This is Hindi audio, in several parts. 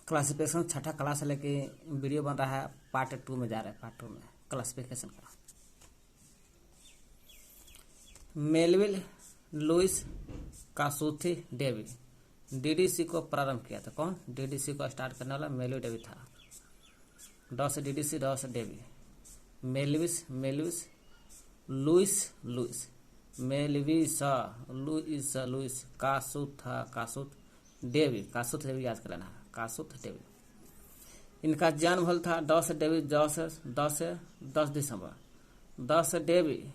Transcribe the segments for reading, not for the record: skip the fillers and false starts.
क्लासिफिकेशन छठा क्लास है, लेकिन वीडियो बन रहा है पार्ट 2 में जा रहा है। पार्ट 2 में क्लासिफिकेशन का मेलविल लुइस कासूथी डेवी डीडीसी को प्रारंभ किया था। कौन? डीडीसी को स्टार्ट करने वाला मेलविल डेवी था। डॉस डीडीसी डॉस Dewey Melvil Melvil Louis Louis Melvil Louis Louis Kossuth Dewey याद कर लेना है। कासूथ डेवी इनका जन्म हल था। डॉस डेवी 10 दिसंबर 10 डेवी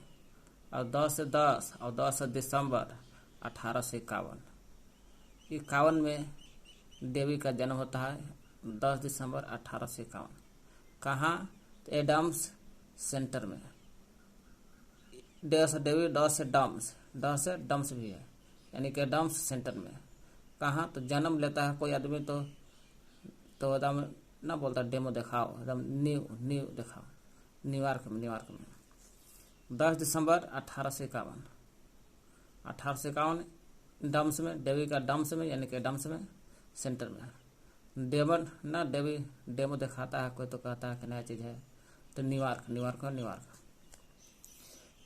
और 10 दिसंबर 1851 में डेवी का जन्म होता है। 10 दिसंबर 1851 कहाँ? एडम्स सेंटर में। डॉस डेवी डॉस डम्स भी है, यानी कि डम्स सेंटर में। कहाँ? तो जन्म लेता है कोई आदमी तो एकदम ना बोलता डेमो दिखाओ, एकदम न्यू दिखाओ। न्यूयॉर्क में 10 दिसंबर 1851 डम्स में, डेवी का डम्स में, यानी कि डम्स में सेंटर में। डेवी डेमो दिखाता है कोई तो कहता है कि नया चीज़ है, तो न्यूयॉर्क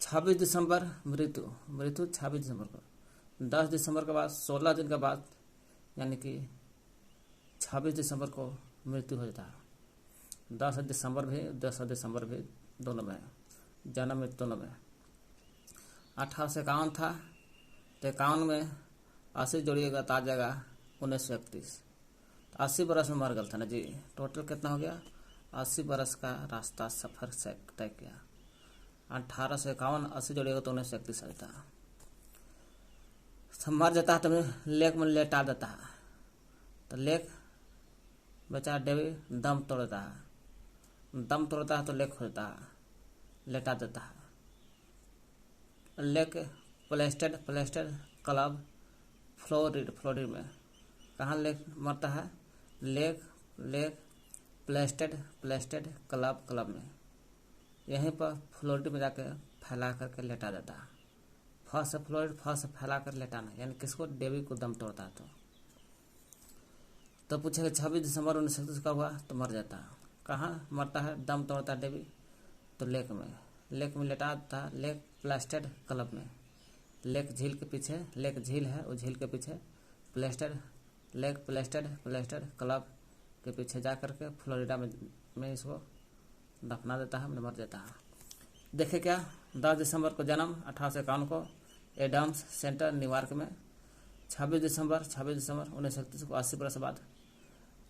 26 दिसंबर मृत्यु 26 दिसंबर को। 10 दिसंबर के बाद 16 दिन के बाद, यानी कि 26 दिसंबर को मृत्यु हो जाता है। 10 दिसंबर भी दोनों में जन्म मृत्यु दोनों में। 1851 था तो 51 में 80 जोड़िएगा तो आ जाएगा 1931। तो 80 बरस में मर गया था ना जी। टोटल कितना हो गया? 80 बरस का रास्ता सफर से तय किया। 1851 80 जोड़िएगा तो 1931 आ जाता है। मर जाता है तो लेक में लेटा देता है, तो लेक बेचारा डेवी दम तोड़ता है तो लेक खोलता है, लेटा देता है। लेक प्लेस्टेड क्लब फ्लोरिड में। कहाँ लेक मरता है? लेक प्लेस्टेड क्लब में। यहीं पर फ्लोरिड में जाके फैला करके लेटा देता है। फर्स्ट फैला कर लेटाना, यानी किसको? डेवी को दम तोड़ता है। तो पूछेगा 26 दिसंबर 1931 का हुआ तो मर जाता है। कहाँ मरता है? दम तोड़ता है डेवी तो लेक में लेटा था। लेक प्लेस्टेड क्लब में। लेक झील के पीछे, लेक झील है, वो झील के पीछे लेक प्लेस्टेड क्लब के पीछे जा करके फ्लोरिडा में इसको दफना देता है, मर जाता है। देखे क्या? 10 दिसंबर को जन्म 1851 को एडम्स सेंटर न्यूयॉर्क में। 26 दिसंबर 1931 को 80 बरस बाद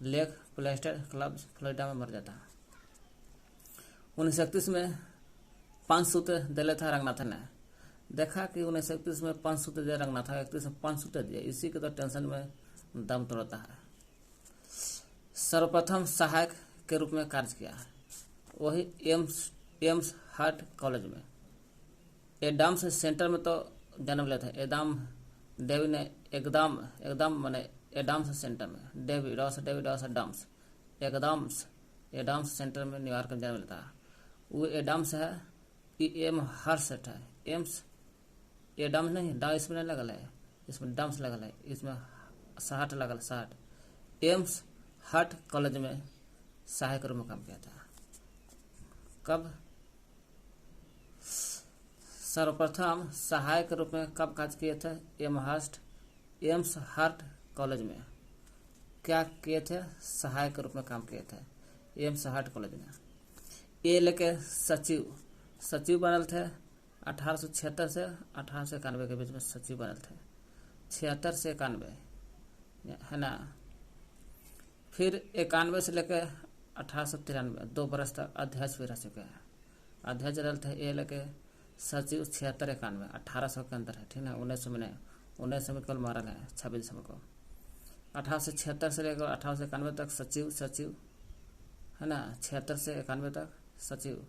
लेक प्लेस्टेड क्लब फ्लोरिडा में मर जाता है। 1931 में 5 सूत्र दिले था रंगनाथन ने। देखा कि 1931 में 5 सूत्र दिए रंगनाथन, 31 में 5 सूत्र दिए। इसी के तो टेंशन में दम तोड़ता है। सर्वप्रथम सहायक के रूप में कार्य किया है, वही एम्स हार्ट कॉलेज में। एडम्स सेंटर में तो जन्म लेते हैं। डेवी ने एकदम माने एडम्स सेंटर में। डेवी डॉस डम्स एडम्स सेंटर में न्यूयॉर्क में जन्म लेता है। वो एडम्स है, एम हर्स्ट है। एम्स एडम्स नहीं, डा इसमें नहीं लगल है, इसमें डम्स लगल है, इसमें 60 लगल 60। एम्स हार्ट कॉलेज में सहायक रूप में काम किया था। कब? सर्वप्रथम सहायक रूप में कब कार्य किए थे? एम्स हार्ट कॉलेज में क्या किए थे? सहायक रूप में काम किए थे एम्स हार्ट कॉलेज में। ये लेके सचिव बनल थे 1876 से 1891 के बीच में सचिव बनल थे। 76 से 91 है ना। फिर 91 से लेकर 1893 2 बरस तक अध्यक्ष भी रह चुके हैं। अध्यक्ष रहे थे ये लेके सचिव 76-91 1800 के अंदर है, ठीक है। 1900 में नहीं, 1900 में केवल मरल है 26 दिसंबर को। 1876 से लेकर 1891 तक सचिव है ना। 76 से 91 तक सचिव,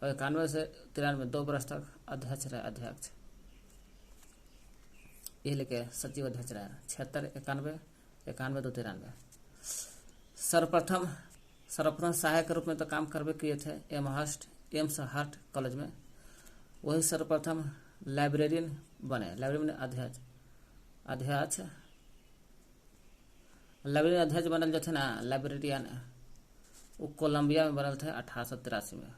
और 91 से 93 2 बरस तक अध्यक्ष रहे। अध्यक्ष ये लेके सचिव अध्यक्ष रहे 76 91 91 2 93। सर्वप्रथम सहायक के रूप में तो काम करबे किए थे एम्स हार्ट कॉलेज में। वही सर्वप्रथम लाइब्रेरियन बने। लाइब्रेरियन अध्यक्ष लाइब्रेरी अध्यक्ष बनल जो थे ना लाइब्रेरियन, वो कोलंबिया में बनल थे 1883 में।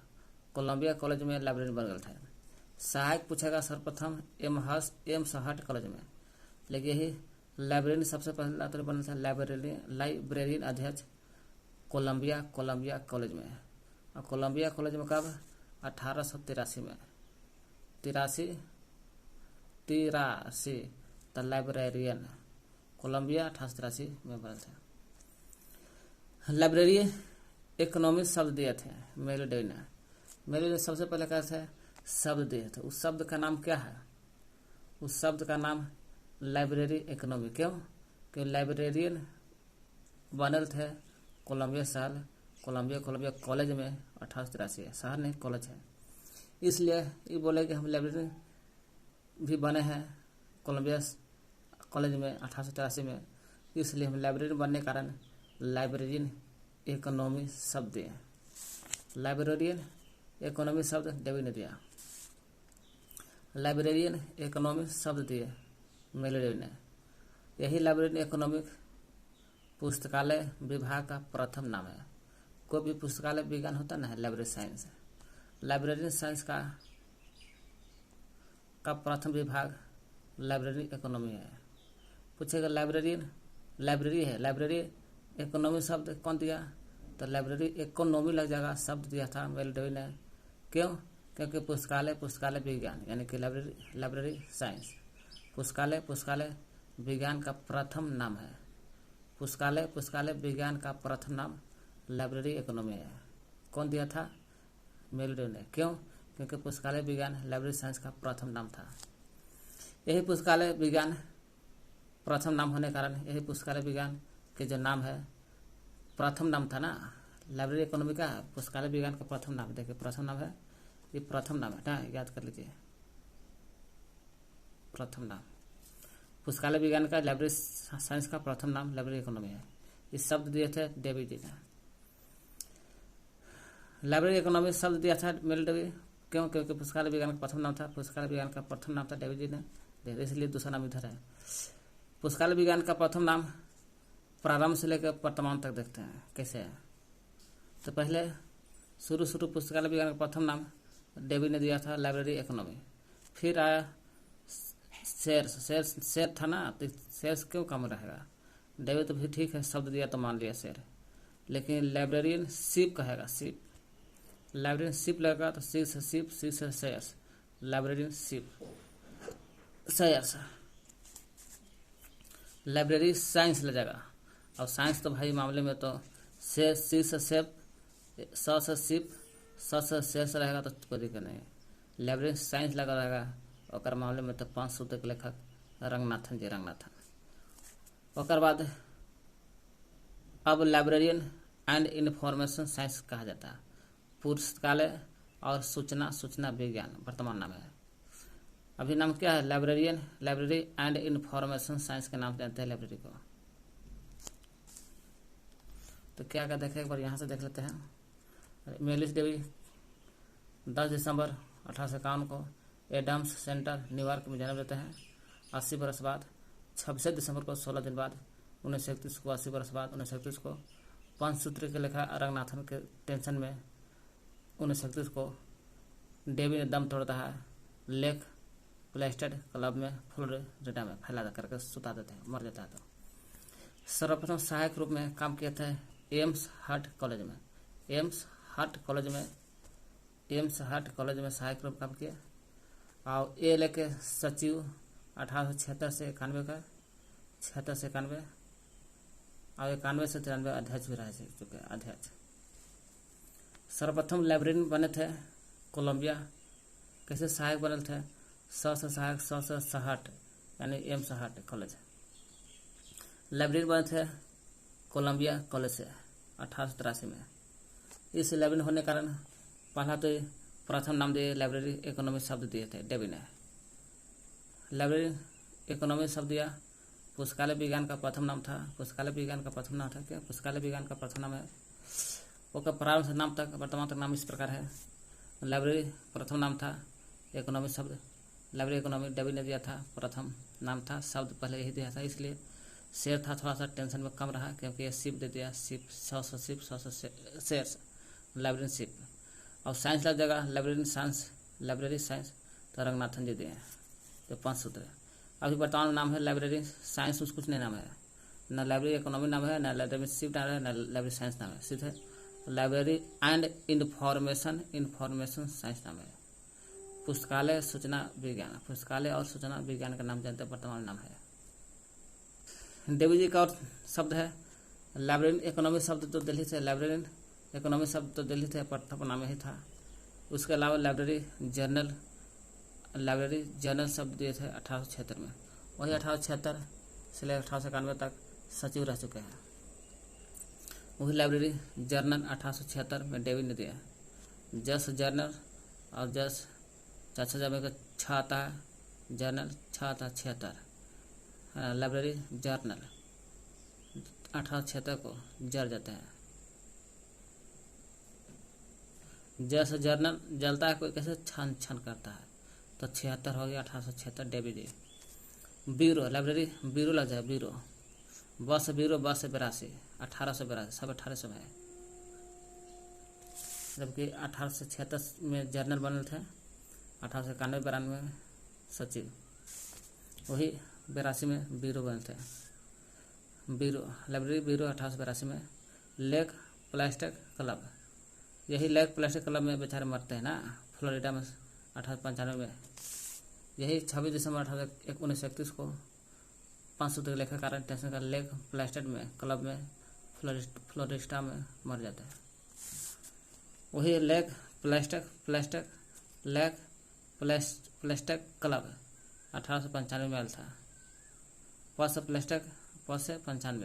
कोलंबिया कॉलेज में लाइब्रेरी बन गए थे। सहायक पूछेगा सर्वप्रथम एम्स हर्ट कॉलेज में, लेकिन यही लाइब्रेरियन सबसे पहला तो बनल था लाइब्रेरियन अध्यक्ष कोलंबिया कॉलेज में। और कोलंबिया कॉलेज में कब? 1883 में। तिरासी द लाइब्रेरियन कोलंबिया 1883 में बनल थे। लाइब्रेरी इकोनॉमिक शब्द दिए थे मेलोडी ने सबसे पहले कहा था शब्द दिए थे। उस शब्द का नाम क्या है? उस शब्द का नाम लाइब्रेरी इकोनॉमी। क्यों? कि लाइब्रेरियन बनल थे कोलंबिया शहर, कोलंबिया कॉलेज में 1883 शहर नहीं कॉलेज है, इसलिए ये बोले कि हम लाइब्रेरी भी बने हैं कोलंबिया कॉलेज में 1883 में, इसलिए हम लाइब्रेरी बनने के कारण लाइब्रेरियन इकोनॉमी शब्द दिए। लाइब्रेरियन इकोनॉमी शब्द डेवी ने दिया। लाइब्रेरियन इकोनॉमी शब्द दिए मेलोडी ने। यही लाइब्रेरियन इकोनॉमिक पुस्तकालय विभाग का प्रथम नाम है। कोई भी पुस्तकालय विज्ञान होता ना है लाइब्रेरी साइंस। लाइब्रेरियन साइंस का प्रथम विभाग लाइब्रेरी इकोनॉमी है। पूछेगा लाइब्रेरी है, लाइब्रेरी इकोनॉमी शब्द कौन दिया? तो लाइब्रेरी इकोनॉमी लग जाएगा, शब्द दिया था मेलोडी ने। क्यों? क्योंकि पुस्तकालय विज्ञान यानी कि लाइब्रेरी साइंस पुस्तकालय विज्ञान का प्रथम नाम है। पुस्तकालय विज्ञान का प्रथम नाम लाइब्रेरी इकोनॉमी है। कौन दिया था? मेलोडी ने। क्यों? क्योंकि पुस्तकालय विज्ञान लाइब्रेरी साइंस का प्रथम नाम था। यही पुस्तकालय विज्ञान प्रथम नाम होने के कारण यही पुस्तकालय विज्ञान के जो नाम है प्रथम नाम था ना, लाइब्रेरी इकोनॉमी का पुस्तकालय विज्ञान का प्रथम नाम। देखिए प्रथम नाम है, ये प्रथम नाम है ना, याद कर लीजिए प्रथम नाम। पुस्तकालय विज्ञान का लाइब्रेरी साइंस का प्रथम नाम लाइब्रेरी इकोनॉमी है। इस शब्द दिए थे डेवी जी ने। लाइब्रेरी इकोनॉमी शब्द दिया था मेलोडी। क्यों? क्योंकि पुस्तकालय विज्ञान का प्रथम नाम था, पुस्तकालय विज्ञान का प्रथम नाम था डेवी जी ने, इसलिए दूसरा नाम इधर है। पुस्तकालय विज्ञान का प्रथम नाम प्रारंभ से लेकर वर्तमान तक देखते हैं कैसे है। तो पहले शुरू पुस्तकालय विज्ञान का प्रथम नाम डेवी ने दिया था लाइब्रेरी इकोनॉमी। फिर आया शेर था ना, तो शेर क्यों कम रहेगा? डेवी तो भी ठीक है, शब्द दिया तो मान लिया शेर, लेकिन लाइब्रेरियन शिप कहेगा, शिप लाइब्रेरियन शिप लगेगा तो सी से शिप, सी से shares, librarian ship shares. Library science ले जाएगा, और साइंस तो भाई मामले में तो सी से शेप, स से शिप, स से शेयर्स रहेगा तो कोई दिक्कत नहीं। लाइब्रेरी साइंस लगा रहेगा और मामले में तो 5 सूत्र के लेखक रंगनाथन जी ओकर बाद अब लाइब्रेरियन एंड इंफॉर्मेशन साइंस कहा जाता है। पुस्तकालय और सूचना विज्ञान वर्तमान नाम है। अभी नाम क्या है? लाइब्रेरी एंड इंफॉर्मेशन साइंस के नाम से जानते हैं लाइब्रेरी को। तो क्या देखें एक बार यहाँ से देख लेते हैं। मेलिस डेवी 10 दिसंबर 1851 को एडम्स सेंटर न्यूयॉर्क में जन्म लेते हैं। 80 बरस बाद 26 दिसंबर को 16 दिन बाद 1931 को 80 बरस बाद 1931 को 5 सूत्र के लेखा रंगनाथन के टेंशन में 1931 को डेवी ने दम तोड़ता है। लेक प्लेस्टेड क्लब में फ्लोरिडा में फैला करके सुता देते हैं, मर जाता है। तो सर्वप्रथम सहायक रूप में काम किया था एम्स हर्ट कॉलेज में सहायक रूप काम किया। और ए के सचिव 1876 से 91 का 76 से 91 और 91 से 93 अध्यक्ष भी रह चुके हैं अध्यक्ष। सर्वप्रथम लाइब्रेरियन बने थे कोलंबिया। कैसे सहायक बनल थे? से सहायक से सहट यानी एम्स हर्ट कॉलेज। लाइब्रेरियन बने थे कोलंबिया कॉलेज से 1883 में। इस लाइब्रेरियन होने के कारण पहला तो प्रथम नाम दिए लाइब्रेरी इकोनॉमी शब्द दिए थे डेवी ने। लाइब्रेरी इकोनॉमी शब्द दिया। पुस्तकालय विज्ञान का प्रथम नाम था। क्या? पुस्तकालय विज्ञान का प्रथम नाम है। वो का प्रारंभ से नाम तक वर्तमान तक नाम इस प्रकार है। लाइब्रेरी प्रथम नाम था, इकोनॉमी शब्द लाइब्रेरी इकोनॉमी डेवी ने दिया था, प्रथम नाम था, शब्द पहले यही दिया था, इसलिए शेर था, थोड़ा सा टेंशन में कम रहा क्योंकि ये शिप दे दिया, ship 100 ship 100 shares, library ship. और साइंस लग जाएगा, लाइब्रेरी साइंस, तो रंगनाथन जी दिए हैं। तो 5 सूत्र। अभी वर्तमान नाम है लाइब्रेरी साइंस, कुछ नहीं नाम है, न लाइब्रेरी इकोनॉमी नाम है, न लाइब्रेरी शिप नाम है, न लाइब्रेरी साइंस नाम है, सीधे लाइब्रेरी एंड इंफॉर्मेशन साइंस नाम है। पुस्तकालय सूचना विज्ञान, पुस्तकालय और सूचना विज्ञान का नाम जानते हैं, वर्तमान नाम है। देवी जी का और शब्द है लाइब्रेरी इकोनॉमी शब्द तो दिल्ली से, लाइब्रेरी इकोनॉमी शब्द तो दिल्ली से, प्रथम नाम ही था। उसके अलावा लाइब्रेरी जर्नल शब्द दिए थे 1876 में, वही 1876 से लेकर 1891 तक सचिव रह चुके हैं। वही लाइब्रेरी जर्नल 1876 में डेवी ने दिया। जस जर्नल और जस चाचा जब का छः आता है, जर्नल 6 आता है 76, लाइब्रेरी जर्नल 1876 को जर जाते हैं। जैसे जर्नल जलता है कोई कैसे छन छन करता है, तो 76 हो गया 1876 डेवी जी। ब्यूरो, लाइब्रेरी ब्यूरो लग जाए, ब्यूरो बस 82 1882, सब 1800 में है। जबकि 1876 में जर्नल बने थे, 1891-92 में सचिव, वही 82 में ब्यूरो बने थे। ब्यूरो लाइब्रेरी ब्यूरो 1882 में। लेक प्लास्टिक क्लब, यही लेक प्लास्टिक क्लब में बेचारे मरते हैं ना, फ्लोरिडा में 1895 में। यही 26 दिसंबर 1931 को 5 सूत्र के लेखा कारण टेंशन का लेक प्लास्टिक में क्लब में फ्लोरिडा में मर जाता है। वही लेक प्लास्टिक क्लब 1895 में आया था। पस Placid 95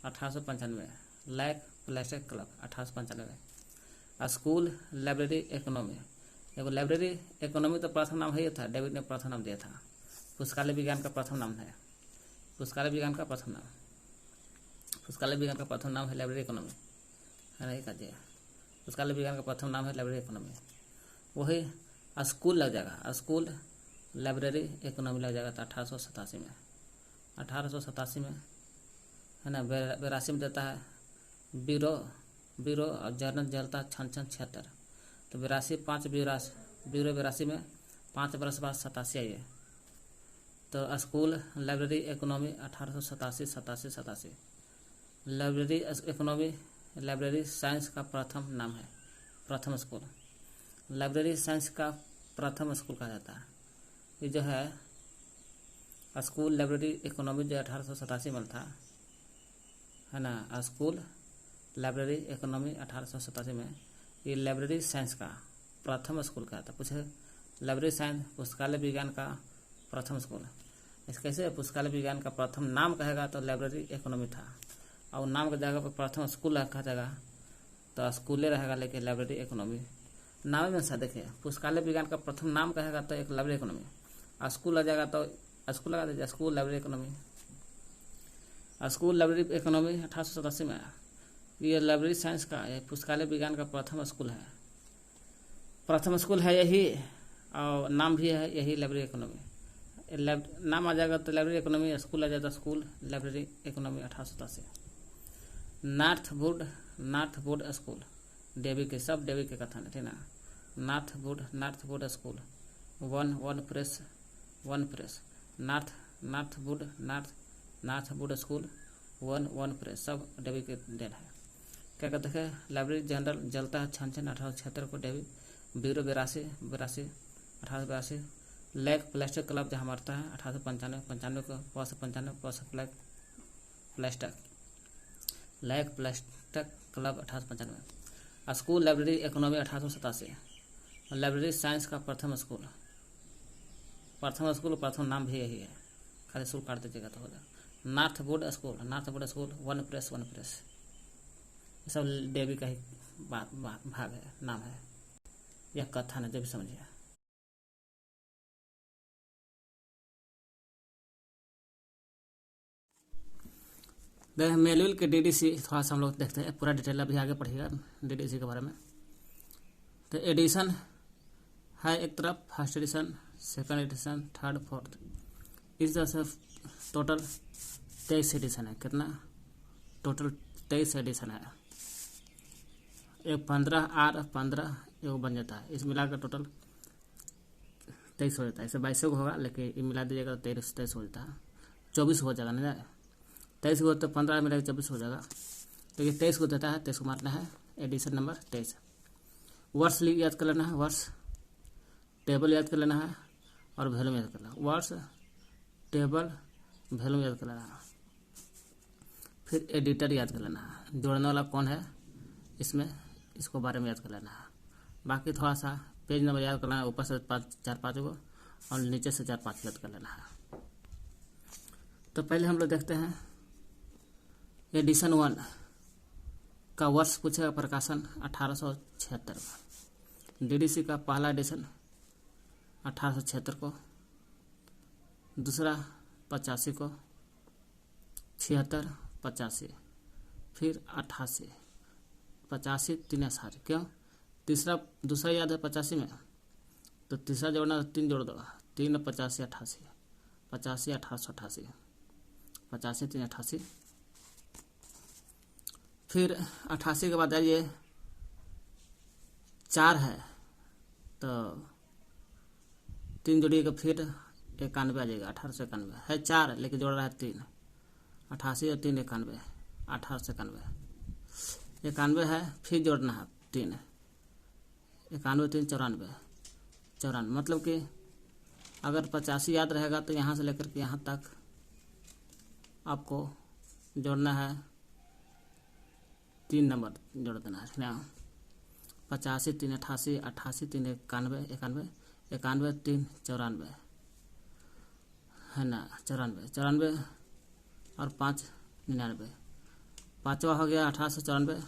1895। Lake Placid club 1895। School library economy, एगो लाइब्रेरी इकोनॉमी तो प्रथम नाम है ही था, डेविड ने प्रथम नाम दिया था। पुस्तकालय विज्ञान का प्रथम नाम है, पुस्तकालय विज्ञान का प्रथम नाम है लाइब्रेरी इकोनॉमी, है नहीं का दिया। पुस्तकालय विज्ञान का प्रथम नाम है लाइब्रेरी इकोनॉमी। वही स्कूल लग जाएगा, स्कूल लाइब्रेरी इकोनॉमी लग जाएगा, तो 1887 में है ना। 82 में देता है ब्यूरो और जर्नल जलता 66, तो 82 में 5 बरस बाद 87 आई है। तो school library economy 1887। Library economy library science का प्रथम नाम है, प्रथम स्कूल। लाइब्रेरी साइंस का प्रथम स्कूल कहा जाता है। ये जो है स्कूल लाइब्रेरी इकोनॉमी जो 1887 में था, है ना। स्कूल लाइब्रेरी इकोनॉमी 1887 में, ये लाइब्रेरी साइंस का प्रथम स्कूल कहा था। पूछे लाइब्रेरी साइंस पुस्तकालय विज्ञान का प्रथम स्कूल, इस कैसे पुस्तकालय विज्ञान का प्रथम नाम कहेगा तो लाइब्रेरी इकोनॉमी था, और नाम की जगह पर प्रथम स्कूल कहा जाएगा तो स्कूले रहेगा, लेकिन लाइब्रेरी इकोनॉमी नाम में सा देखिए। पुस्तकालय विज्ञान का प्रथम नाम कहेगा तो एक लाइब्रेरी इकोनॉमी, स्कूल आ जाएगा तो स्कूल लगा दीजिए, school library economy. School library economy 1887 में आया। ये लाइब्रेरी साइंस का, पुस्तकालय विज्ञान का प्रथम स्कूल है यही, और नाम भी है यही लाइब्रेरी इकोनॉमी। नाम आ जाएगा तो लाइब्रेरी इकोनॉमी, स्कूल आ जाएगा school library economy 1887। Northwood school, Dewey के सब डेवी के कथन है, ठीक ना। नॉर्थ वुड स्कूल, वन प्रेस, नॉर्थ वुड स्कूल, वन प्रेस, सब डेवी के देन है। क्या कहते हैं लाइब्रेरी जर्नल जलता है 1876 को Dewey. Bureau 82 1882। Lake Placid club जहाँ मरता है 1895 को, पस Placid Lake Placid club 1895। School library economy 1887। Library science का प्रथम स्कूल प्रथम नाम भी यही है, खाली स्कूल काट दीजिएगा तो हो जाएगा। नॉर्थ वुड स्कूल, वन प्रेस, ये सब डेवी का ही भाग है, नाम है, यह कथन है, जो भी समझिए। मेलविल के डीडीसी थोड़ा सा हम लोग देखते हैं, पूरा डिटेल अभी आगे पढ़िएगा डीडीसी के बारे में। तो एडिशन है एक तरफ, first edition second edition, third, fourth, इस तरह से टोटल 23 एडिशन है। कितना? टोटल 23 एडिशन है। एक 15 R 15 एक बन जाता है, इस मिलाकर टोटल 23 हो जाता है। इसे 22 को होगा, लेकिन ये मिला दीजिएगा तो 23 हो जाता है, 24 हो जाएगा। नहीं 23 को तो 15 मिला 24 हो जाएगा। तो ये 23 को देता है, 23 को मारना है, एडिशन नंबर 23। वर्ष याद कर लेना है, वर्ष, टेबल याद कर लेना है और वैल्यूम याद कर लेना है। वर्ष, टेबल, वैल्यूम याद कर लेना है। फिर एडिटर याद कर लेना है, जोड़ने वाला कौन है इसमें, इसको बारे में याद कर लेना है। बाकी थोड़ा सा पेज नंबर याद कर लेना है, ऊपर से 4-5 को और नीचे से 4-5 याद कर लेना है। तो पहले हम लोग देखते हैं एडिशन 1 का वर्ष पूछेगा, प्रकाशन 1876 का। डीडीसी का पहला एडिशन 1876 को, दूसरा 85 को, 76, 85, फिर 88, 85, 83। क्यों? दूसरा याद है 85 में, तो तीसरा जोड़ना 3 जोड़ दो, 3 85 88, 85 1888, 85 3 88। फिर 88 के बाद ये 4 है, तो 3 जोड़िएगा, फिर 91 आ जाएगा, 1891 है 4 लेकिन जोड़ रहा है 3, 88 और 3 91, 1891, 91 है, फिर जोड़ना है 3, 91 3 94, 94। मतलब कि अगर 85 याद रहेगा तो यहाँ से लेकर के यहाँ तक आपको जोड़ना है, 3 नंबर जोड़ देना है ना। 85 3 88, 88 3 91, 91, 91 3 94 है ना, 94, 94 और 5 99। पाँचवा हो गया 1894,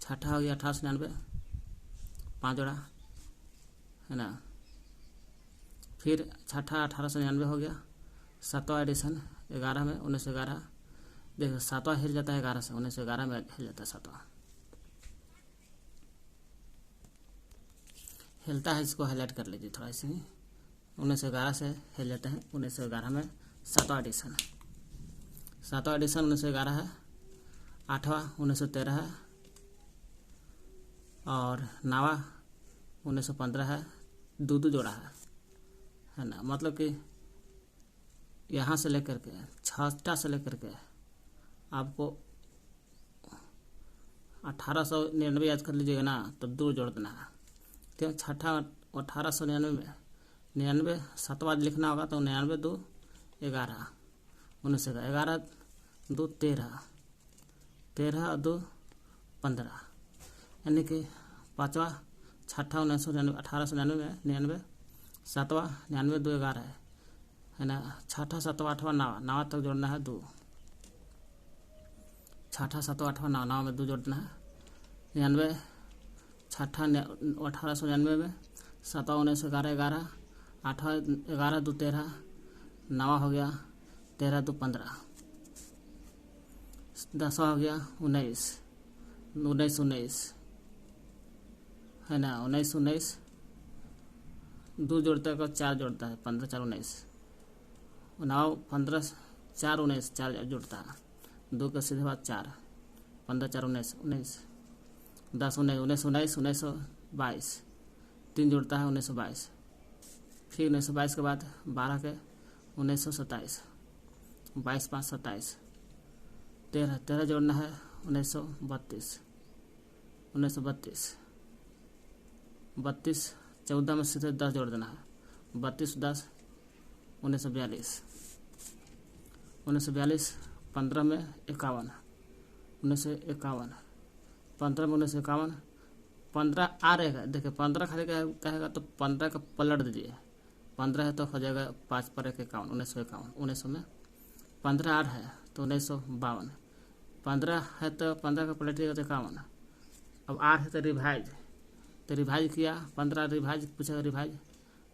छठा हो गया 1899, 5 जोड़ा है ना। फिर छठा 1899 हो गया। 7वां एडिशन 11 में 1911, देखो 7वां हिल जाता है 11 से, 1911 में हिल जाता है 7वां, हिलता है, इसको हाईलाइट कर लीजिए थोड़ा इसी में। 1911 से हिल जाते हैं, 1911 में 7वां एडिशन है। 7वां एडिशन 1911 है। 8वां 1913 है और 9वां 1915 है। 2 जोड़ा है ना। मतलब कि यहाँ से लेकर के 6टा से लेकर के आपको 1899 याद कर लीजिएगा ना, तो 2 जोड़ देना है। क्यों? छठा 1899 में 99 7वां लिखना होगा, तो 99 2 11, 1911 2 13, 13 और 2 15, यानी कि 5वां छठा 1999 1899 में 99, 7वां 99 2 11 है ना। छठा 7वां 8वां 9वां तक जोड़ना है 2, छठा 7वां 8वां 9वां में 2 जोड़ना है। 99 छठा 1899 में, 7वां 1911 11, 8वां 11 2 13, 9वां हो गया 13 2 15, 10वां हो गया 19 19 19 है ना। 19 19 2 जोड़ता है 4 जोड़ता है, 15 4 19, 9 15 4 19 4 जोड़ता है, 2 का सीधे बाद 4, 15 4 19 19, 10 19 19 19 1922, 3 जोड़ता है 1922। फिर 1922 के बाद 12 के 1927, 22 5 27, 13 जोड़ना है 1932, 1932 32 14 में सीधे 10 जोड़ देना है, 32 10 1942, 1942 15 में 51, 1951 15 में 1951, 15 आ रहेगा। देखिए 15 खाली कहेगा तो 15 का पलट दीजिए, 15 है तो हो जाएगा 5 पर 1 51, 1951, 1900 में 15 आर है तो 1952, 15 है तो 15 का पलटिएगा तो 51। अब आर है तो रिवाइज किया, 15 रिवाइज पूछेगा, रिवाइज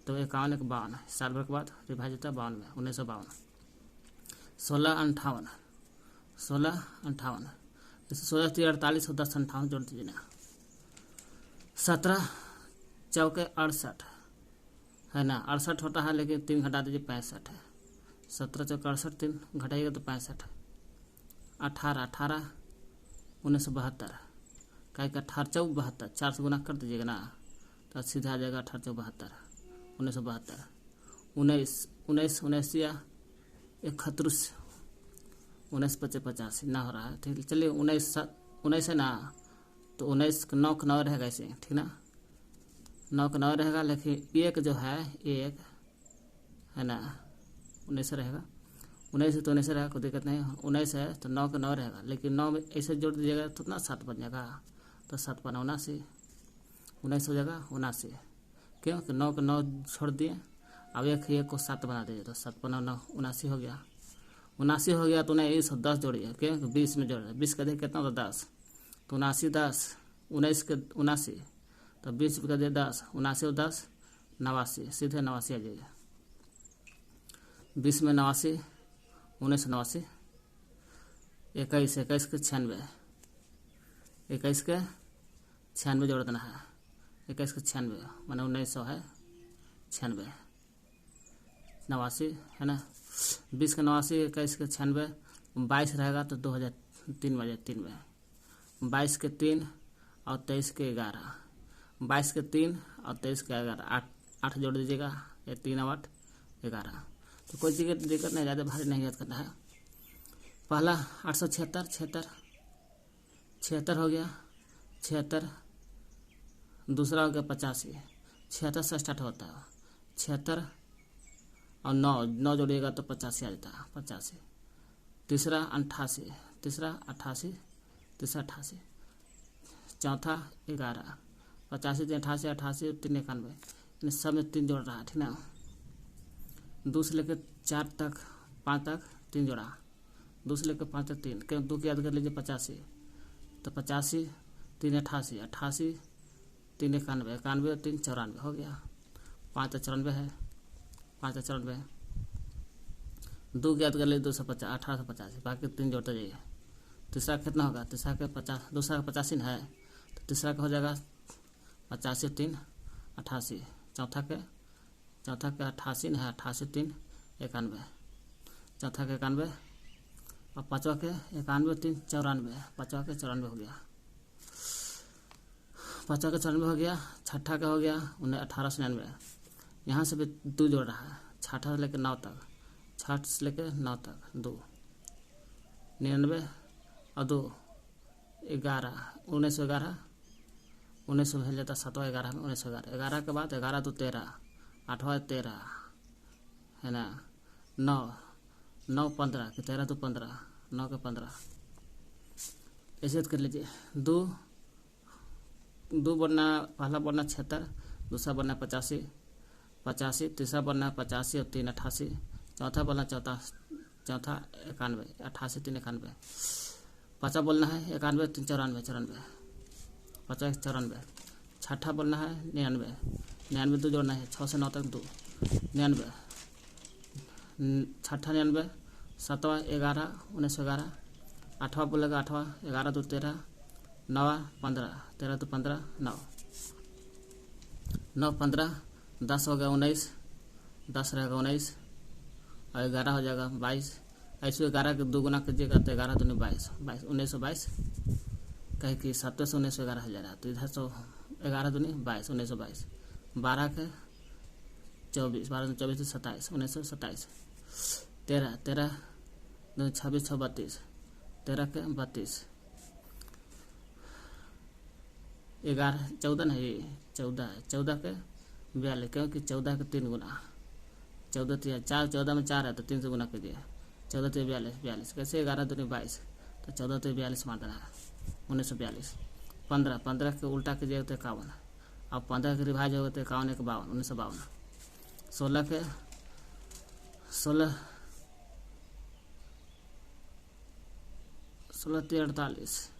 तो 51 52, साल भर के बाद रिवाइज होता है 52 में, 1952। 16 58, 16 58, जैसे 16 3 48 और 10 58 जोड़ दीजिए ना। 17 चौके 68 है ना। 68 होता है, लेकिन 3 घटा दीजिए 65 है। 17 चौका 68, 3 घटाइएगा तो 65 है। 18 1972, क्या 18 चौक 72, 4 से गुना कर दीजिएगा ना तो सीधा आ जाएगा 18 चौक 72, 1972। 19 या 31, 19 55 85 ना हो रहा है, ठीक है। चलिए 19 है ना, तो 19 9 का 9 रहेगा ऐसे, ठीक ना। 9 का 9 रहेगा, लेकिन एक जो है एक है ना 19 रहेगा। 19 तो 19 रहेगा, कोई दिक्कत नहीं। 19 है तो 9 का 9 रहेगा, लेकिन 9 में ऐसे जोड़ दीजिएगा तो ना 7 बन जाएगा, तो 7 पाना 79, 19 हो जाएगा 79। क्यों कि 9 का 9 छोड़ दिए, अब एक को 7 बना दीजिए तो 7 पाना 9 79 हो गया। 79 हो गया तो उन्हें 10 जोड़िए, क्यों कि 20 में जोड़ रहे, 20 का दे कितना होता 10, तो 79 10, 19 के 79, तो 20 का दे 10, 79 और 10 89, सीधे 89 आ जाएगा। 20 में 89, 19 89, 21 के 96, 21 के 96 जोड़ देना है। 21 के 96 माने 1900 है 96, 89 है ना। 20 के 89, 21 के 96, 22 रहेगा तो 2003 बजे 3 में। 22 के 3 और 23 के 11, 22 के 3 और 23 के 11, 8 जोड़ दीजिएगा, ये 3 और 8 11। तो कोई चीज़ की दिक्कत नहीं, ज़्यादा भारी नहीं याद करना है। पहला 876, 76 हो गया 76। दूसरा हो गया 85, 76 से स्टार्ट होता है 76 और 9 जोड़िएगा तो 85 आ जाता है 85। तीसरा 88, तीसरा 88, तीसरा 88। चौथा 11, 85 3 88, 88 3 91, इन सब में 3 जोड़ रहा है, ठीक ना। 2 से लेकर 4 तक 5 तक 3 जोड़ा, 2 से लेकर 5 तक 3, क्यों 2 की याद कर लीजिए 85, तो 85 3 88, 88 3 91, 91 और 3 94 हो गया। 5 94 है, 5 94, 2 की याद कर लीजिए 250, 1850, बाकी 3 जोड़ते जाइए। तीसरा कितना होगा, तीसरा का 50, दूसरा का 85 है, तो तीसरा का हो जाएगा 85 3 88। चौथा के 88 है, 88 3 91, चौथा के 91 और पाँचवा के 91 3 94, पाँचवा के 94 हो गया, पाँचवा के 94 हो गया। छठा का हो गया 1899, यहाँ से भी 2 जोड़ रहा है, छठा से लेकर 9 तक, 6 से लेकर 9 तक 2, 99 और 2 11, 1911, 1900 भेज जाता 7वां 11 में 1911, 11 के बाद 11 तो 13, 8वां 13 है ना, 9 15 कि 13 तो 15, 9 के 15, ऐसे कर लीजिए। 2 बनना, पहला बनना 76, दूसरा बनना 85, तीसरा बनना 85 और 3 88, चौथा बनना चौथा 91, 88 3 91, पाँचवा बोलना है 91 3 94, 50 94, छठा बोलना है 99, 2 जोड़ना है, 6 से 9 तक 2, 99, छठा 99, 7वां 11 1911, 8वां बोलेगा 8वां 11 2 13, 9वां 15, 13 2 15 9, 9 15, 10 हो गया 19, 10 रहेगा 19 और 11 हो जाएगा 22। ऐसे 11 के 2 गुना कीजिएगा तो 11 दूनी 22, 1922, कहे कि 7 से 1911 हो जा रहा है, तो इधर तो 11 दूनी 22, 1922। 12 के 24, 12 से 24 से 27, 1927। 13 2 26 6 32, 13 के 32, 11 14 है, ये 14 के 42, क्योंकि 14 के 3 गुना, 14 3 4, 14 में 4 है तो 3 से गुना कीजिए, 14 3 42, कैसे 11 दूनी 22, तो 14 3 42 मार देना है 1942। 15 के उल्टा कीजिएगा तो 51, अब 15 के रिवाइज होगा तो 51 1 52, 1952। 16 के 16 3 48,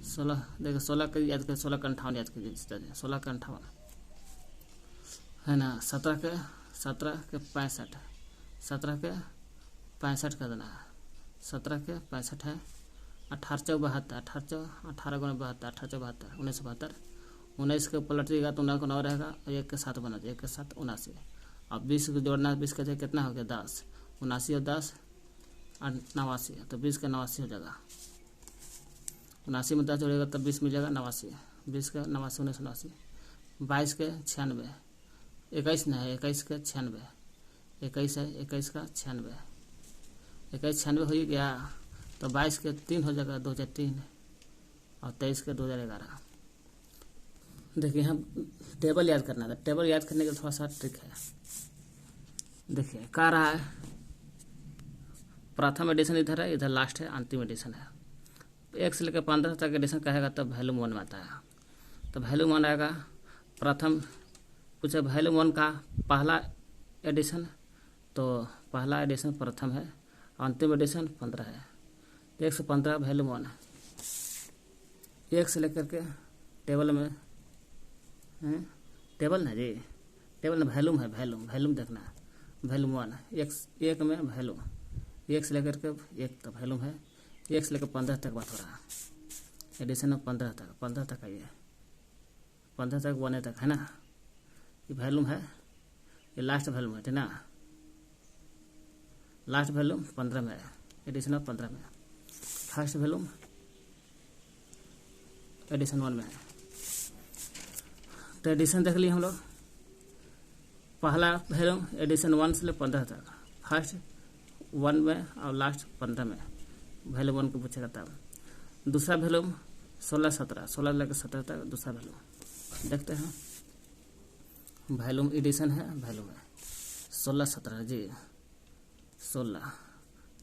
16 देखिए 16 के याद करिए, 16 का 58 याद कीजिए, 16 का 58 है ना। 17 के 65, 17 के 65 कर देना है, 17 के 65 है। 18 72, 18 18 72, 18 72, 1972, 19 को पलट देगा तो 9 को 9 रहेगा और 1 के साथ बना जाए, 1 के साथ 79। अब 20 को जोड़ना, 20 का कितना हो गया 10, 79 और 10 और 89, तो 20 का 89 हो जाएगा। 79 में 10 जोड़ेगा तब 20 मिल जाएगा 89, 20 का 89, 19 89, 22 के 96, 21 नहीं है 21 के 96, 21 है 21 का 96, 21 96 हो गया तो 22 के 3 हो जाएगा 2003 और 23 के 2011। देखिए हम टेबल याद करना था, टेबल याद करने का थोड़ा सा ट्रिक है। देखिए कह रहा है प्रथम एडिशन इधर है, इधर लास्ट है, अंतिम एडिशन है। 1 से लेकर 15 तक एडिशन कहेगा तब वैल्यूम 1 में आता है। तो वैल्यूम 1 आएगा प्रथम, पूछे वैल्यूम 1 का पहला एडिशन, तो पहला एडिशन प्रथम है, अंतिम एडिशन 15 है। 1 से 15 वैल्यूम 1 है। 1 से लेकर के टेबल में टेबल ना जी, टेबल में वैल्यूम है, वैल्यूम देखना है, वैल्यूम 1 1 में वैल्यूम, 1 से लेकर के 1 तक वैल्यूम है। 1 से लेकर 15 तक बात हो रहा है, एडिशन में 15 तक आइए, 15 तक 1 तक है ना, ये वैल्यूम है, ये लास्ट वैल्यूम है ना, लास्ट वैल्यूम 15 में है, एडिशन में 15 में, फर्स्ट वैल्यूम एडिशन 1 में है। तो एडिशन देख लिए हम लोग, पहला वैल्यूम एडिशन 1 से ले 15 तक, फर्स्ट 1 में और लास्ट 15 में, वैल्यूम 1 को पूछेगा तब। दूसरा वैल्यूम 16 17, 16 लेकर 17 तक दूसरा वैल्यूम देखते हैं। वैल्यूम एडिशन है, वैल्यूम है 16 17 जी, 16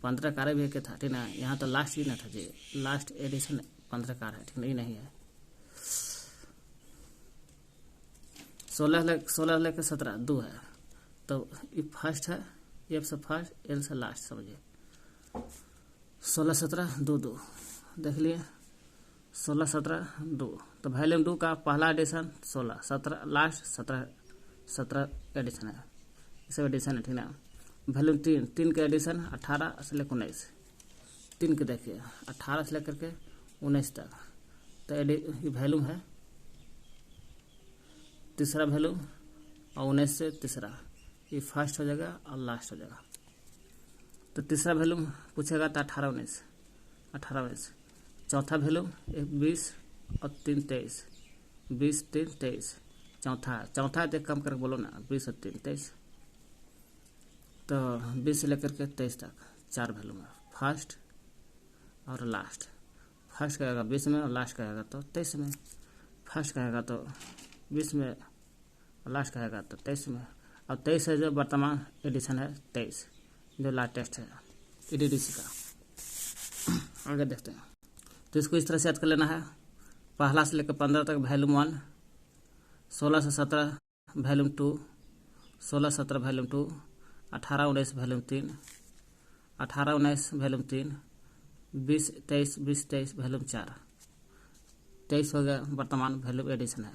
15 कार्य भी के था ठीक ना, यहाँ तो लास्ट ही ना था जी, लास्ट एडिशन 15 कार्य है ठीक नहीं है। 16 लेकर 17 2 है, तो ये फर्स्ट है, एफ से फर्स्ट एल से लास्ट समझिए। 16 17 2 2 देख लिए, 16 17 2, तो वैल्यूम 2 का पहला एडिशन 16 17 लास्ट 17 एडिशन है, सब एडिशन है ठीक ना। वैल्यूम 3 के एडिशन 18 से लेकर 19, 3 के देखिए 18 से लेकर के 19 तक, तो ये वैल्यूम है तीसरा वैल्यूम, और 19 से तीसरा, ये फर्स्ट हो जाएगा और लास्ट हो जाएगा। तो तीसरा वैल्यूम पूछेगा तो 18 19, चौथा वैल्यूम 20 और 3 23, 20 3 23, चौथा देख कम करके बोलो ना, 20 और 3 23, तो 20 से लेकर के 23 तक 4 वैल्यूम है, फर्स्ट और लास्ट। फर्स्ट कहेगा 20 में और लास्ट कहेगा तो 23 में, फर्स्ट कहेगा तो 20 में और लास्ट कहेगा तो 23 में, और 23 है जो वर्तमान एडिशन है, 23 जो लाटेस्ट है EDDC का। आगे देखते हैं, तो इसको इस तरह से याद कर लेना है। पहला से लेकर 15 तक वैल्यूम 1, 16 से 17 volume 2, 16 17 volume 2, 18 19 volume 3, 18 19 volume 3, 20 23 volume 4, 23 हो गया वर्तमान वैल्यूम एडिशन है।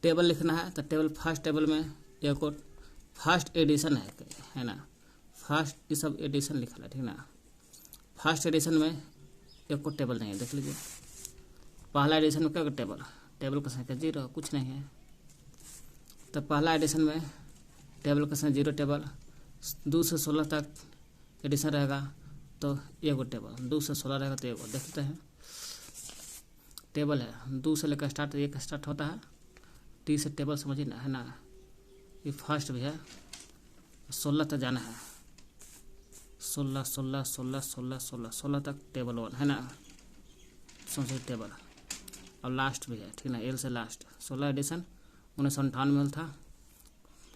टेबल लिखना है, तो टेबल फर्स्ट टेबल में एक को फर्स्ट एडिशन है ना, फर्स्ट ये सब एडिशन लिखा है ठीक ना। फर्स्ट एडिशन में एक को टेबल नहीं है, देख लीजिए पहला एडिशन में क्या टेबल का संख्या 0 कुछ नहीं है, तो पहला एडिशन में टेबल का संख्या 0 टेबल। 2 से 16 तक एडिशन रहेगा तो एगो टेबल, 2 से 16 रहेगा तो एगो, देखते हैं टेबल है 2 से लेकर स्टार्ट, एक स्टार्ट होता है, टी से टेबल समझिए ना है ना, ये फर्स्ट भी है, 16 तक जाना है, 16 16 16 16 16 16 तक टेबल 1 है ना, समझिए टेबल, और लास्ट भी है ठीक ना, एल से लास्ट 16 एडिशन 1998 में था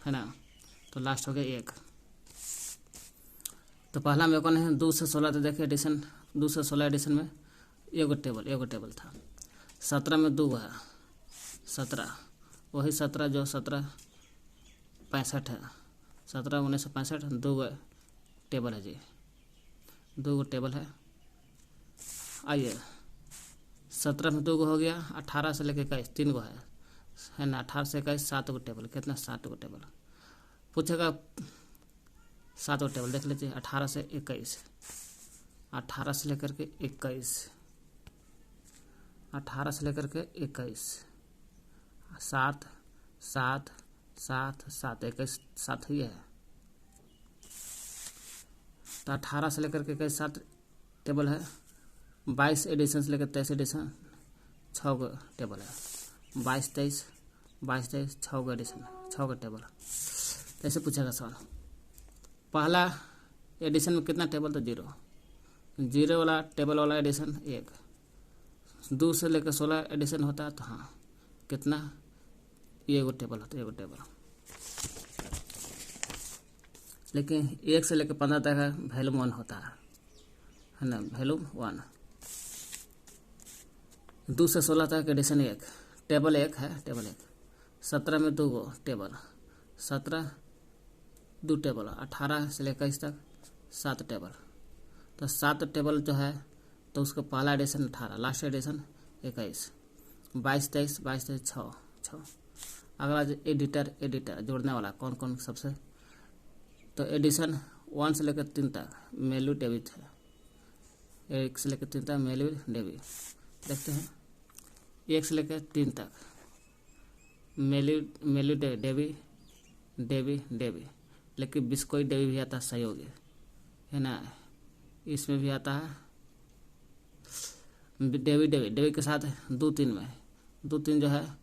है ना, तो लास्ट हो गया 1। तो पहला में कौन है 2 से 16 तक देखिए एडिशन, 2 से 16 एडिशन में एगो टेबल था। 17 में 2 है, 17 वही 17 जो 17 65 है, 17 1965 2 टेबल है जी, 2 टेबल है। आइए 17 में 2 हो गया, 18 से लेकर 21 3 है ना, 18 से 21 7 टेबल, कितना 7 टेबल पूछेगा, 7 टेबल देख लीजिए, 18 से 21, 18 से लेकर के 21, 18 से लेकर के 21 7 7 7 7 21 7 ही है। तो 18 से लेकर के 21 7 टेबल है। 22 एडिशन से लेकर 23 एडिशन 6 गो टेबल है। 22 23 6 गो एडिशन 6 गो टेबल। ऐसे पूछेगा सवाल। पहला एडिशन में कितना टेबल? तो 0। 0 वाला टेबल वाला एडिशन 1। 2 से लेकर 16 एडिशन होता है तो हाँ कितना? ये एगो टेबल होता है, एगो टेबल। लेकिन 1 से लेकर 15 तक है वॉल्यूम 1 होता है ना, वॉल्यूम 1। 2 से 16 तक एडिशन 1 टेबल 1 है, टेबल 1। 17 में 2 गो टेबल, 17 2 टेबल। 18 से लेकर 21 तक 7 टेबल। तो 7 टेबल जो है तो उसका पहला एडिशन 18, लास्ट एडिशन 21। 22 23 6। अगला एडिटर जोड़ने वाला कौन कौन सबसे? तो एडिशन 1 से लेकर 3 तक मेलू डेविड है। 1 से लेकर 3 तक मेलू डेविड देखते हैं। 1 से लेकर 3 तक मेलू डेवी। लेकिन बिस्कोई डेवी भी आता है, सहयोगी है ना। इसमें भी आता है डेवी के साथ 2-3 में 2-3 जो है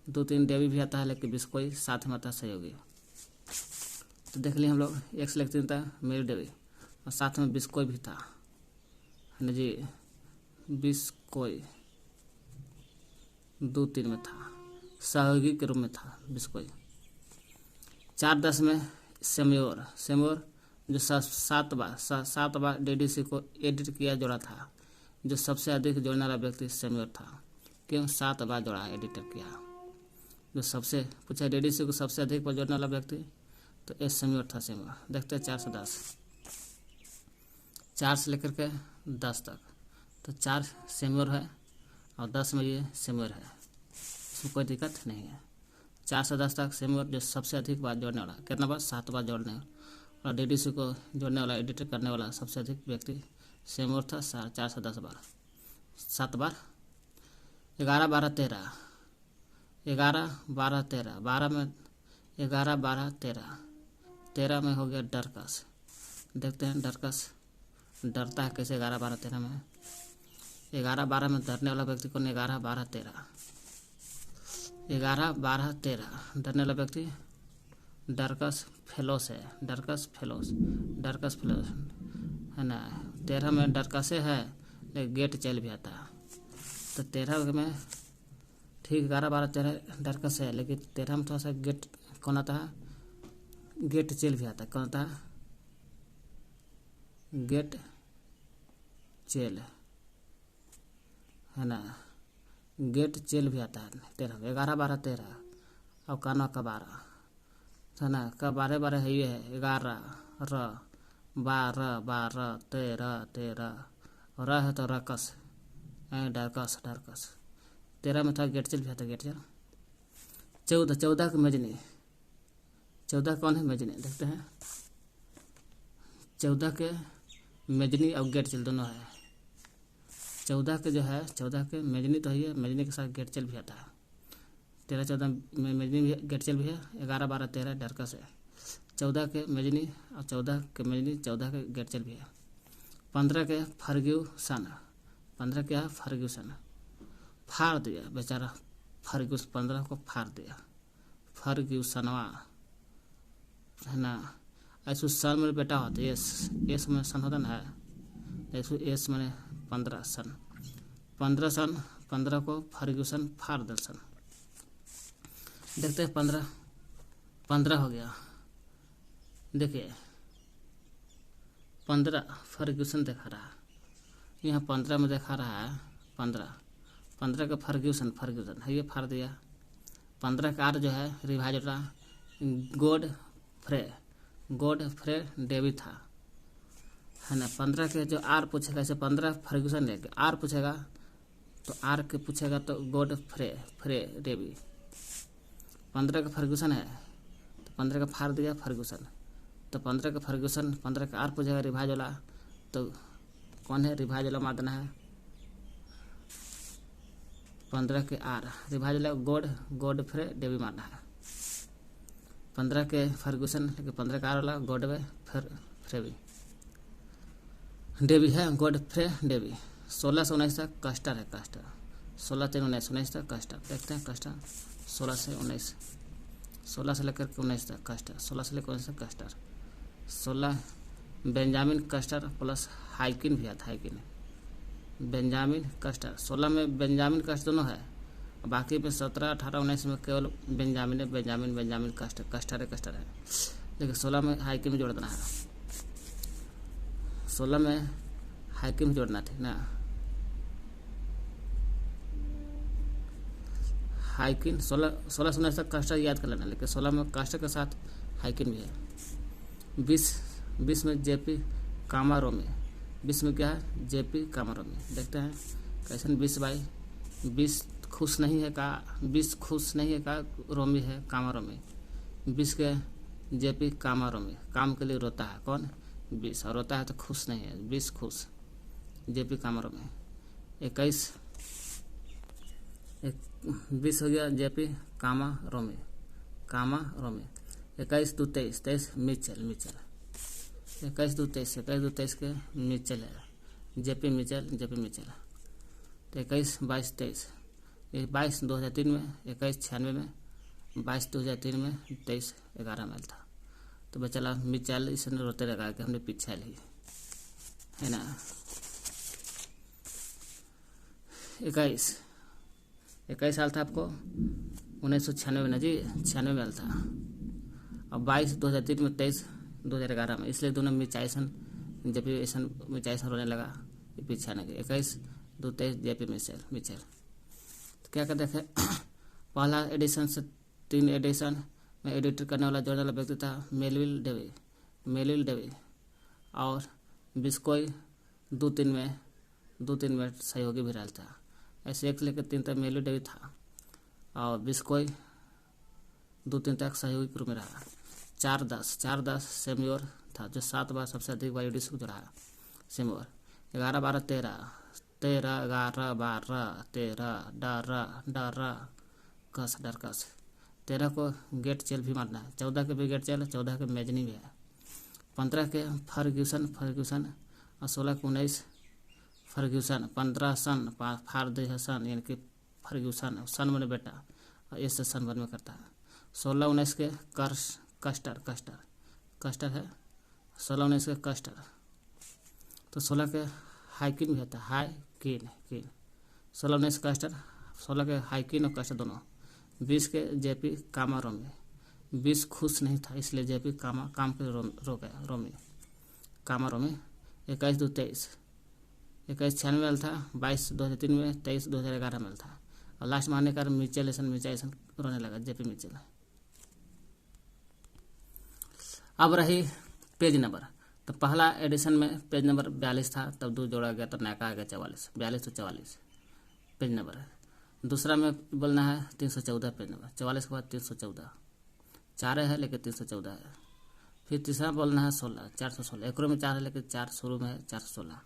2-3 डेवी भी आता है, लेकिन बिस्कोई साथ में आता है, सहयोगी। तो देख लिए हम लोग 1 से लेकर 3 था मेलू डेवी और साथ में बिस्कोई भी था, है ना जी। बिस्कोई 2-3 में था, सहयोगी के रूप में था बिस्कोई। 4-10 में सेम्योर जो 7 बार डीडीसी को एडिट किया जोड़ा था। जो सबसे अधिक जोड़ने वाला व्यक्ति सेम्योर था। क्यों? 7 बार जोड़ा एडिटर किया। जो सबसे पूछा डीडीसी को सबसे अधिक बार जोड़ने वाला व्यक्ति, तो एस सेम्योर था। सेम्योर देखते हैं 4 से 10, 4 से लेकर के 10 तक। तो 4 सेम्योर है और 10 में ये सेम्योर है, इसमें कोई दिक्कत नहीं है। 4 से 10 तक सेम्योर जो सबसे अधिक बार जोड़ने वाला, कितना बार? 7 बार जोड़ने और डीडीसी को जोड़ने वाला, एडिटर करने वाला सबसे अधिक व्यक्ति सेम्योर था। 4 से 10 बार, 7 बार। 11 12 13 11 12 13 12 में 11 12 13 13 में हो गया डरकस। देखते हैं डरकस डरता है कैसे 11 12 13 में। 11 12 में डरने वाला व्यक्ति कौन? 11 12 13 11 12 13 डरने वाला व्यक्ति डरकस फेलोस है। डरकस फेलोस है ना। 13 में डरकसे है, लेकिन गेट चेल भी आता है। तो 13 में ठीक 11 12 13 डरकस है, लेकिन 13 में थोड़ा सा गेट कौन आता है? गेट चेल भी आता है। कौन आता है? गेट चेल है ना। गेट चेल भी आता है 13 में। 11 12 13 और काना का 12 है ना। का 12 12 है, ये है 11 र 12 12 13 13 और है तो रकस डरकस 13 में था गेट चेल भी आता है। गेट चेल 14 की मेजनी। 14 कौन है? मेजनी। देखते हैं 14 के मेजनी और गेट चेल दोनों है। 14 के जो है 14 के मेजनी तो है, मेजनी के साथ गेट चेल भी आता है। 13 14 में मेजनी भी गेट चेल भी है। 11 12 13 डरकस है। 14 के मेजनी और 14 के मेजनी 14 के गेट चेल भी है। 15 के फर्ग्यूसन। 15 क्या है? फर्ग्यूसन। फाड़ दिया बेचारा फर्ग्यूस, 15 को फाड़ दिया। फर्ग्यूसनवा है ना। ऐसे सन में बेटा होता है, एस में सन होता ना है, ऐसे एस में 15 सन। 15 सन 15 को फर्ग्यूसन फाड़ दे सन। देखते हैं 15 हो गया। देखिए 15 फर्ग्यूसन दिखा रहा है यहाँ। 15 में दिखा रहा है 15 का फर्ग्यूसन है, ये फाड़ दिया। 15 का आर जो है रिवाइज रहा गोडफ्रे डेवी था, है ना। 15 के जो आर पूछेगा, ऐसे 15 फर्ग्यूसन लेके आर पूछेगा तो आर के पूछेगा तो गोडफ्रे डेवी। 15 का फर्ग्यूसन है तो 15 का फाड़ दिया फर्ग्यूसन। तो 15 का फर्ग्यूसन 15 का आर पूछेगा रिवाइज वाला, तो कौन है? रिवाइज वाला मार देना है 15 के आर रिवाइज गोड गोडफ्रे डेवी मारना है। 15 के फर्गूसन लेकिन 15 का आर वाला गोडवे फ्रेवी डेवी है गोडफ्रे डेवी। 16 से 19 तक कस्टर है कस्टर। 16 3 19 19 तक कस्टर देखते हैं कस्टर 16 से 19 16 से लेकर के 19 तक कस्टर 16 से लेकर 19 तक कस्टर 16 बेंजामिन कस्टर प्लस हाइकिन भी आता हाइकिन बेंजामिन कस्टर 16 में बेंजामिन कस्ट दोनों है बाकी पे 17 18 19 में केवल बेंजामिन है बेंजामिन कस्टर है लेकिन 16 में हाइकिन में जोड़ देना है 16 में हाइकिन में जोड़ना ठीक ना हाइकिन 16 से 19 तक कस्टर याद कर लेना लेकिन 16 में कस्टर के साथ हाइकिन भी है 20 में जेपी कामारोमी 20 में क्या है जेपी कामारोमी देखते हैं कैसे 20/20 खुश नहीं है का 20 खुश नहीं है का रोमी है कामारोमी 20 के जेपी कामारोमी काम के लिए रोता है कौन 20 और रोता है तो खुश नहीं है 20 खुश जेपी कामारोमी 20 हो गया जेपी कामारोमी 21 2 23 मिचेल 21 2 23 के मिचेल है जेपी मिचेल तो 21 22 23 22 2003 में 21 96 में 22 2003 में 23 11 में था तो बच्चा मिचेल इसने रोते लगा कि हमने पीछे ली है ना 21 साल था आपको 1996 में ना जी 96 में था और 22 2003 में 23 2011 में इसलिए दोनों मिचाइसन जब भी ऐसा मिचाइसन रोने लगा पीछे आने के 21 2 23 जेपी मिचेल तो क्या कहते थे पहला एडिशन से 3 एडिशन में एडिटर करने वाला जोड़ने वाला व्यक्ति था मेलविल डेवी और बिस्कोई 2-3 में सहयोगी भी रहा था ऐसे 1 से लेकर 3 तक मेलविल डेवी था और बिस्कोई 2-3 तक सहयोगी क्रू में रहा 4-10 सेम्योर था जो 7 बार सबसे अधिक बार एडिशन जो रहा सेम्योर 11-12 13 डरकस 13 को गेट चेल भी मारना है 14 के भी गेट चेल 14 के मेजनी भी है 15 के फर्ग्यूसन और 16 के 19 फर्ग्यूसन 15 सन फारदेसन यानी कि फर्ग्यूसन सन बने बेटा और इस सन बन में करता है 16-19 के कस्टर है 16-19 के कस्टर तो 16 के हाइकिन भी होता है हाइकिन 16-19 कस्टर 16 के हाइकिन और कस्टर दोनों 20 के जेपी कामारोमी 20 खुश नहीं था इसलिए जेपी काम के रो गया रोमी कामारोमी 21 2 23 96 में था 22 2003 में 23 2011 में था और लास्ट मारने का मिचेलेसन रोने लगा जेपी मिचेल। अब रही पेज नंबर तो पहला एडिशन में पेज नंबर 42 था तब 2 जोड़ा गया तो नया आ गया 42 तो 44 पेज नंबर है। दूसरा में बोलना है 314 पेज नंबर 44 के बाद 314 4 है लेकिन 314 है। फिर तीसरा बोलना है 416 एक में 4 है लेकिन 4 शुरू में है 416।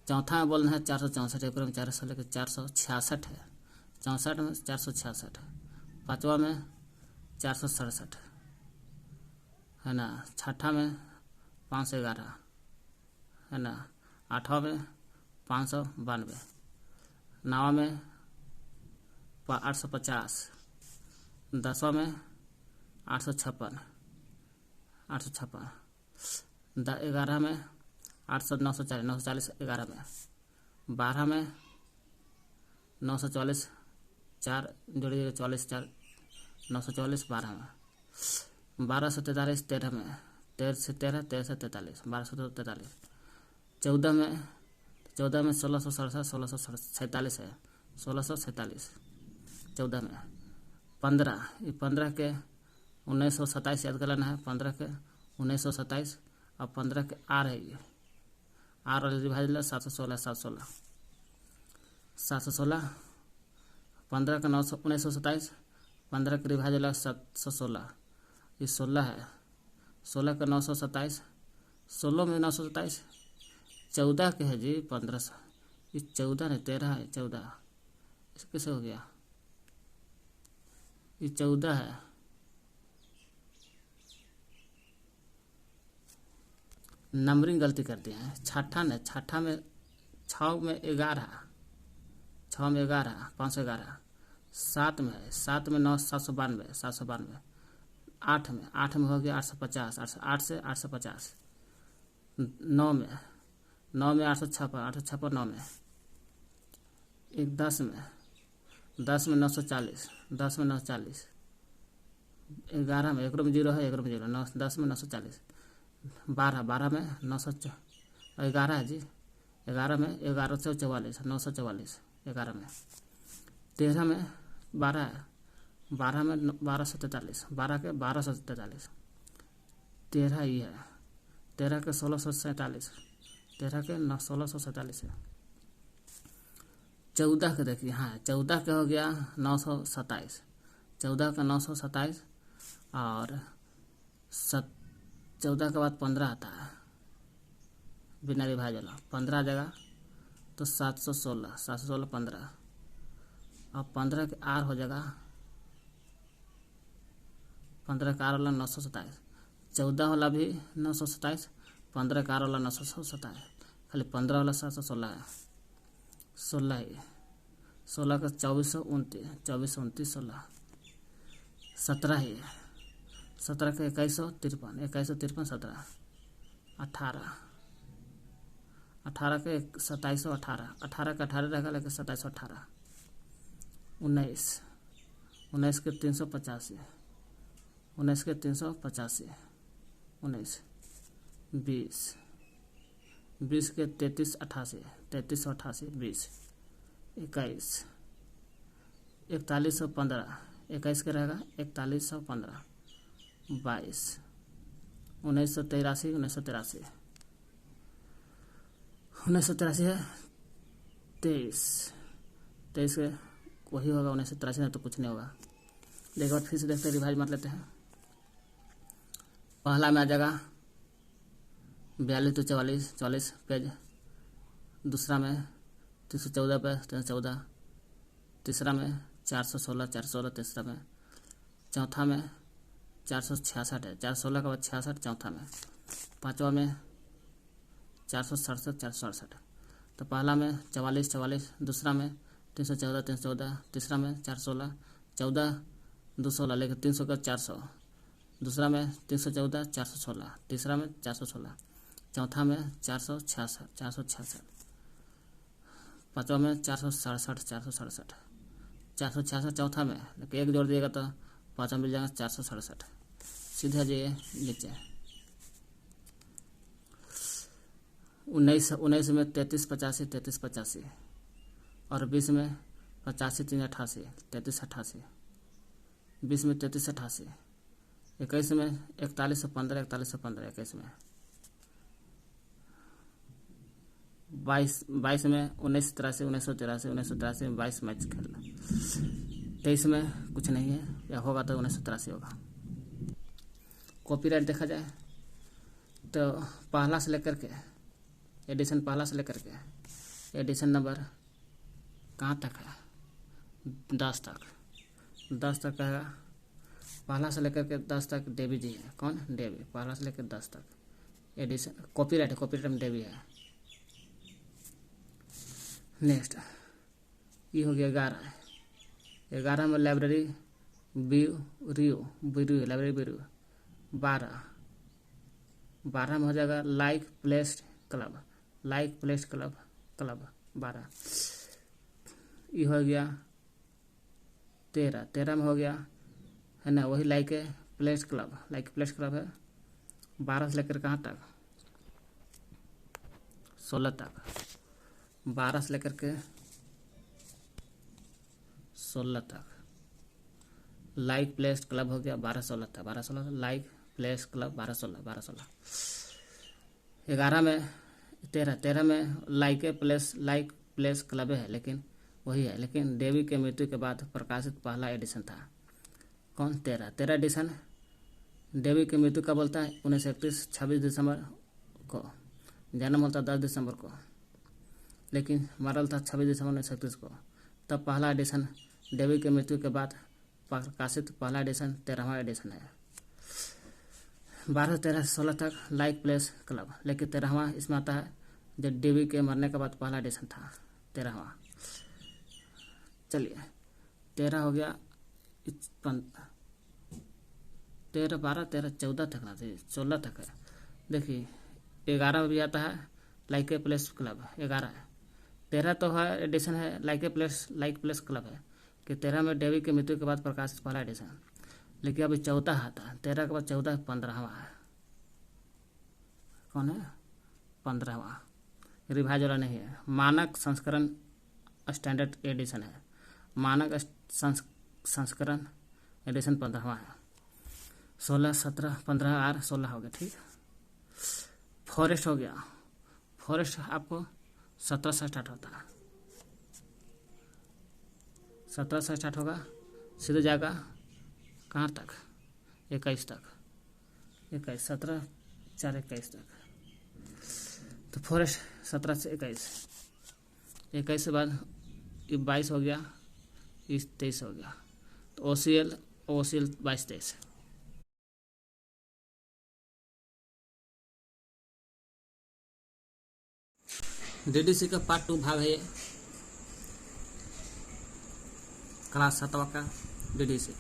चौथा में बोलना है 464 एक में 4 लेकिन 466 है 64 में 466। पाँचवा में 467 है ना। छठा में 511 है ना। आठवां में 592। नौवां में 850। 10वां में 856। 11 में 940 11 में। 12 में 944 4 जोड़िए 44 4 944 12 में। 12 से 43 13 में। 13 से 43 1243। 14 में 1647 है 1647 14 में। 15 के 1927 याद कर लेना है। 15 के 1927 और 15 के आर है ये आर वाले विभाजन 716 15 का 1927 15 के विभाजन 716 ये 16 है। 16 का 927 16 में 927 14 के है जी 1500 ये 14 नहीं 13 है 14 इसे कैसे हो गया, ये 14 है, नंबरिंग गलती कर दिए हैं। छठा में 6 में 11, 6 में 11, 511। 7 में है, 7 में 9, 792, 792। 8 में हो गया 850, 8 से 850। 9 में 856, 856 9 में। एक 10 में 940, 10 में 940। 11 में, एक में 0 है, एक में 0, 9, 10 में 940। 12 में 11 है जी, 11 में 1144, 944। 11 में 13 में 12 है, 12 में 1243, 12 के 1243। 13 ये है, 13 के 1647, 13 के 1647 है। 14 के देखिए, हाँ 14 के हो गया 927, 14 का 927। और 14 के बाद 15 आता है बिना विभाजन, 15 जगह तो 716, 716 15। और 15 के आर हो जाएगा, 15 का आर वाला 927। 14 वाला भी 927, 15 का आर वाला 927। खाली 15 वाला 716 है। 16 ही, 16 का 2429, 2429 16। 17 ही, 17 का 2153, 2153 17। 18, 18 के 2718, 18 का 18 रहेगा लेकिन 2718। 19, 19 के 385, 19 के 385। 19, 20, 20 के 3388, 3388। 20, 21, 4115, 21 के रहेगा 4115। 22, 1983, 1983, 1983 है। 23, 23 के वही होगा 1983, नहीं तो कुछ नहीं होगा। एक बार फिर से देखते हैं, रिवाइज मार लेते हैं। पहला में आ जाएगा 42 तो 44, 44 पेज। दूसरा में 314 पे 314। तीसरा में 416, 416 तीसरा में। चौथा में 466 है, 416 का बाद 66 चौथा में। पाँचवा में 467, 467। तो पहला में 44, 44। दूसरा में 314, 314। तीसरा में 416, 14, 216 लेकिन 300 का 400। दूसरा में 314, 416। तीसरा में 416। चौथा में 466, 466। पाँचवा में 467, 467। 466 चौथा में, लेकिन एक जोड़ दिएगा तो पाँचवा मिल जाएगा 467। सीधा जाइए नीचे। 19 में 33 85, 33 85। और 20 में 85 3 88, 33 88। 20 में 33 88। 21 में 41 15, 41 15। 21 में 22 में 1983, 1983, 1983 में 22 मैच खेलना। 23 में कुछ नहीं है, या होगा तो 1983 होगा। कॉपीराइट देखा जाए तो पहला से लेकर के एडिशन, पहला से लेकर के एडिशन नंबर कहाँ तक है, 10 तक। 10 तक है, पहला से लेकर के 10 तक देवी जी है। कौन? देवी। पहला से लेकर 10 तक एडिशन कॉपीराइट है, कॉपीराइट में देवी है। नेक्स्ट ये हो गया 11। 11 में लाइब्रेरी ब्यूरो, लाइब्रेरी ब्यूरो। 12 में हो जाएगा like placed club, like placed club, club 12। ये हो गया 13। 13 में हो गया है ना वही like placed club, like placed club है। 12 से लेकर कहाँ तक? 16 तक। 12 से लेकर के 16 तक लाइक प्लेस्ड क्लब हो गया। 12 16 तक, 12 16 लाइक प्लेस्ड क्लब 12 16, 12 16। 11 में 13 में लाइक प्लेस क्लब है, लेकिन वही है, लेकिन देवी के मृत्यु के बाद प्रकाशित पहला एडिशन था। कौन? 13 एडिशन। देवी की मृत्यु कब बोलता है? 1931, 26 दिसंबर को। जन्म होता 10 दिसंबर को, लेकिन मरल था 26 दिसंबर 1931 को। तब पहला एडिशन डेवी की मृत्यु के बाद प्रकाशित पहला एडिशन 13वां एडिशन है। 12 13 16 तक लाइक प्लेस क्लब, लेकिन 13वां इसमें आता है जब डेवी के मरने के बाद पहला एडिशन था 13वां। चलिए 13 हो गया, 13 12 13 14 तक ना, 16 तक है। देखिए 11 भी आता है लाइक प्लेस क्लब, 11 है। 13 तो है एडिशन है लाइक प्लेस क्लब है कि 13 में डेवी की मृत्यु के बाद प्रकाशित पहला एडिशन, लेकिन अभी 14 आता है। 13 के बाद 14 15वां है। कौन है? 15वां, रिवाइज वाला नहीं है। मानक संस्करण स्टैंडर्ड एडिशन है। मानक संस्करण एडिशन 15वां है। 16 17 15 आर 16 हो गया, ठीक। फॉरेस्ट हो गया। फॉरेस्ट आपको 17 से स्टार्ट होता है। 17 से स्टार्ट होगा, सीधे जाएगा कहाँ तक? 21 तक। 21 17 4 21 तक। तो फॉरेस्ट 17 से 21। 21 के बाद 22 हो गया, 23 हो गया। तो OCL 22 23। DDC का पार्ट 2 भाग है ये, क्लास 7वां का DDC।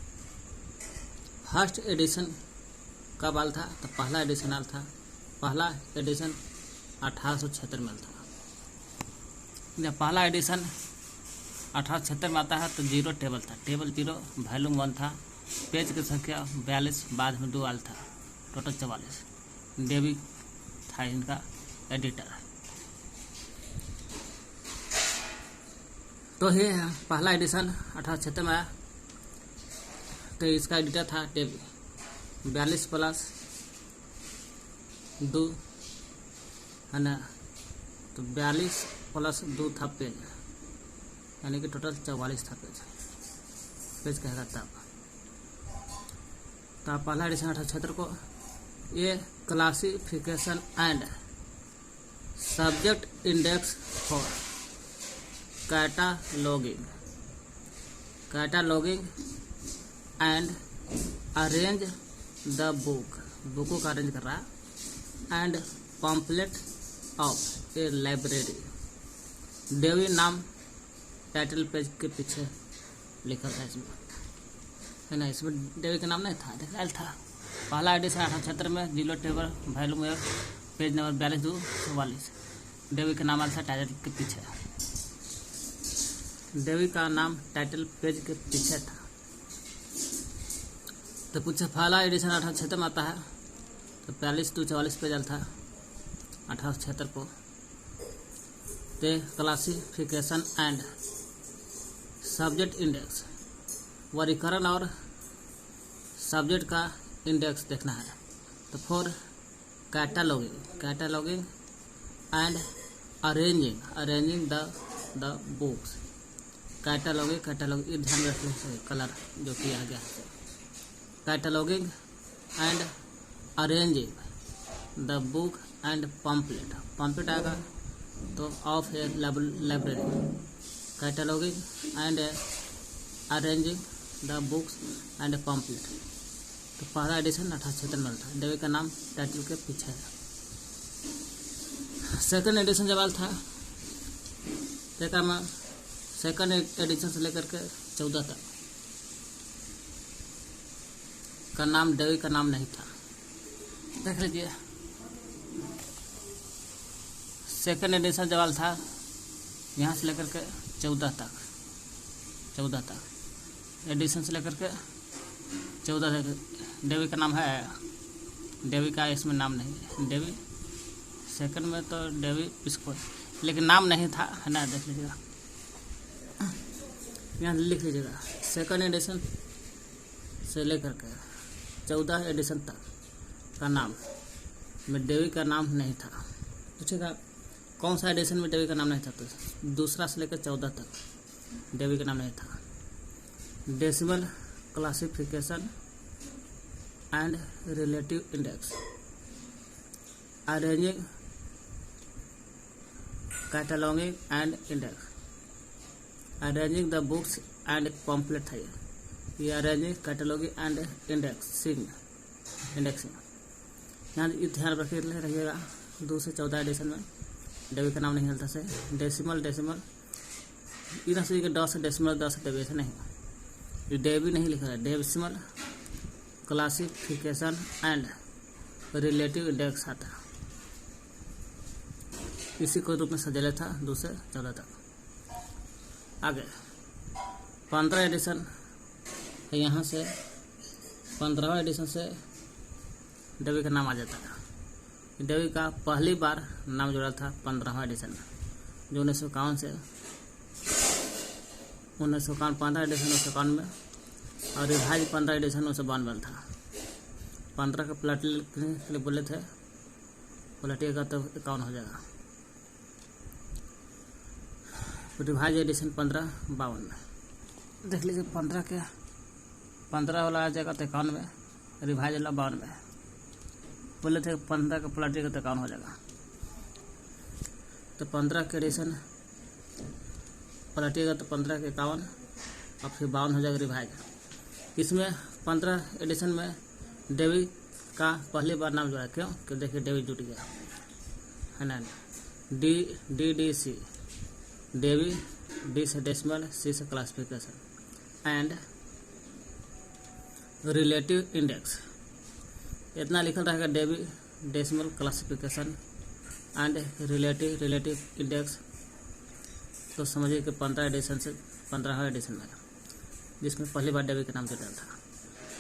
फर्स्ट एडिशन कब आल था? तो पहला एडिशन आल था। पहला एडिशन 1876 में आल था। जब पहला एडिशन 1876 में आता है तो 0 टेबल था। टेबल 0 वॉल्यूम 1 था। पेज की संख्या 42, बाद में 2 आल था, टोटल 44। डेवी था इनका एडिटर। तो ये पहला एडिशन 1876 में आया, तो इसका एडिटर था डेवी। 42 प्लस 2 है ना, तो 42 प्लस 2 था पेज, यानी कि टोटल 44 था पेज कहेगा तब। तो पहला एडिशन 1876 को ये classification and subject index for cataloguing and arrange the बुकों का अरेंज कर रहा है, and pamphlet of a library. Dewey नाम टाइटल पेज के पीछे लिखा था इसमें, है ना। इसमें डेवी का नाम नहीं था, दिखाया था। पहला एडिशन 1876 में 0 table volume 1 page number 42 2 44। Dewey का नाम आया था टाइटल के पीछे। डेवी का नाम टाइटल पेज के पीछे था। तो पूछे पहला एडिशन 1876 में आता है, तो 42 2 44 पेज था 1876 को। तो क्लासिफिकेशन एंड सब्जेक्ट इंडेक्स, वर्गीकरण और सब्जेक्ट का इंडेक्स देखना है। तो for cataloguing and arranging the books. Catalogue ये ध्यान रखना, कलर जो किया गया है। Cataloguing and arranging the book and pamphlet आएगा तो of a library. Cataloguing and arranging the books and pamphlet. तो पहला एडिशन 1876 में था। डेवी का नाम टाइटल के पीछे है। सेकंड एडिशन जब आल था, सेकंड एडिशन से लेकर के 14 तक का नाम डेवी का नाम नहीं था। देख लीजिए, सेकंड एडिशन जब आल था यहाँ से लेकर के 14 तक एडिशन से लेकर के 14 तक डेवी का नाम है। डेवी का इसमें नाम नहीं है। डेवी सेकंड में तो डेवी इसको, लेकिन नाम नहीं था, है ना। देख लीजिएगा, यहाँ लिख लीजिएगा। सेकंड एडिशन से लेकर के 14 एडिशन तक का नाम में डेवी का नाम नहीं था। पूछेगा कौन सा एडिशन में डेवी का नाम नहीं था, तो दूसरा से लेकर 14 तक डेवी का नाम नहीं था। Decimal classification and relative index, arranging cataloguing and index, arranging the books and pamphlet था ये अरेंजिंग कैटलॉगिंग एंड इंडेक्सिंग। यहाँ ध्यान रखिएगा 2 से 14 एडिशन में डेवी का नाम नहीं हलता से डेसिमल इधर से दस डेसिमल 10 डेवी से नहीं, ये डेवी नहीं लिखा है, decimal classification and relative index आता है, इसी को रूप में सजेला था 2 से 14 तक। आगे 15 एडिशन है, यहाँ से 15वां एडिशन से डेवी का नाम आ जाता है। डेवी का पहली बार नाम जुड़ा था 15वां एडिशन में, जो 1951 से 1951 15 एडिशन 1951 में, और रिवाइज 15 एडिशन 1992 में था। 15 का प्लाटी के लिए बोले थे, पलटिएगा तो 51 हो जाएगा। रिवाइज एडिशन 1552 में देख लीजिए, 15 वाला आ जाएगा तो 51 में, रिवाइज वाला 52 में। बोले थे 15 का पलटिएगा तो 51 हो जाएगा, तो 15 के एडिशन पलटिएगा तो 15 के 51 और फिर 52 हो जाएगा रिवाइज। इसमें 15 एडिशन में डेवी का पहली बार नाम जुड़ा, क्यों कि देखिए डेवी जुट गया है ना, DDC डेवी, D से डेसिमल, C से क्लासिफिकेशन एंड रिलेटिव इंडेक्स, इतना लिखल रहेगा Dewey decimal classification and relative index. तो समझिए कि 15 एडिशन से 15वां एडिशन में, जिसमें पहली बार डेवी का नाम जुड़ा था।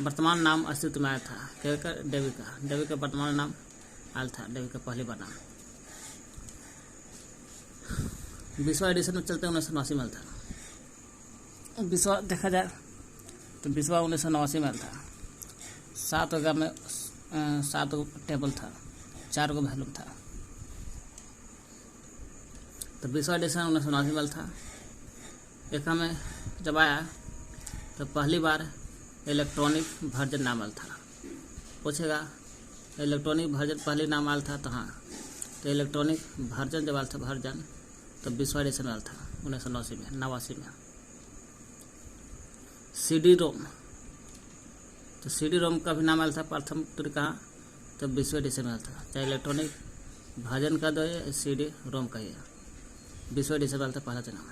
वर्तमान नाम अस्तित्व में आया था क्या, डेवी का वर्तमान नाम आया था, डेवी का पहली बार नाम। 20वां एडिशन में चलते 1989 में था। 20वां देखा जाए तो 20वां 1989 में था। 7 जगह में 7 टेबल था, 4 वैल्यूम था। तो 20वां एडिशन 1989 में था। एक में जब आया तो पहली बार इलेक्ट्रॉनिक वर्जन नाम था। पूछेगा इलेक्ट्रॉनिक वर्जन पहली नाम आल था, तो हाँ, तो इलेक्ट्रॉनिक वर्जन जब आल था वर्जन, तो 20वां एडिशन आल था 1989 में। CD रोम, तो CD रोम का भी नाम आया था प्रथम तरीका, तो 20वें एडिशन में था। चाहे इलेक्ट्रॉनिक वर्जन का दो या CD रोम का ही, 20वें एडिशन में था पहला नाम,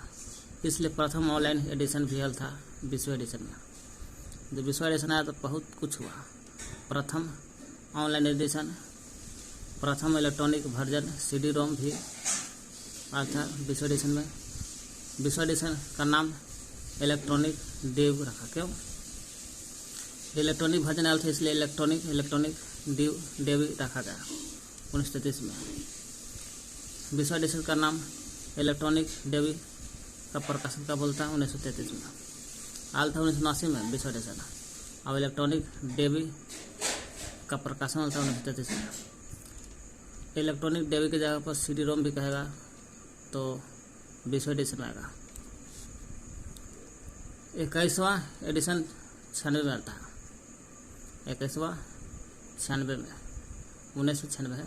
इसलिए प्रथम ऑनलाइन एडिशन भी आया था 20वें एडिशन में। जब 20वां एडिशन आया तो बहुत कुछ हुआ। प्रथम ऑनलाइन एडिशन, प्रथम इलेक्ट्रॉनिक वर्जन CD रोम भी आया था 20वें एडिशन में। 20वां एडिशन का नाम इलेक्ट्रॉनिक डेव रखा, क्यों, इलेक्ट्रॉनिक वर्जन आया था इसलिए इलेक्ट्रॉनिक डेव रखा गया 1933 में। 20वां एडिशन का नाम इलेक्ट्रॉनिक डेवी का प्रकाशन का बोलता है 1933 में। आल था 1989 में 20वां एडिशन। अब इलेक्ट्रॉनिक डेवी का प्रकाशन होता है 1933 में। इलेक्ट्रॉनिक डेवी की जगह पर CD रोम भी कहेगा तो 20वें एडिशन में आएगा। 21वां एडिशन 96 में आता है। 21वां 96 में 1996 है।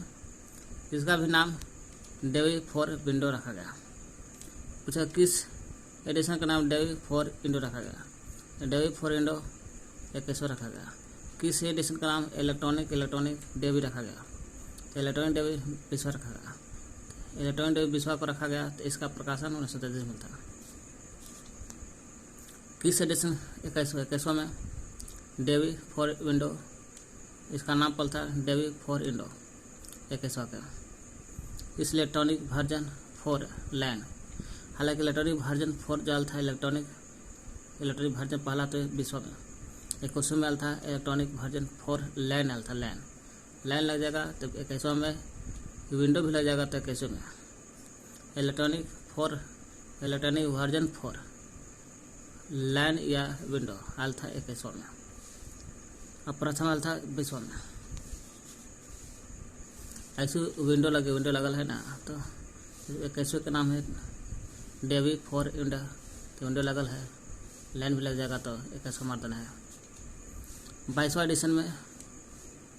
इसका भी नाम डेवी फॉर विंडो रखा गया। पूछा किस एडिशन का नाम डेवी फॉर विंडो रखा गया, तो डेवी फॉर विंडो 21वां रखा गया। किस एडिशन का नाम इलेक्ट्रॉनिक डेवी रखा गया, तो इलेक्ट्रॉनिक डेवी 20वां रखा गया। इलेक्ट्रॉनिक डेवी 20वां को रखा गया, तो इसका प्रकाशन 1933 में था। किस एडिशन 21वां में डेवी फॉर विंडो, इसका नाम पल था डेवी फॉर विंडो 21वां का। इस इलेक्ट्रॉनिक वर्जन फॉर लैन, हालांकि इलेक्ट्रॉनिक वर्जन 4 जो था इलेक्ट्रॉनिक वर्जन पहला तो 20वां में। 21वां में आल था इलेक्ट्रॉनिक वर्जन 4 लैन आल था, लैन लग जाएगा तो 21वां में। विंडो भी लग जाएगा तो 21वां में। इलेक्ट्रॉनिक वर्जन 4 लैन या विंडो आल था 21वां में। अब प्रथम आल था 20वां में। ऐसे विंडो लगल है ना, तो 21वें का नाम है डेवी फॉर विंडो, तो विंडो लगल है, लाइन भी लग जाएगा तो 21वां मर्दन है। 22वां एडिशन में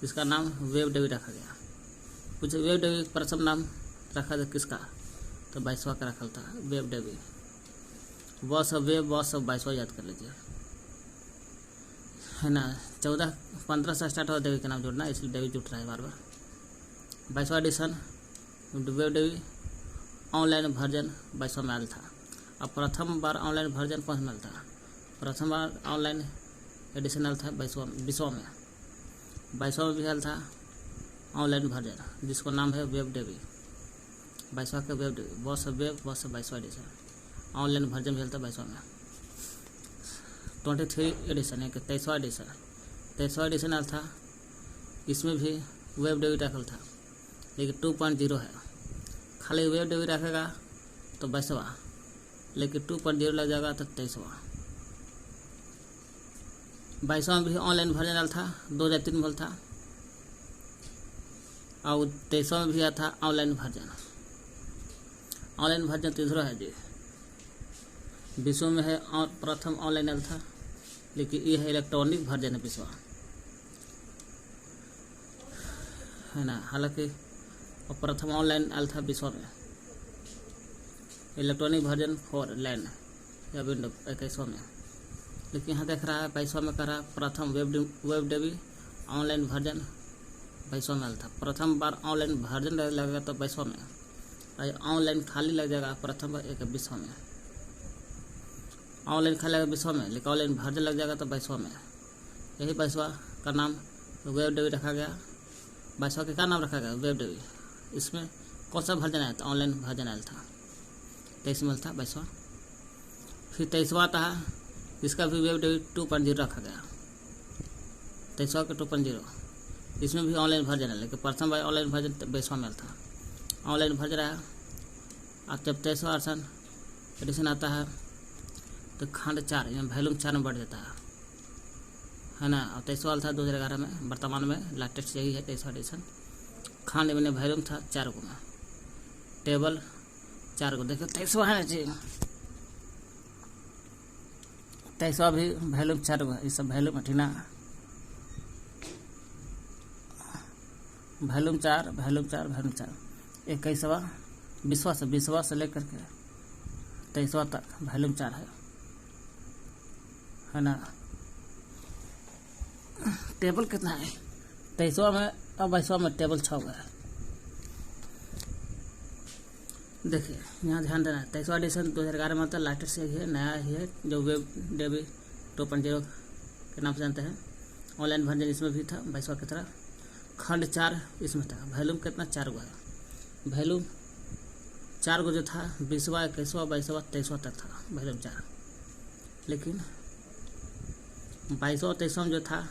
इसका नाम वेब डेवी रखा गया। कुछ वेब डेवी प्रथम नाम रखा था किसका, तो 22वां का रखा था Web Dewey. Boss of Web, boss of 22वां याद कर लीजिए, है ना। 14-15 से स्टार्ट हो देवी का नाम जोड़ना, इसलिए देवी जुट रहा है बार बार। 22वां एडिशन वेब देवी ऑनलाइन वर्जन 22वां में आया था। अब प्रथम बार ऑनलाइन वर्जन कौन में था? प्रथम बार ऑनलाइन एडिशन आया था 22वां में। 22वां में भी आया था ऑनलाइन वर्जन, जिसको नाम है वेब देवी। 22वां का Web Dewey, boss of Web, boss of 22वां एडिशन, ऑनलाइन वर्जन भी आया था 22वां में। 23 एडिशन है कि 23वां एडिशन, 23वां एडिशन आया था, इसमें भी वेब देवी रखल था, लेकिन 2.0 है। खाली वेब देवी रखेगा तो 22वां, लेकिन 2.0 लग जाएगा तो 23वां। 22वां में भी ऑनलाइन वर्जन आया था, 2003 में था, और 23वां में भी आया था ऑनलाइन वर्जन। ऑनलाइन वर्जन तीसरा है जी, विश्व में है प्रथम ऑनलाइन आया था, लेकिन ये है इलेक्ट्रॉनिक वर्जन है विश्व, है ना। हालांकि प्रथम ऑनलाइन आया था विश्व में, इलेक्ट्रॉनिक वर्जन फॉर लैंड या विंडो 21वां में, लेकिन यहाँ देख रहा है 22वां में कर रहा है प्रथम वेब देवी ऑनलाइन वर्जन 22वां में आया था। प्रथम बार ऑनलाइन वर्जन लगेगा तो 22वां में, और ऑनलाइन खाली लग जाएगा प्रथम बार 21वां में। ऑनलाइन खाली लगेगा 20वां में, लेकिन ऑनलाइन वर्जन लग जाएगा तो 22वां में। यही 22वां का नाम वेब देवी रखा गया। 22वां का क्या नाम रखा गया? वेब देवी। इसमें कौन सा वर्जन आया था? ऑनलाइन वर्जन आया था, 23 में था 22वां। फिर 23वां था, इसका भी वेब देवी 2.0 रखा गया, 23वां का 2.0, इसमें भी ऑनलाइन वर्जन है, लेकिन प्रथम बार ऑनलाइन वर्जन 22वां में था। ऑनलाइन वर्जन आया, अब जब 23वां एडिशन आता है तो खंड 4 यानी वॉल्यूम 4 में बढ़ जाता है ना। और 23वां था 2011 में, वर्तमान में लेटेस्ट यही है 23वां एडिशन। खंड में वॉल्यूम था 4 को में, टेबल 4 को। देखो 23वां है ना जी, 23वां भी वॉल्यूम 4 को है, ये सब वॉल्यूम हटीना, वॉल्यूम 4 वॉल्यूम 4 वॉल्यूम 4। 21वां 20वां से लेकर के 23वां तक वॉल्यूम 4 है ना। टेबल कितना है? 23वां में और 22वां में टेबल 6 है। देखिए यहाँ ध्यान देना है, 23वां एडिशन 2011 में था, लेटेस्ट यही है, नया ही है, जो वेब देवी 2.0 के नाम से जानते हैं। ऑनलाइन वर्जन इसमें भी था 22वां की तरह। खंड 4 इसमें था, वॉल्यूम कितना 4 गो है, वॉल्यूम 4 गो जो था 20वां 21वां 22वां 23वां तक था वॉल्यूम 4। लेकिन 22वां 23वां जो था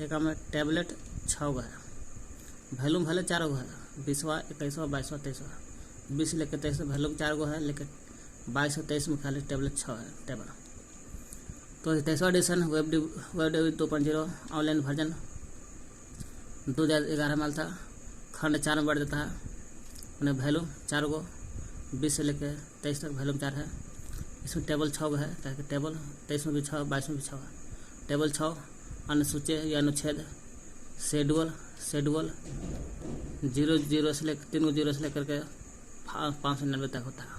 एक में टैबलेट 6 गो है, वॉल्यूम भले 4 गो है, 20वां 21वां 22वां 23वां, 20 लेकर 23 वॉल्यूम 4 गो है, लेकिन 22 और 23 में खाली टैबलेट 6 है टेबल। तो 23वां एडिशन वेब देवी 2.0 ऑनलाइन वर्जन 2011 में था। खंड 4 में बढ़ जाता है, उन्हें वॉल्यूम 4 गो, 20 से लेकर 23 तक वॉल्यूम 4 है। इसमें टेबल 6 गो है, ताकि टेबल 23 में भी 6, 22 में भी 6 है। टेबल 6 अनुसूची या अनुच्छेद, शेड्यूल 0 से लेकर 3 0 से लेकर के 599 तक होता है,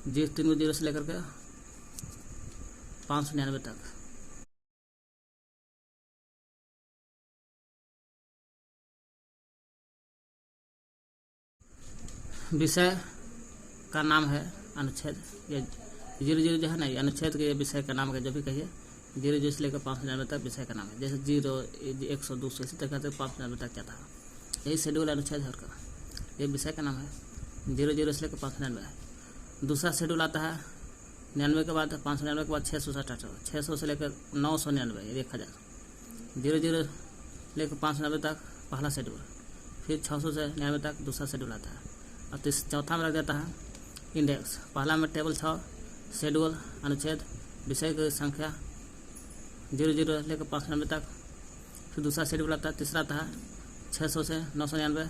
3 0 से लेकर के 599 तक। विषय का नाम है अनुच्छेद, ये 0 जो है ना, ये अनुच्छेद के विषय का नाम है, जो भी कहिए 0 से लेकर 599 तक विषय का नाम है। जैसे 0 100 200 इसी तरह से 599 तक जाता है, यही शेड्यूल अनुच्छेद है उसका, ये विषय का नाम है। 0 से लेकर 599। दूसरा शेड्यूल आता है 99 के बाद, 599 के बाद 600 से लेकर 999 1000। 0 लेकर 599 तक पहला शेड्यूल, फिर 600 से 99 तक दूसरा शेड्यूल आता है। और चौथा में लग जाता है इंडेक्स। पहला में टेबल 6, शेड्यूल, अनुच्छेद, विषय की संख्या 0 लेकर 599 तक। फिर दूसरा शेड्यूल आता है, तीसरा आता है 600 से 999।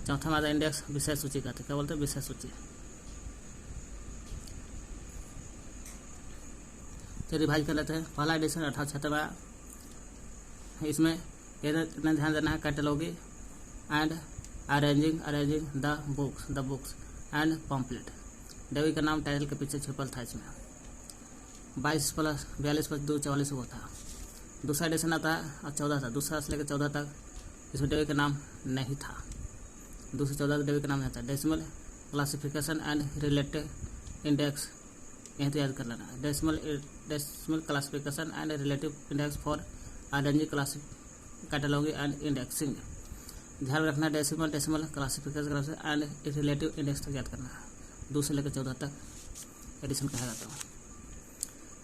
चौथा में आता है इंडेक्स, विषय सूची का, क्या बोलते हैं विषय सूची। तो रिवाइज कर लेते हैं। पहला एडिशन 1876 में, इसमें इतना ध्यान देना है, cataloguing and arranging the books and pamphlet. Dewey का नाम टाइटल के पीछे छुपल था। इसमें 22 + 42 + 2 44 हुआ था। दूसरा एडिशन आता है और 14 था। दूसरा से लेकर 14 तक इसमें डेवी का नाम नहीं था। 2 से 14 तक डेवी का नाम नहीं था। Decimal classification and relative index यहीं तो याद कर लेना। Decimal classification and relative index for identity cataloguing and indexing. ध्यान रखना decimal classification and relative index तक याद करना है। 2 से लेकर 14 तक एडिशन कहा जाता है।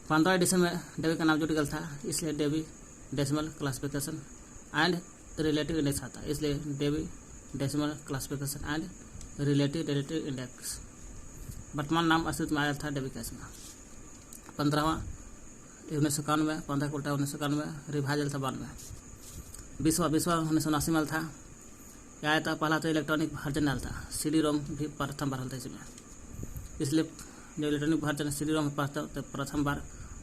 15 एडिशन में डेवी का नाम जुड़ गया था, इसलिए Dewey decimal classification and relative index आता है। इसलिए Dewey decimal classification and relative index. वर्तमान नाम अस्तित्व में आया था डेवी केस में। 15वां 1991, 15 का उल्टा 1991, रिवाइजल था 92। 20वां 1979 में था। क्या आया था? पहला तो इलेक्ट्रॉनिक वर्जन आया था। CD रोम भी प्रथम बार था इसमें, इसलिए जो इलेक्ट्रॉनिक वर्जन CD रोम पढ़ता तो प्रथम बार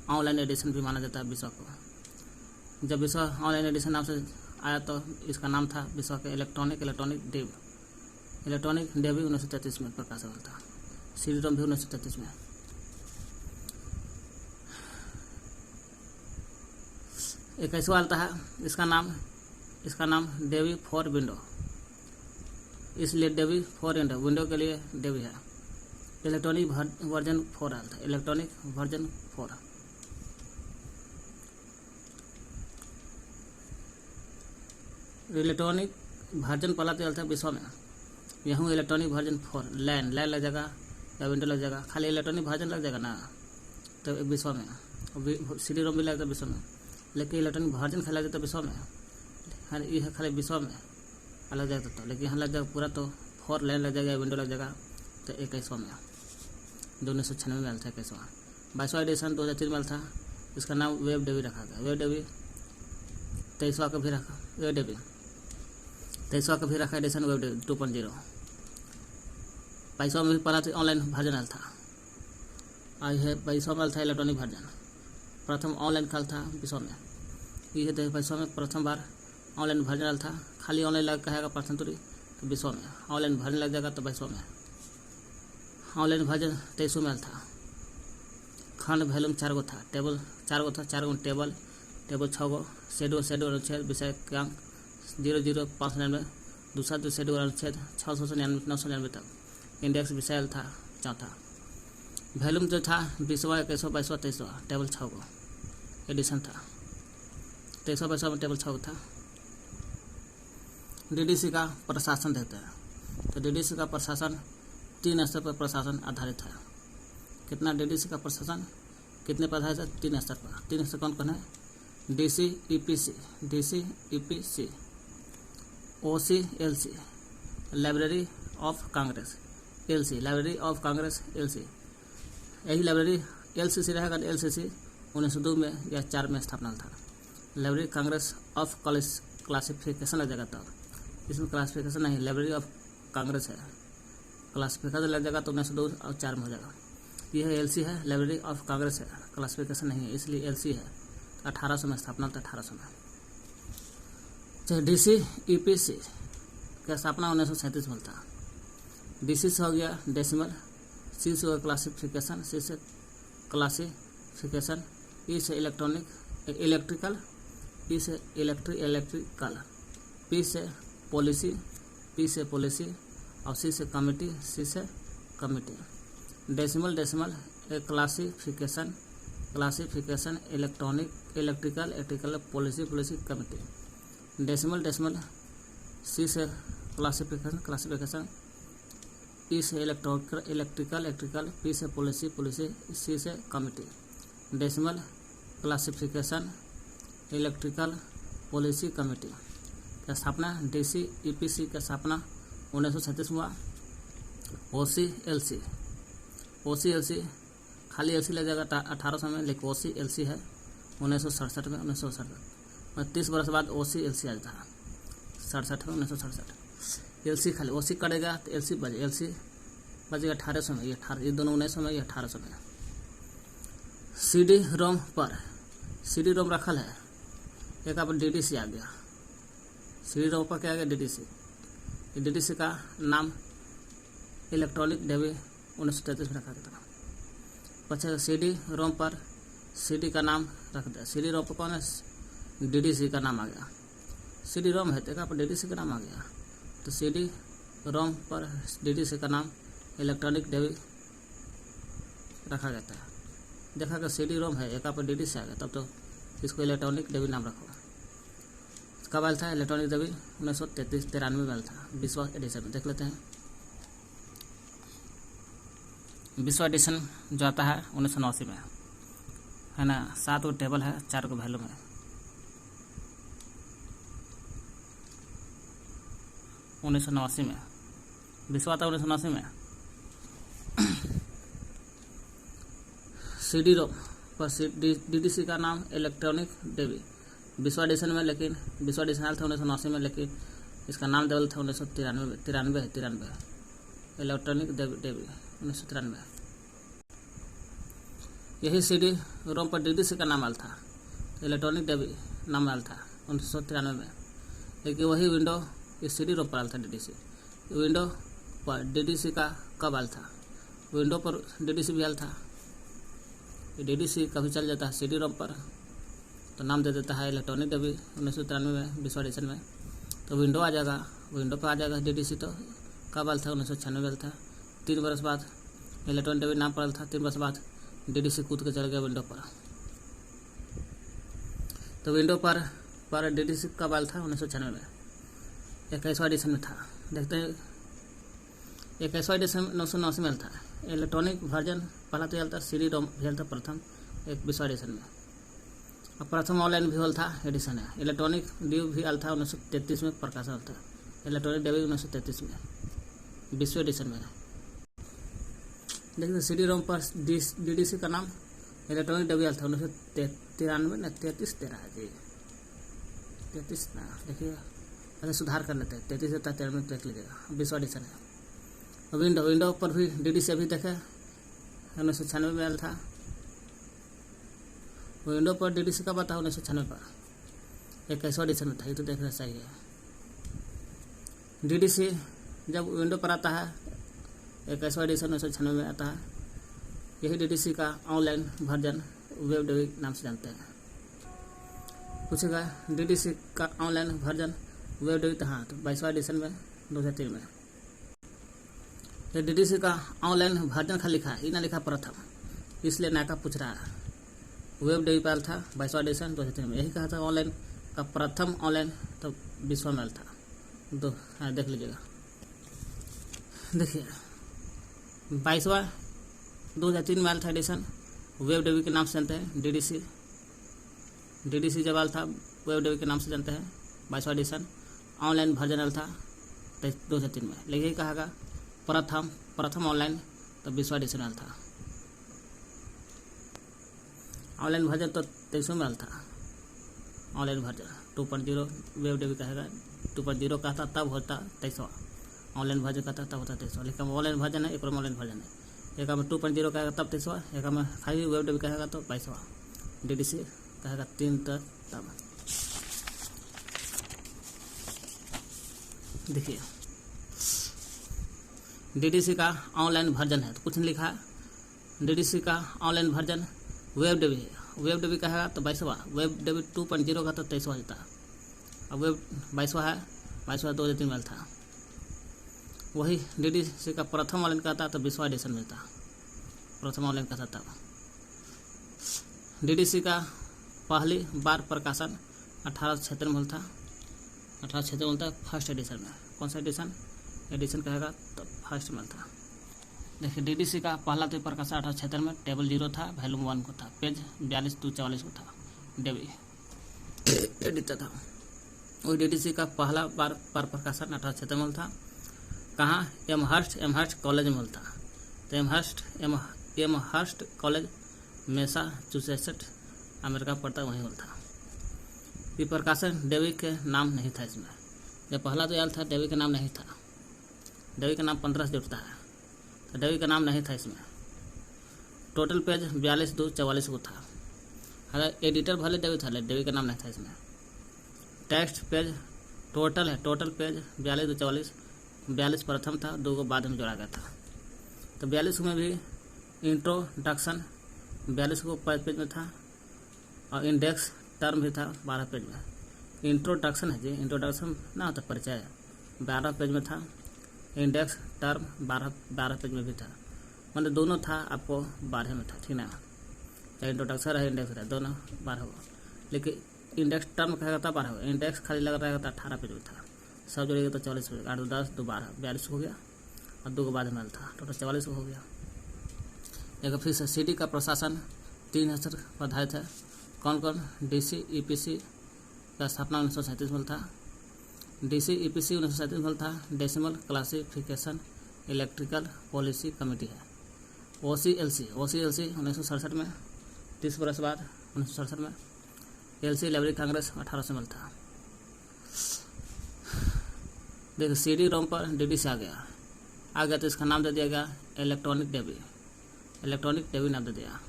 ऑनलाइन एडिशन भी माना जाता है विश्व को। जब विश्व ऑनलाइन एडिशन नाम से आया तो इसका नाम था विश्व के इलेक्ट्रॉनिक डेव। इलेक्ट्रॉनिक डेव भी 1933 में प्रकाशित हुआ था। CD रोम भी 1933 में। 21वां आता है, इसका नाम डेवी फॉर विंडो, इसलिए डेवी फॉर विंडो के लिए डेवी है। इलेक्ट्रॉनिक वर्जन 4 आता है। इलेक्ट्रॉनिक वर्जन 4 इलेक्ट्रॉनिक वर्जन पहला तो चलता है विश्व में। यहूँ इलेक्ट्रॉनिक वर्जन 4 लैन लग जाएगा या विंडो लग जाएगा, खाली इलेक्ट्रॉनिक वर्जन लग जाएगा ना तो विश्व में। CD रोम भी लगता है विश्व में, लेकिन इलेक्ट्रॉनिक वर्जन खाली लग जाता है विश्व में। यह खाली विश्व में अलग जाएगा तो, लेकिन यहाँ लग जाएगा पूरा तो 4 लैन लग जाएगा, विंडो लग जाएगा तो 21वां में। 1996 में था 21वां। 22वां एडिशन 2003 में था। इसका नाम वेब डेवी रखा गया। वेब डेवी 23वां का भी रखा। वेब डेवी 23वां का भी रखा एडिशन वेब डेवी 2.0। 22वां में भी पहला तो ऑनलाइन वर्जन आया था। और यह 22वां में था इलेक्ट्रॉनिक वर्जन। प्रथम ऑनलाइन कल था विश्व में। यह 22वां में प्रथम बार ऑनलाइन वर्जन आया था। खाली ऑनलाइन लग कहेगा प्रथम तो विश्व में, ऑनलाइन वर्जन लग जाएगा तो 22वां में। ऑनलाइन वर्जन 23वां में था। खंड वॉल्यूम 4 गो था। टेबल 4 गो था। 4 गो टेबल 6 गो। शेड्यूल अनुच्छेद विषय क्रमांक 00599। दूसरा तो शेड्यूल अनुच्छेद 699 999 तक। इंडेक्स विषय था 4था। वॉल्यूम जो था 20वां 21वां 22वां 23वां। टेबल 6 गो एडिशन था। 23वां 22वां में टेबल 6 गो था। DDC का प्रशासन देते हैं तो DDC का प्रशासन 3 स्तर पर प्रशासन आधारित है। कितना DDC का प्रशासन कितने पर आधारित है? 3 स्तर पर। 3 स्तर कौन कौन है? DC EPC OC LC library of Congress LC library of Congress LC। यही लाइब्रेरी LCC रहेगा। LCC 1902 में या 4 में स्थापना था। लाइब्रेरी कांग्रेस ऑफ क्लासिफिकेशन लग जाएगा तब। इसमें क्लासिफिकेशन नहीं, लाइब्रेरी ऑफ कांग्रेस है। क्लासिफिकेशन लग जाएगा तो 1902 और 4 में हो जाएगा। यह LC है, लाइब्रेरी ऑफ कांग्रेस है, क्लासिफिकेशन नहीं है इसलिए LC है। 1800 में स्थापना था। 1800 में। DC EPC का स्थापना 1937 में था। DC से हो गया डेसिमल, C से हो गया क्लासिफिकेशन, C से क्लासिफिकेशन, E से इलेक्ट्रिकल, E से इलेक्ट्रिकल, P से पॉलिसी, P से पॉलिसी और C से कमिटी, C से committee. Decimal classification electrical policy committee. Decimal C से क्लासिफिकेशन E से इलेक्ट्रिकल P से पॉलिसी C से committee. Decimal classification electrical policy committee का स्थापना DC EPC का स्थापना 1937 हुआ। OC LC खाली LC लग जाएगा 1800 में, लेकिन OC LC है 1967 में। 30 वर्ष बाद OC LC आया था 67 में। 1967 LC खाली OC करेगा तो LC बजेगा 1800 में। ये दोनों 1900 में, ये 1800 में। CD रोम पर CD रोम रखल है। एक आप DDC आ गया। CD रोम पर क्या आ गया? DDC। DDC का नाम इलेक्ट्रॉनिक डेवी 1933 में रखा गया था। पचा CD रोम पर CD का नाम रख दिया। CD रोम पर कौन है? DDC का नाम आ गया। CD रोम है देखा पर DDC का नाम आ गया, तो CD रोम पर DDC का नाम इलेक्ट्रॉनिक डेवी रखा गया था। देखा कि CD रोम है एक पर DDC आ गया, तब तो इसको इलेक्ट्रॉनिक डेवी नाम रखो। कब आया था इलेक्ट्रॉनिक डेवी? 1993 में आया था, 20वां एडिशन में। देख लेते हैं 20वां एडिशन जो आता है 1989 में है ना। 7 गो टेबल है, 4 को वैल्यू में। 1989 में 20वां था 1989 में। CD रोम पर DDC का नाम इलेक्ट्रॉनिक डेवी 20वां एडिशन में, लेकिन 20वां एडिशन आया था 1989 में, लेकिन इसका नाम देवल था 1993 इलेक्ट्रॉनिक डेवी 1993। यही CD रोम पर DDC का नाम आया था, इलेक्ट्रॉनिक डेवी नाम आया था 1993 में। लेकिन वही विंडो इस CD रोम पर आया था DDC। विंडो पर DDC का कब आया था? विंडो पर DDC भी आया था। DDC कभी चल जाता है CD रोम पर तो नाम दे देता है इलेक्ट्रॉनिक डेवी 1993 में 20वां एडिशन में। तो विंडो आ जाएगा, विंडो पर आ जाएगा DDC। तो कब आया था? 1996 में था। 3 बरस बाद इलेक्ट्रॉनिक डेवी नाम पड़ा था। 3 बरस बाद DDC कूद के चल गया विंडो पर। तो विंडो पर DDC कब आया था? 1996 में 21वां एडिशन में था। देखते हैं 21वां एडिशन 1989 में था। इलेक्ट्रॉनिक वर्जन पहला तो चलता CD रोम भी था प्रथम 20वां एडिशन में, और प्रथम ऑनलाइन भी होल था एडिशन है। इलेक्ट्रॉनिक ड्यू भी आया था 1933 में प्रकाशन होता है। इलेक्ट्रॉनिक डेवी 1933 में 20वें एडिशन में। देखिए CD रोम पर DDC का नाम इलेक्ट्रॉनिक डेवी आया था 1993 न 33 ना। देखिए अच्छा सुधार कर लेते हैं, 33 से 93 में देख लीजिएगा। 20वां एडिशन है। विंडो पर भी DDC अभी देखे 1996 में आया था। विंडो पर DDC कब आता है? 1996 पर 21वां एडिशन में था। ये तो देखना चाहिए। DDC जब विंडो पर आता है 21वां एडिशन 1996 में आता है। यही DDC का ऑनलाइन वर्जन वेब डेवी नाम से जानते हैं। पूछेगा DDC का ऑनलाइन वर्जन वेब डेवी, तो हाँ तो 22वां एडिशन में 2003 में। ये DDC का ऑनलाइन वर्जन का लिखा है, ना लिखा प्रथम, इसलिए नाका पूछ रहा है। वेब डेवी पाल था 22वां एडिशन 2003 में। यही कहा था ऑनलाइन का प्रथम ऑनलाइन तो 20वां में था। दो हाँ देख लीजिएगा। देखिए 22वां 2003 में आया था एडिशन वेब डेवी के नाम से जानते हैं। DDC जब आया था वेब डेवी के नाम से जानते हैं। 22वां एडिशन ऑनलाइन वर्जन आया था 2003 में। लेकिन यही कहा प्रथम ऑनलाइन तो 20वां एडिशन आया था। ऑनलाइन वर्जन तो 23 में आया था। ऑनलाइन वर्जन 2.0 वेब डेवी कहेगा 2.0 का था तब होता 23वां। ऑनलाइन वर्जन का था तब होता 23वां। लेकिन ऑनलाइन वर्जन है, एक ऑनलाइन वर्जन है। एक में 2.0 कहेगा तब 23वां, एक में खाली वेब डेवी कहेगा तो 22वां। DDC कहेगा 3 तब। देखिए DDC का ऑनलाइन वर्जन है तो कुछ नहीं लिखा है। DDC का ऑनलाइन वर्जन वेब डेवी है। वेब डेवी कहेगा तो 22वां। वेब डेवी 2.0 का तो 23वां होता। अब वेब 22वां है। 22वां 2003 में था। वही DDC का प्रथम ऑनलाइन का था तो 20वां एडिशन में था। प्रथम ऑनलाइन का था तब। DDC का पहली बार प्रकाशन 1876 में था। 1876 में था फर्स्ट एडिशन में। कौन सा एडिशन कहेगा तो फर्स्ट में था। देखिए DDC का पहला तो प्रकाशन 1876 में टेबल 0 था, वॉल्यूम 1 को था, पेज 42-44 को था। डेवी एडिटर था। वही DDC का पहला बार प्रकाशन 1876 में था। कहाँ? एमहर्स्ट कॉलेज में था। तो एमहर्स्ट कॉलेज मैसाचुसेट्स अमेरिका पड़ता वहीं होता था। ये प्रकाशन डेवी के नाम नहीं था इसमें। जब पहला तो याद था डेवी का नाम नहीं था। डेवी का नाम 15 से जुड़ता है तो डेवी का नाम नहीं था इसमें। टोटल पेज 42-44 को था। अगर एडिटर भले डेवी था, डेवी का नाम नहीं था इसमें। Text page total page 42-44। 42 प्रथम था, 2 को बाद में जोड़ा गया था। तो 42 में भी इंट्रोडक्शन 42 को 5 पेज में था, और इंडेक्स टर्म भी था 12 पेज में। इंट्रोडक्शन है जी, इंट्रोडक्शन ना होता परिचय, 12 पेज में था। इंडेक्स टर्म 12 पेज में भी था, मतलब दोनों था आपको 12 में था, ठीक ना। चाहे इंट्रोडक्शन रहे इंडेक्स रहे, दोनों 12 हुआ। लेकिन इंडेक्स टर्म कहेगा था 12 हुआ, इंडेक्स खाली लगा रहेगा तो 18 पेज में था। सब जोड़ेगा तो 44 पेज, 8 10 2 12 42 हो गया, और 2 को बाद में था, टोटल 44 हो गया। एक फिर से सिटी का प्रशासन 3 स्तर पर आधारित है। कौन कौन? DC EPC का स्थापना 1937 में था। DC EPC 1937 में था। Decimal classification electrical policy committee है। OCLC 1967 में, 30 वर्ष बाद 1967 में। LC लाइब्रेरी कांग्रेस 1800 में था। देखिए CD रोम पर DD से आ गया तो इसका नाम दे दिया गया इलेक्ट्रॉनिक डेबी नाम दे दिया।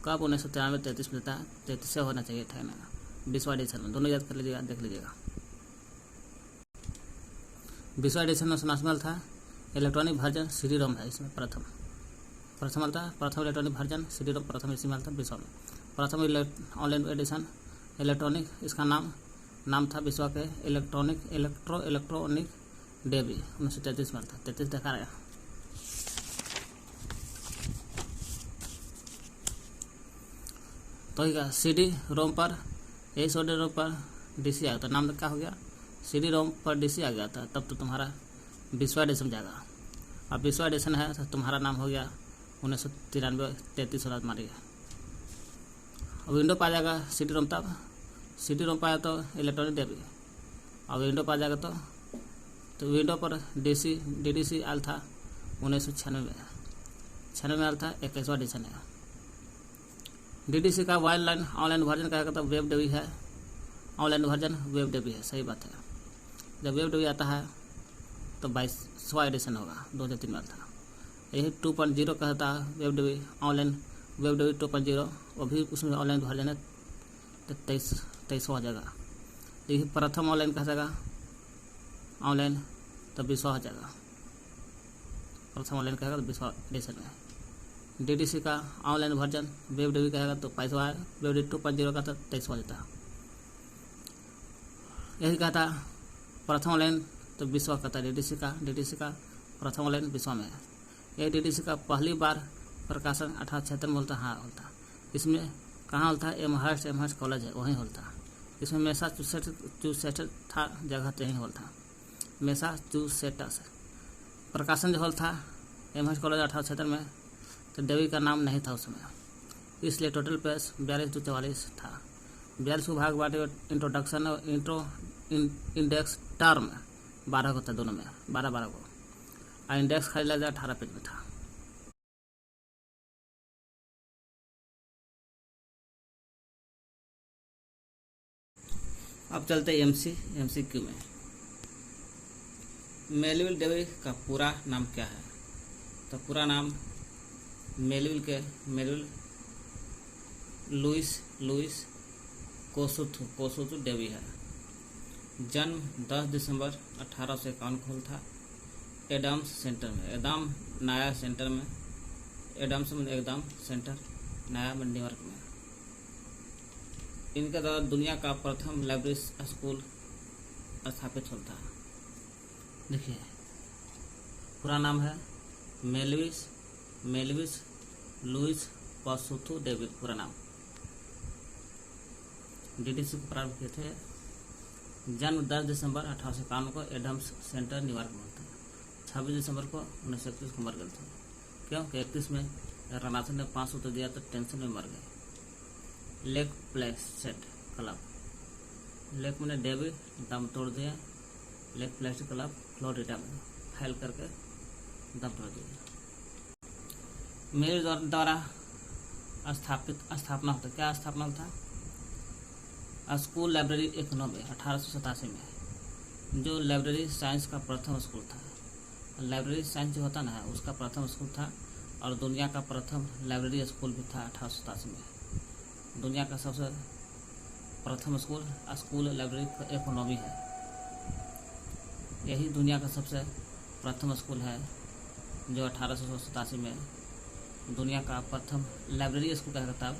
कब? 1993-33 में था, 33 से होना चाहिए था ना, 20वां एडिशन में। दोनों याद कर लीजिएगा, देख लीजिएगा। 20वां एडिशन में 1989 में था। इलेक्ट्रॉनिक वर्जन CD रोम है इसमें प्रथम इलेक्ट्रॉनिक वर्जन CD रोम प्रथम इसी में था 20वां में। प्रथम ऑनलाइन एडिशन इलेक्ट्रॉनिक, इसका नाम था विश्व के इलेक्ट्रॉनिक डेबी 1933 में था। 33 देखा रहा। तो CD रोम पर DC आ गया, तो नाम क्या हो गया? CD रोम पर DC आ गया था, तब तो तुम्हारा 20वां एडिशन जाएगा। अब 20वां एडिशन है तो तुम्हारा नाम हो गया 1993 33 वाला मारिए। अब विंडो पा जाएगा CD रोम, तब CD रोम पाया तो इलेक्ट्रॉनिक डेबी। अब विंडो पा जाएगा तो विंडो पर DDC आल था 1996 में, 96 में आल था। 21वां एडिशन है। DDC का ऑनलाइन वर्जन कहेगा तो वेब डेबी है। ऑनलाइन वर्जन वेब डेबी है, सही बात है। जब वेब डेबी आता है तो 22वां एडिशन होगा, 2003 में था। यही 2.0 कहता है web Dewey, online web Dewey 2.0, वो भी उसमें ऑनलाइन वर्जन है, तो 23वां हो जाएगा। यही प्रथम ऑनलाइन कहा जाएगा ऑनलाइन, तो 20वां हो जाएगा। प्रथम ऑनलाइन कहेगा तो 20वां एडिशन में। DDC का ऑनलाइन वर्जन वेब डेबी कहेगा तो 22वां है। वेब डेबी 2.0 का तो 23वां देता। यही कहता प्रथम ऑनलाइन तो 20वां कहता है। DDC का प्रथम ऑनलाइन 20वां में है। यह DDC का पहली बार प्रकाशन 1876 में होता। हाँ होता। इसमें कहाँ होता है? एमहर्स्ट कॉलेज है, वहीं होता। इसमें मैसाचुसेट्स था जगह, तो यहीं होता मैसाचुसेट्स। प्रकाशन जो हॉल था एमहर्स्ट कॉलेज 1876 में, तो डेबी का नाम नहीं था उसमें, इसलिए टोटल पेज 42-44 था। 42 को भाग बांटे इंट्रोडक्शन और इंडेक्स टर्म 12 होता, दोनों में 12 को, और इंडेक्स खाली लग जाए 18 पेज में था। अब चलते MCQ में। मेलविल डेबी का पूरा नाम क्या है? तो पूरा नाम मेलविल लुइस कोसुथु डेबी है। जन्म 10 दिसंबर 1851 को हुआ था। एडम्स सेंटर में, एडम्स सेंटर नया न्यूयॉर्क में। इनके द्वारा दुनिया का प्रथम लाइब्रेरी स्कूल स्थापित होता है। देखिए पूरा नाम है मेलविस लुइस कोसुथु डेबी, पूरा नाम। DDC को प्रारंभ किए थे। जन्म 10 दिसंबर 1851 को एडम्स सेंटर न्यूयॉर्क में होता है। 26 दिसंबर को 1931 को मर गए थे। क्यों? कि 31 में रनाथन ने 500 तो दिया तो टेंशन में मर गए। लेक प्लेसेट क्लब, लेक मैंने डेबी दम तोड़ दिया। लेक प्लेसेट क्लब फ्लोरिडा में फैल करके दम तोड़ दिया। मेरे द्वारा स्थापना होता। क्या स्थापना था? स्कूल लाइब्रेरी इकोनॉमी 1887 में, जो लाइब्रेरी साइंस का प्रथम स्कूल था। लाइब्रेरी साइंस जो होता ना, उसका प्रथम स्कूल था, और दुनिया का प्रथम लाइब्रेरी स्कूल भी था 1887 में। दुनिया का सबसे प्रथम स्कूल लाइब्रेरी इकोनॉमी है। यही दुनिया का सबसे प्रथम स्कूल है जो 1887 में दुनिया का प्रथम लाइब्रेरी स्कूल का किताब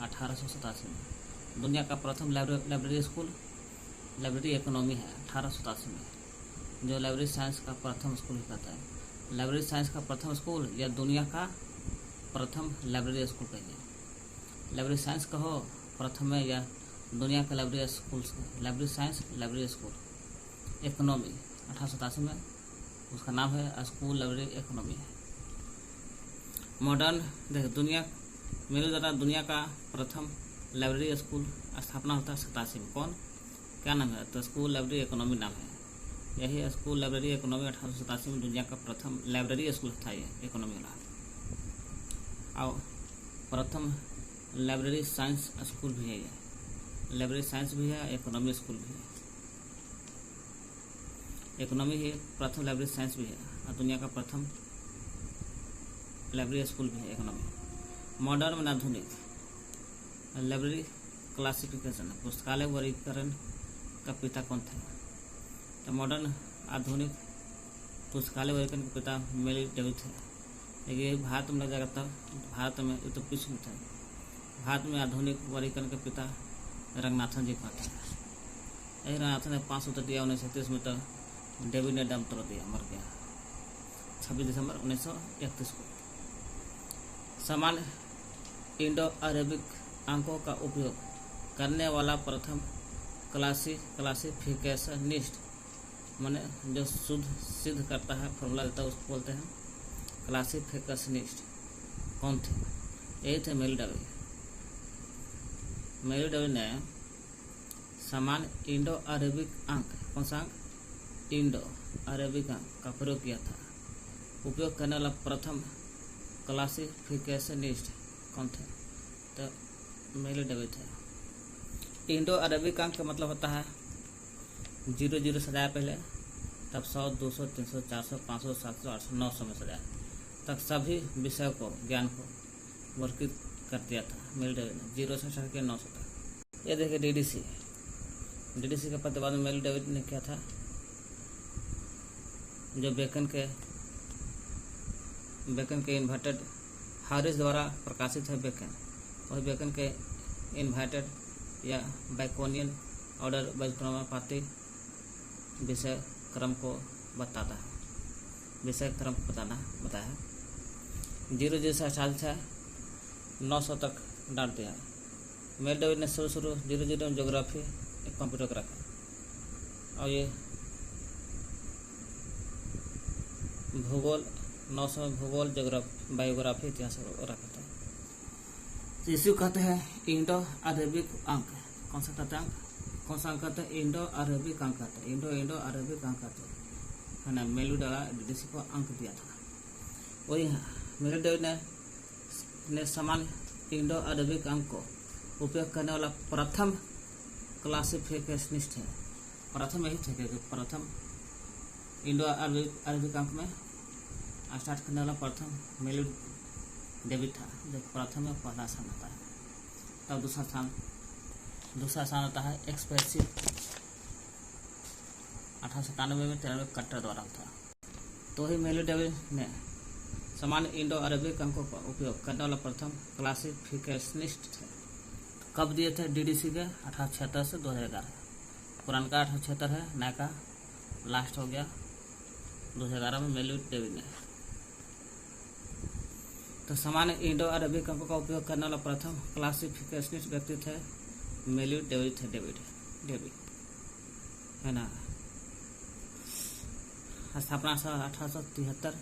1887 में दुनिया का प्रथम लाइब्रेरी स्कूल लाइब्रेरी इकोनॉमी है 1887 में, जो लाइब्रेरी साइंस का प्रथम स्कूल कहता है। लाइब्रेरी साइंस का प्रथम स्कूल या दुनिया का प्रथम लाइब्रेरी स्कूल कहिए। लाइब्रेरी साइंस कहो प्रथम है या दुनिया का library school, library science library school economy 1887 में उसका नाम है स्कूल लाइब्रेरी इकोनॉमी है। मॉडर्न देख दुनिया मेरे द्वारा दुनिया का प्रथम लाइब्रेरी स्कूल स्थापना होता है 87 में। कौन क्या नाम है? तो स्कूल लाइब्रेरी इकोनॉमी नाम है। यही स्कूल लाइब्रेरी इकोनॉमी 1887 में दुनिया का प्रथम लाइब्रेरी स्कूल था ये इकोनॉमी वाला। और प्रथम लाइब्रेरी साइंस स्कूल भी है ये, लाइब्रेरी साइंस भी है, इकोनॉमी स्कूल भी है। इकोनॉमी ही प्रथम लाइब्रेरी साइंस भी है और दुनिया का प्रथम लाइब्रेरी स्कूल भी है इकोनॉमी। मॉडर्न में आधुनिक लाइब्रेरी क्लासिफिकेशन पुस्तकालय वर्गीकरण का पिता कौन थे? तो मॉडर्न आधुनिक पुस्तकालय वर्गीकरण के पिता मेरी डेविड थे। ये भारत में लगा था, भारत में ये तो विश्व में था। भारत में आधुनिक वर्गीकरण के पिता रंगनाथन जी कहते हैं। यही रंगनाथन ने 5 सूत्र दिया 1931 में, तो डेविड ने दम तोड़ दिया, मर गया 26 दिसंबर 1931 को। समान इंडो अरेबिक अंकों का उपयोग करने वाला प्रथम क्लासिफिकेशनिस्ट माने जो सिद्ध करता है, फॉर्मूला देता है, उसको बोलते हैं क्लासिफिकेशनिस्ट। कौन थे? यही थे मेरी डेविड। मेरी डेविड ने समान इंडो अरेबिक अंक, कौन सा अंक? इंडो अरेबिक अंक का प्रयोग किया था। उपयोग करने वाला प्रथम क्लासिफिकेशनिस्ट कौन थे? तो मेरी डेविड थे। इंडो अरेबिक अंक का मतलब होता है 00 सजाया पहले, तब 100, 200, 300, 400, 500, 700, 800, 900 में सजाया, तक सभी विषय को ज्ञान को वर्गीकृत कर दिया था मेरी डेविड ने, 0 से स्टार्ट किया 900 तक। ये देखिए डीडीसी का प्रतिपादन मेरी डेविड ने किया था, जो बेकन के इन्वर्टेड हारिस द्वारा प्रकाशित है। और बेकन के इन्वर्टेड या बैकोनियन ऑर्डर व्युत्क्रमानुपाती विषय क्रम को बताता है, विषय क्रम को बताया। 00 से स्टार्ट है 900 तक डाल दिया। मेरी डेविड ने शुरू 00 में ज्योग्राफी एक कंप्यूटर को रखा, और ये भूगोल 900 में भूगोल, ज्योग्राफी, बायोग्राफी, इतिहास रखा था। इसी कहते हैं इंडो अरेबिक अंक। कौन सा कहते हैं अंक? कौन सा अंक कहते हैं? इंडो अरेबिक अंक कहते हैं। इंडो अरेबिक अंक कहते है ना। मेलू द्वारा डीडीसी को अंक दिया था। वही है मेलू डेविड ने समान इंडो अरेबिक अंक को उपयोग करने वाला प्रथम क्लासिफिकेशनिस्ट है। प्रथम यही थे क्योंकि प्रथम इंडो अरेबिक अंक में स्टार्ट करने वाला प्रथम मेलू डेविड था, जो प्रथम में पहला स्थान आता है। तब दूसरा स्थान आता है एक्सप्रेसिव 1897 में 93 कट्टर द्वारा था। तो ही मेलू डेविड ने समान इंडो अरेबिक अंकों का उपयोग करने वाला प्रथम क्लासिफिकेशनिस्ट थे। कब दिए थे? डीडीसी के 1876 से 2011। पुराना का 1876 है, नया का लास्ट हो गया 2011 में मेलू डेविड ने। तो समान इंडो अरेबिक अंकों का उपयोग करने वाला प्रथम क्लासिफिकेशनिस्ट व्यक्ति थे मेलू डेविड थे। डेविड है ना। स्थापना 1873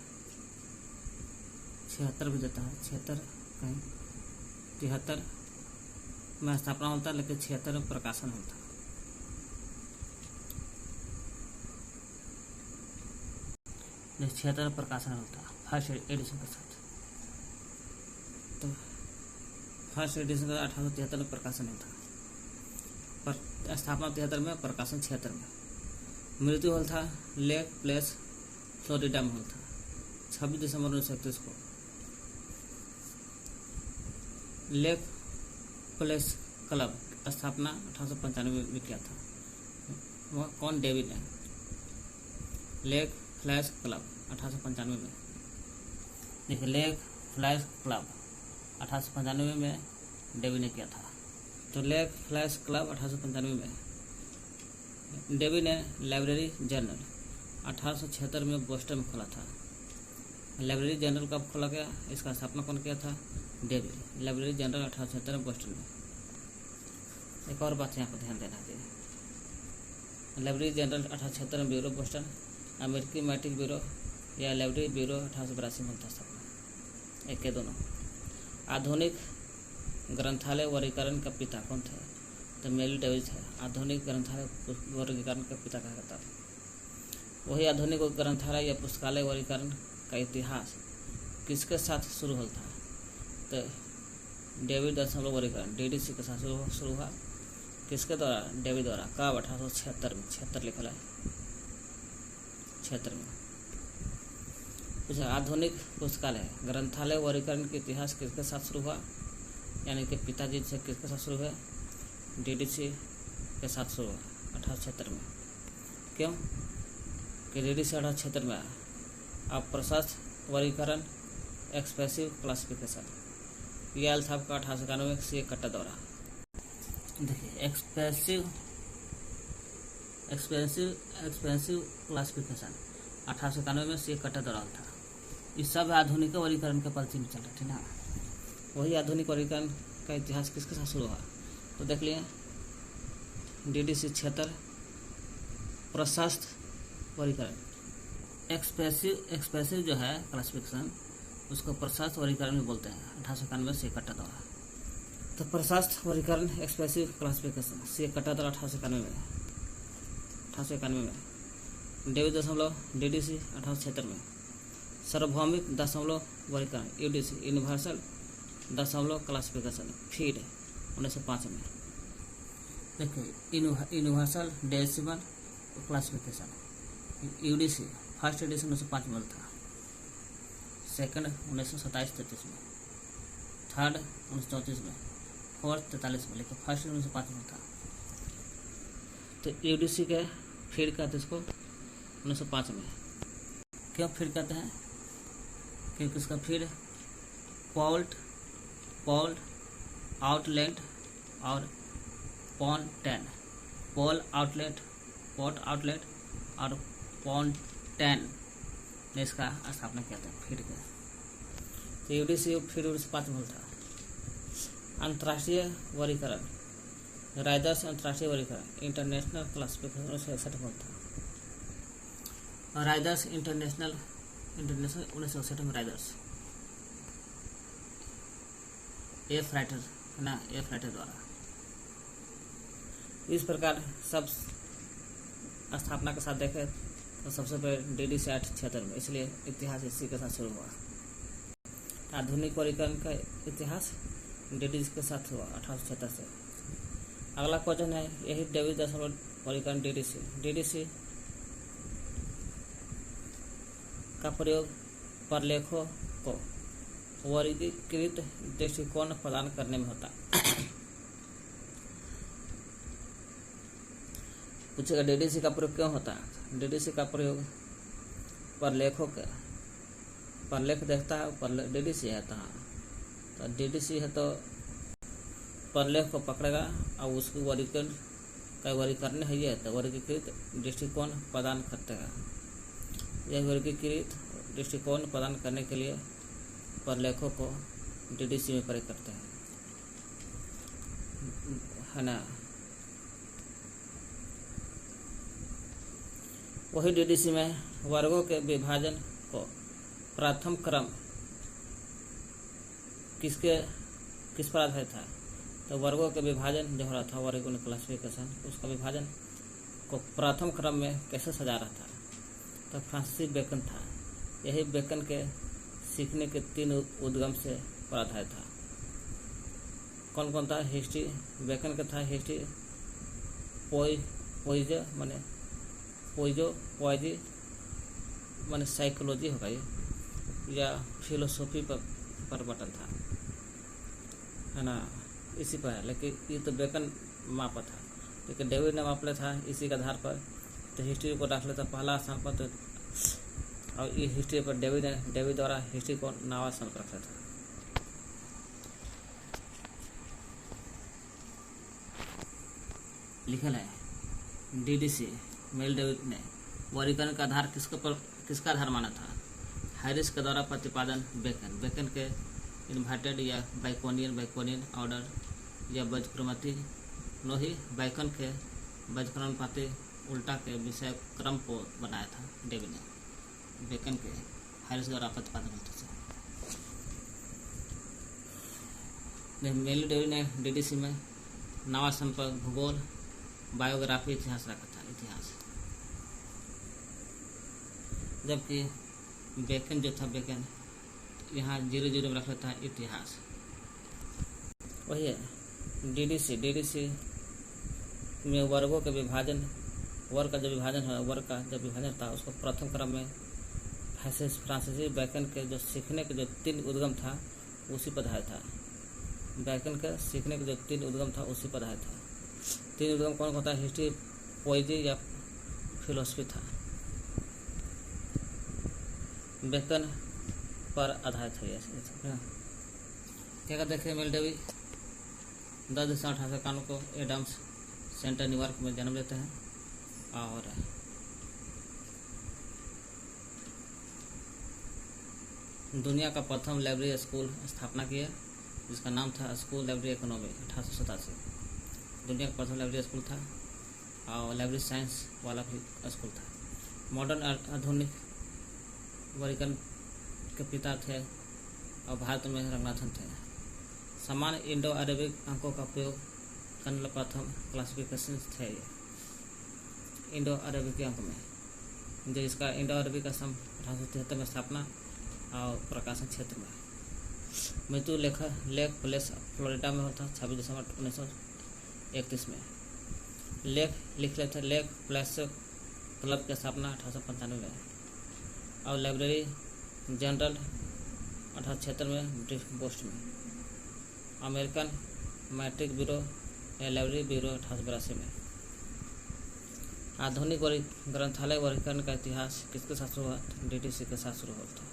76 भी देता है, 76 कहीं 73 में स्थापना होता है, लेकिन 76 में प्रकाशन होता है। जो 76 में प्रकाशन होता है फर्स्ट एडिशन के साथ। तो फर्स्ट एडिशन का 1873 में प्रकाशन होता है, पर स्थापना 73 में, प्रकाशन 76 में। मृत्यु हॉल था लेक प्लेस फ्लोरिडा में हॉल था 26 दिसंबर 1931 को। लेक प्लेस क्लब स्थापना 1895 में किया था। वह कौन? डेविड ने। लेक फ्लैश क्लब 1895 में देखिए, लेग फ्लैश क्लब 1895 में डेवी ने किया था। तो लेग फ्लैश क्लब 1895 में डेवी ने लाइब्रेरी जर्नल 1876 में बोस्टन में खोला था। लाइब्रेरी जर्नल कब खोला गया, इसका स्थापना कौन किया था? डेवी। लाइब्रेरी जर्नल 1876 में बोस्टन में। एक और बात यहाँ पर ध्यान देना चाहिए। लाइब्रेरी जर्नल 1876 में ब्यूरो बोस्टन, अमेरिकी मैट्रिक ब्यूरो या लाइब्रेरी ब्यूरो 1882 में था स्थापना। एक के दोनों। आधुनिक ग्रंथालय वर्गीकरण का पिता कौन थे? तो मेरी डेविस है। आधुनिक ग्रंथालय वर्गीकरण का पिता कहा जाता है। वही आधुनिक ग्रंथालय या पुस्तकालय वर्गीकरण का इतिहास किसके साथ शुरू हुआ था? तो डेविड दशमलव वर्गीकरण DDC के साथ शुरू हुआ। किसके द्वारा? डेविड द्वारा। कब? 1876 में। 76 लिखा है, 76 में। पूछा, आधुनिक पुस्तकालय ग्रंथालय वर्गीकरण के इतिहास किसके साथ शुरू हुआ? यानी कि पिताजी से किसके साथ शुरू हुआ? DDC के साथ शुरू हुआ 1876 में। क्यों कि DDC 1876 में आया। अब प्रशस्त वर्गीकरण एक्सप्रेसिव क्लासिफिकेशन यह आया था आपका 1891 में C कट्टा द्वारा। देखिए, एक्सप्रेसिव क्लासिफिकेशन 1891 में C कट्टा द्वारा था। इस सब आधुनिक वर्गीकरण के परिचय में चल रहे थे ना। वही आधुनिक वर्गीकरण का इतिहास किसके साथ शुरू हुआ? तो देख लिए, DDC 76 प्रशस्त वर्गीकरण। एक्सप्रेसिव जो है क्लासिफिकेशन उसको प्रशस्त वर्गीकरण भी बोलते हैं 1891 में C कट्टा द्वारा। तो प्रशस्त वर्गीकरण एक्सप्रेसिव क्लासिफिकेशन C कट्टा द्वारा 1891 में। डेविड दशमलव DDC 1876 में। सार्वभौमिक दशमलव वर्गीकरण UDC यूनिवर्सल दशमलव क्लासिफिकेशन फीड 1905 में। देखिए, universal decimal classification UDC first edition 1905 में था। सेकंड 1927-33 में। थर्ड 1934 में। फोर्थ 43 में। लेकिन फर्स्ट 1905 में था। तो UDC के फीड कहते इसको 1905 में। क्यों फीड कहते हैं? क्योंकि इसका फीड पोल्ट आउटलेट और पॉन्टेन पोल आउटलेट और पॉन्टेन ने इसका स्थापना किया था फीड का। तो UDC फीड 1905 में था। अंतर्राष्ट्रीय वर्गीकरण राइडर्स अंतर्राष्ट्रीय वर्गीकरण इंटरनेशनल क्लासिफिकेशन 1961 में था। राइडर्स इंटरनेशनल 1961 में। राइडर्स F राइटर है ना, F राइटर द्वारा। इस प्रकार सब स्थापना के साथ देखें तो सबसे पहले DDC 1876 में, इसलिए इतिहास इसी के साथ शुरू हुआ। आधुनिक वर्गीकरण का इतिहास DDC के साथ हुआ 1876 से। अगला क्वेश्चन है यही डेविड दशमलव वर्गीकरण DDC का प्रयोग प्रलेखों को वर्गीकृत दृष्टिकोण प्रदान करने में होता। पूछेगा DDC का प्रयोग क्यों होता है? DDC का प्रयोग प्रलेखों के प्रलेख देखता है, DDC है तो DDC है तो प्रलेख को पकड़ेगा और उसको वर्गीकरण है ये तो वर्गीकृत दृष्टिकोण प्रदान करते हैं। यह वर्गीकृत दृष्टिकोण प्रदान करने के लिए प्रलेखों को DDC में प्रयोग करते हैं, है ना। वही DDC में वर्गों के विभाजन को प्रथम क्रम किस पर आधारित था? तो वर्गों के विभाजन जो हो रहा था वर्ग क्लासिफिकेशन, उसका विभाजन को प्रथम क्रम में कैसे सजा रहा था? तो फ्रांसिस बेकन था। यही बेकन के सीखने के 3 उद्गम से पर आधारित था। कौन कौन था? हिस्ट्री बेकन का था, हिस्ट्री पोइजी माने साइकोलॉजी होगा ये, या फिलोसॉफी पर बटन था, है ना, इसी पर है। लेकिन ये तो बेकन मापा था, लेकिन डेविड ने माप लिया था इसी के आधार पर। तो हिस्ट्री को रख लेता पहला स्थान पर, तो और ये हिस्ट्री पर डेवी द्वारा हिस्ट्री को नावा संपर्क रखा था। लिखल है डीडीसी मेल डेविड ने वर्गीकरण का आधार किसका आधार माना था? हैरिस के द्वारा प्रतिपादन बेकन के इन्वर्टेड या बाइकोनियन ऑर्डर या बजक्रमती नोही बैकन के बजक्रमपाती उल्टा के विषय क्रम को बनाया था डेवी ने बेकन के हैरिस द्वारा प्रतिपादन होता था। मेल डेवी ने डीडीसी में नावा संपर्क भूगोल बायोग्राफी इतिहास रखा था जबकि बेकन जो था बेकन यहाँ 0 में रखा था इतिहास। वही है डीडीसी में वर्गों के विभाजन वर्ग का जब विभाजन था उसको प्रथम क्रम में फ्रांसीसी बेकन के जो सीखने के जो 3 उद्गम था उसी पर आधारित था। बेकन के सीखने के जो 3 उद्गम था उसी पर आधारित था। 3 उद्गम कौन होता है? हिस्ट्री, पोएजी या फिलोसफी था। बेकन पर आधारित है। क्या कहते हैं मेल डेवी 10 दिसंबर 1891 को एडम्स सेंटर न्यूयॉर्क में जन्म लेते हैं और दुनिया का प्रथम लाइब्रेरी स्कूल स्थापना किया जिसका नाम था स्कूल लाइब्रेरी इकोनॉमी 1887। दुनिया का प्रथम लाइब्रेरी स्कूल था और लाइब्रेरी साइंस वाला भी स्कूल था। मॉडर्न आधुनिक वर्गीकरण के पिता थे और भारत में रंगनाथन थे। समान इंडो अरेबिक अंकों का उपयोग करने वाला प्रथम क्लासिफिकेशन थे ये इंडो अरेबिक अंक में, जो इसका इंडो अरेबिक असम 1873 में स्थापना और प्रकाशन क्षेत्र में। मृत्यु लेक प्लेस फ्लोरिडा में होता 26 दिसंबर 1931 में। लेख लिख लेते लेक प्लेस क्लब की स्थापना 1895 में और लाइब्रेरी जनरल 1876 में बोस्ट में। अमेरिकन मैट्रिक ब्यूरो या लाइब्रेरी ब्यूरो 1882 में। आधुनिक ग्रंथालय वर्गीकरण का इतिहास किसके साथ शुरू हुआ? डीडीसी के साथ शुरू हुआ था।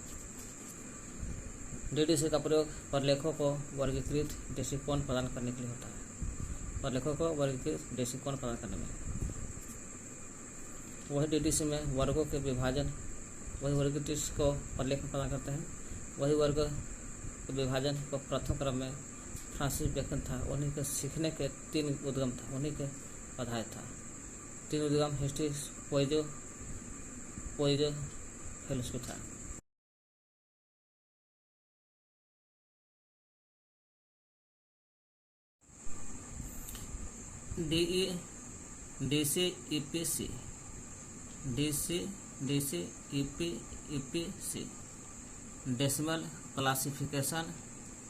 डीडीसी का प्रयोग प्रलेखों को वर्गीकृत दृष्टिकोण प्रदान करने के लिए होता है। प्रलेखों को वर्गीकृत दृष्टिकोण प्रदान करने में वही डीडीसी में वर्गों के विभाजन वही वर्गीकृत दृष्टि को प्रलेख प्रदान करते हैं। वही वर्ग के विभाजन को प्रथम क्रम में फ्रांसिस बेकन था। उन्हीं के सीखने के 3 उद्गम था, उन्हीं के आधार था। 3 उद्गम हिस्ट्री, पोएजी, फिलोसफी था। DCEPC decimal classification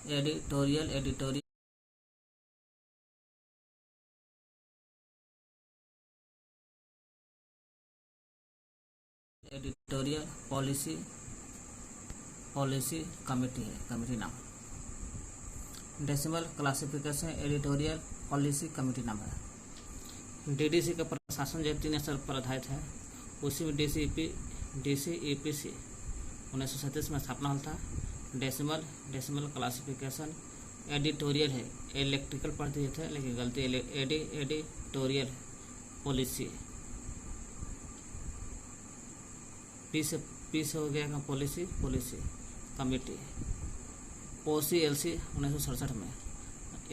editorial policy committee है, कमेटी नाम। Decimal classification editorial policy committee नाम है। डीडीसी का प्रशासन जो 3 स्तर पर आधारित है उसी में DCEPC 1937 में स्थापना हुआ था। डेसिमल क्लासिफिकेशन एडिटोरियल है, इलेक्ट्रिकल पढ़ दिए थे लेकिन गलती एडिटोरियल पॉलिसी पी से हो गया पॉलिसी कमेटी। OCLC 1967 में,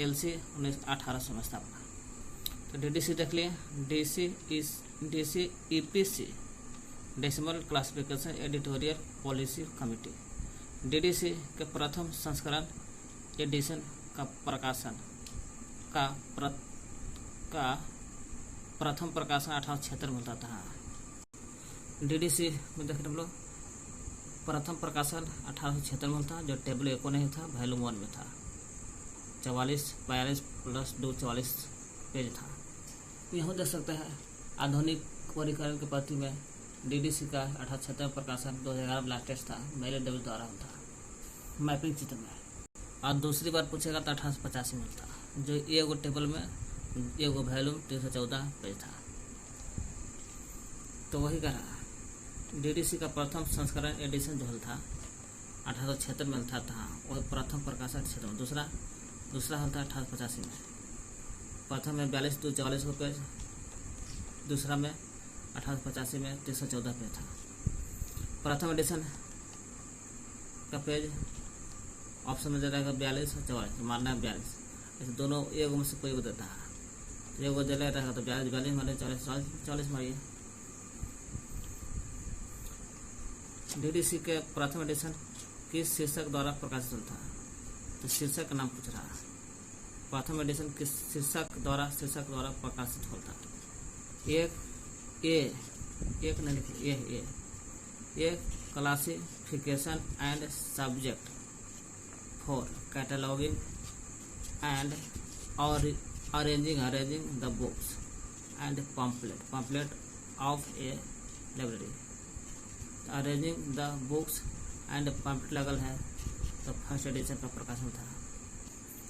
LC 1800 में स्थापना। तो डीडीसी देख लिए। DCEPC decimal classification editorial policy committee. DDC के प्रथम संस्करण एडिशन का प्रथम प्रकाशन 1876 में होता था। डीडीसी में देख रहे हम लोग प्रथम प्रकाशन 1876 में था जो टेबल 1 नहीं था, वॉल्यूम 1 में था। 42 प्लस 2 44 पेज था। यहाँ देख सकते हैं आधुनिक वर्गीकरण के प्रति में डीडीसी का 1876 में प्रकाशन 2011 में लाटेस्ट था, मेल डेवी द्वारा था मैपिंग चित्र में। और दूसरी बार पूछेगा तो 1885 में था, जो एगो टेबल में एगो वॉल्यूम 314 पेज था। तो वही कह रहा डीडीसी का प्रथम संस्करण एडिशन जो हल था 1876 में था वह प्रथम प्रकाशन क्षेत्र में। दूसरा हल था 1885 में। प्रथम में 42-44 को पेज, दूसरा में 1885 में 314 पेज था। प्रथम एडिशन का पेज ऑप्शन में दे रहेगा 42 और 44, मारना है 42। ऐसे दोनों एक में से कोई को देता है, एक वो दे रहेगा तो 42 मारिए, 44 मारिए। डीडीसी के प्रथम एडिशन किस शीर्षक द्वारा प्रकाशित था? तो शीर्षक का नाम पूछ रहा है। प्रथम एडिशन किस शीर्षक द्वारा प्रकाशित होता? एक नहीं लिखे, ये classification and subject for cataloguing and arranging the books and pamphlet of a library. Arranging the books and pamphlet लगल है तो फर्स्ट एडिशन का प्रकाशन था।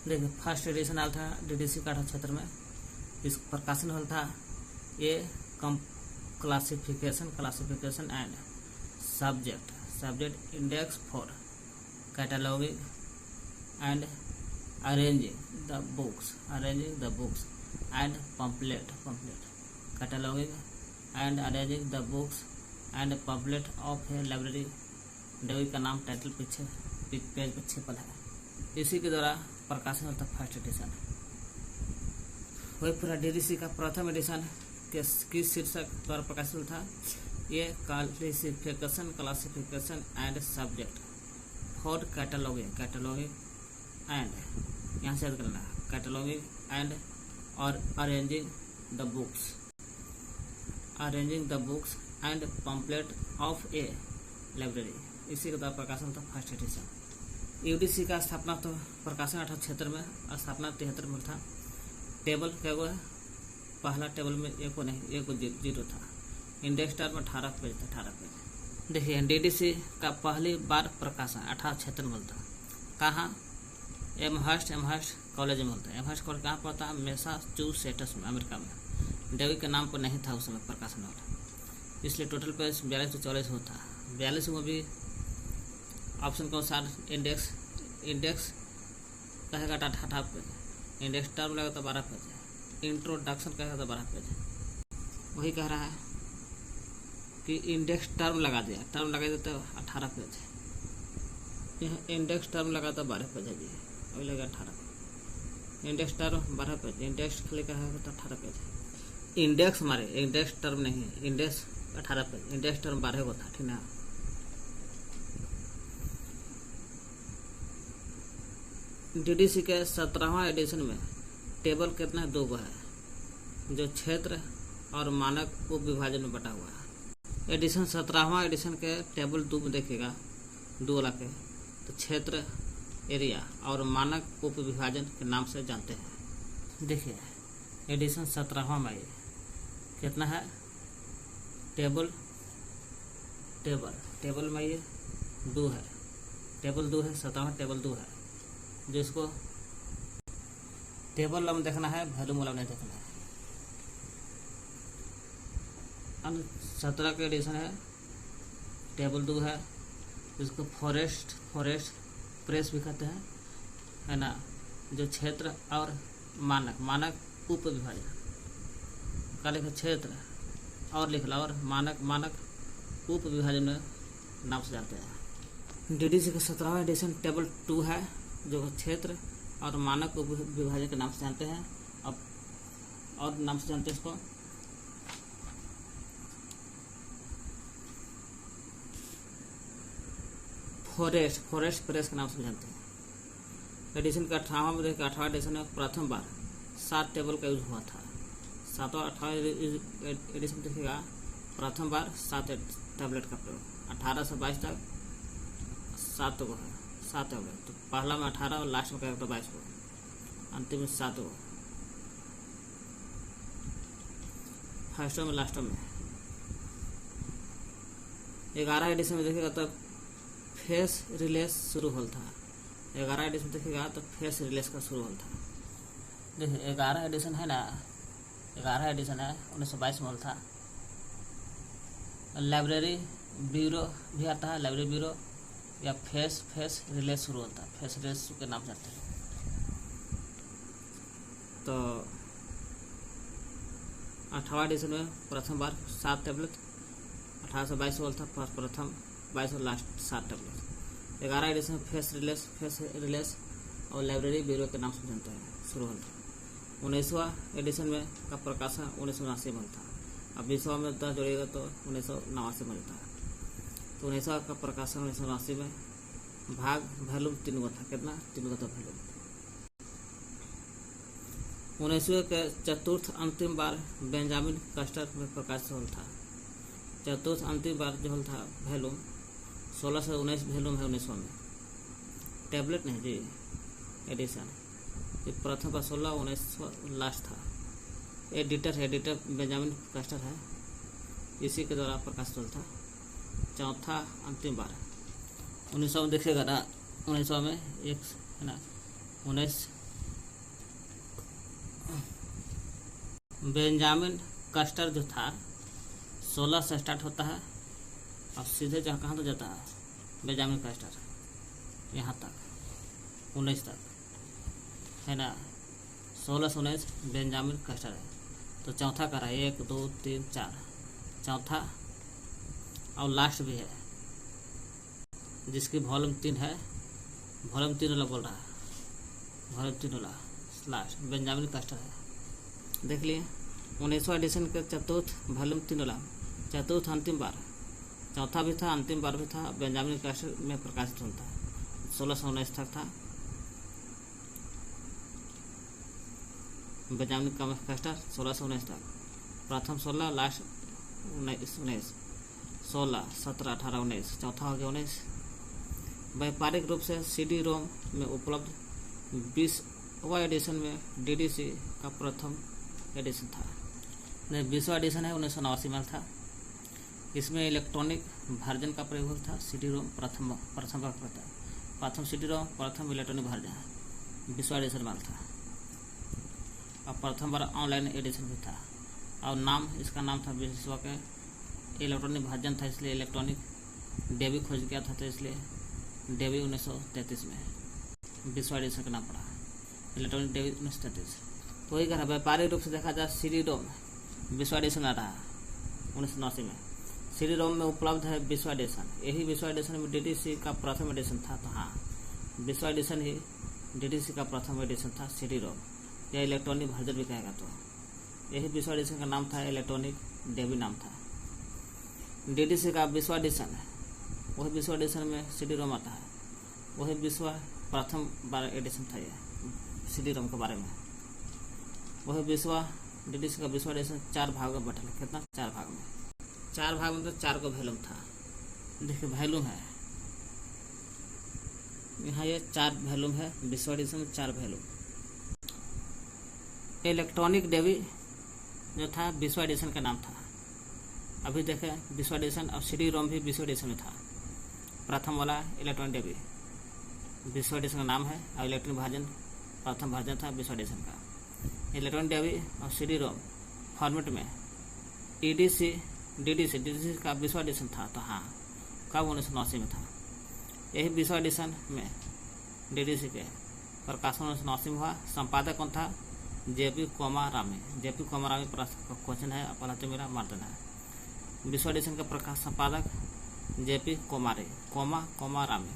देखिए फर्स्ट एडिशन आया था डीडीसी का 1876 में। इस प्रकाशन हल था ये classification and subject index for cataloguing and arranging the books and pamphlet cataloguing and arranging the books and pamphlet of a library. Dewey का नाम टाइटल पीछे पेज पर छपल है। इसी के द्वारा प्रकाशन होता फर्स्ट एडिशन। वही पूरा डीडीसी का प्रथम एडिशन किस शीर्षक द्वारा प्रकाशित था? ये classification and subject for cataloguing and, यहाँ से याद करना, कैटलॉगिंग एंड और arranging the books and pamphlet of a library. इसी के द्वारा प्रकाशन था फर्स्ट एडिशन। यूडीसी का स्थापना तो प्रकाशन 1876 में, स्थापना 73 में था। टेबल क्या हुआ है? पहला टेबल में एक को नहीं, एक को 0 था। इंडेक्स टर्म 18 पेज था, 18 पेज। देखिए डीडीसी का पहली बार प्रकाशन 1876 में था। कहाँ? एमहर्स्ट कॉलेज में होता है। एमहर्स्ट कॉलेज कहाँ पर था? मैसाचुसेट्स में, अमेरिका में। डेवी के नाम पर नहीं था उस समय प्रकाशन वाला, इसलिए टोटल पेज 42-44 होता। 42 में भी ऑप्शन के अनुसार इंडेक्स कहेगा तो 18 पेज, इंडेक्स टर्म लगेगा तो 12 पेज, इंट्रोडक्शन कहेगा तो 12 पेज। वही कह रहा है कि इंडेक्स टर्म लगा दिया, टर्म लगा दिया तो 18 पेज। यहाँ इंडेक्स टर्म लगा तो 12 पेज है जी, अभी लगा 18। इंडेक्स टर्म 12 पेज, इंडेक्स खाली कहेगा तो 18 पेज। इंडेक्स मारे, इंडेक्स टर्म नहीं, इंडेक्स 18 पेज, इंडेक्स टर्म 12 को था, ठीक ना। डीडीसी के 17वां एडिशन में टेबल कितना 2 गो है, जो क्षेत्र और मानक उप विभाजन में बटा हुआ है। एडिशन 17वां एडिशन के टेबल 2 में देखिएगा 2 वाला के, तो क्षेत्र एरिया और मानक उप विभाजन के नाम से जानते हैं। देखिए एडिशन 17वां में कितना है? टेबल में ये 2 है, टेबल 2 है, 17वां टेबल 2 है। जिसको टेबल वाला में देखना है, वॉल्यूम वाला में नहीं देखना है। 17 का एडिशन है, टेबल 2 है, जिसको फॉरेस्ट प्रेस भी कहते हैं, है ना। जो क्षेत्र और मानक उप विभाजन का लिखा, क्षेत्र और लिख ला, और मानक उप विभाजन में नाम से जानते हैं। डीडीसी का 17वां एडिशन टेबल 2 है, जो क्षेत्र और मानक उप विभाजन के नाम से जानते हैं। अब और नाम से जानते हैं इसको फॉरेस्ट प्रेस के नाम से जानते हैं। एडिशन का 18वां में देखिए, 18वां एडिशन में प्रथम बार 7 टेबल का यूज हुआ था। 18वां एडिशन देखिएगा, प्रथम बार 7 टैबलेट का प्रयोग। 18 से 22 तक 7 गो है, 7 हो गए। तो पहला में 18 और लास्ट में क्या 22 को, अंतिम में 7 गो, फर्स्ट में लास्ट में। 11 एडिशन में देखिएगा तो फेस रिलेस शुरू होल था। 11 एडिशन देखिएगा तो फेस रिलेस का शुरू होल था। देखिए 11 एडिशन है ना, 11 एडिशन है 1922 में होल था। लाइब्रेरी ब्यूरो भी आता है, लाइब्रेरी ब्यूरो या फेस रिले शुरू होता है, फेस रिले के नाम से आते हैं। तो 18वां एडिशन में प्रथम बार 7 टैबलेट, 1822 होल था प्रथम 22 और लास्ट 7 टैबलेट। 11 एडिशन में फेस रिलेस और लाइब्रेरी ब्यूरो के नाम से जानते हैं शुरू होल था। 19वां एडिशन में का प्रकाशन 1979 में था। अब 20वां में 10 जोड़िएगा तो 1989 में मिलता है। तो 19वां का प्रकाशन 1989 में भाग वॉल्यूम 3 था। कितना? 3 था वॉल्यूम। 19वें के चतुर्थ अंतिम बार बेंजामिन कस्टर में प्रकाशित होल था। चतुर्थ अंतिम बार जो होल था वॉल्यूम 16 से 19 वॉल्यूम है 1900 में। टैबलेट नहीं जी, एडिशन। प्रथम का 16, 1900 लास्ट था। एडिटर बेंजामिन कस्टर है, इसी के द्वारा प्रकाशित होल था। चौथा अंतिम बार 1900 में देखिएगा ना, 1900 में एक है ना 19 बेंजामिन कस्टर जो था 16 से स्टार्ट होता है और सीधे जहाँ कहाँ तो जाता है बेंजामिन कस्टर यहाँ तक 19 तक है ना। 16 से 19 बेंजामिन कस्टर है। तो चौथा करा 1 2 3 4 चौथा और लास्ट भी है, जिसकी वॉल्यूम 3 है। वॉल्यूम 3 वाला बोल रहा है, वॉल्यूम 3 वाला लास्ट बेंजामिन कस्टर है। देख लिए 19वां एडिशन के चतुर्थ वॉल्यूम 3 वाला चतुर्थ अंतिम बार, चौथा भी था अंतिम बार भी था, बेंजामिन कस्टर में प्रकाशित होता है। 16 से 19 तक था बेंजामिन कस्टर, 16 से 19 तक। प्रथम 16, लास्ट 19 16 17 18 19 चौथा हो गया 19। व्यापारिक रूप से CD रोम में उपलब्ध 20वां एडिशन में DDC का प्रथम एडिशन था। 20वां एडिशन है 1989 में था। इसमें इलेक्ट्रॉनिक वर्जन का प्रयोग था। CD रोम प्रथम CD रोम प्रथम इलेक्ट्रॉनिक वर्जन 20वां एडिशन में था। और प्रथम बार ऑनलाइन एडिशन भी था और नाम इसका नाम था 20वां के इलेक्ट्रॉनिक वर्जन था, इसलिए इलेक्ट्रॉनिक डेबी खोज किया था, तो इसलिए डेबी 1933 में 20वां एडिशन का नाम पड़ा इलेक्ट्रॉनिक डेबी 1933। तो वही कहा व्यापारिक रूप से देखा जाए CD रोम 20वां एडिशन आ रहा 1989 में। CD रोम में उपलब्ध है 20वां एडिशन। यही 20वां एडिशन में DDC का प्रथम एडिशन था। तो हाँ 20वां एडिशन ही DDC का प्रथम एडिशन था CD रोम, या इलेक्ट्रॉनिक वर्जन भी कहेगा। तो यही 20वां एडिशन का नाम था, इलेक्ट्रॉनिक डेबी नाम था। DDC का 20वां एडिशन है, वही 20वां एडिशन में CD रोम आता है, वही 20वां प्रथम बार एडिशन था ये CD रोम के बारे में। वही 20वां DDC का 20वां एडिशन 4 भाग में बटा। कितना? 4 भाग में। 4 भाग में तो 4 को वॉल्यूम था। देखिए वॉल्यूम है यहाँ, ये 4 वॉल्यूम है 20वां एडिशन में, 4 वॉल्यूम। इलेक्ट्रॉनिक डेबी जो था 20वां एडिशन का नाम था। अभी देखें 20वां एडिशन और CD रोम भी 20वां एडिशन में था। प्रथम वाला इलेक्ट्रॉनिक डेबी 20वां एडिशन का नाम है और इलेक्ट्रॉनिक वर्जन प्रथम वर्जन था 20वां एडिशन का। इलेक्ट्रॉनिक डेबी और CD रोम फॉर्मेट में DDC का 20वां एडिशन था। तो हाँ कब? 1989 में था। यही 20वां एडिशन में DDC के प्रकाशन 1989 में हुआ। संपादक कौन था? JP कोमारामी। JP कोमारामी क्वेश्चन है, पहला तो मेरा मार्दन है। 20वां एडिशन का प्रकाश संपादक JP कोमारामी।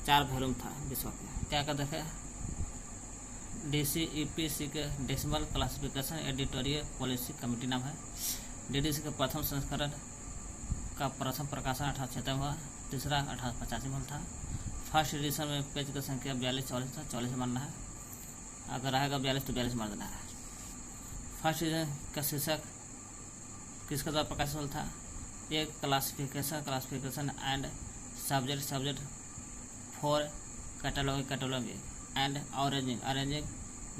4 वॉल्यूम था 20वां के। क्या कहते हैं? DCEPC के decimal classification editorial policy committee नाम है। DDC के प्रथम संस्करण का प्रथम प्रकाशन 1876 में हुआ, तीसरा 1885 में था। फर्स्ट एडिशन में पेज की संख्या 42-44 था, 44 मानना है। अगर रहेगा 42 तो 42 मार देना है। फर्स्ट एडिशन का शीर्षक किसके द्वारा प्रकाशित हुआ था? एक classification and subject for cataloguing and arranging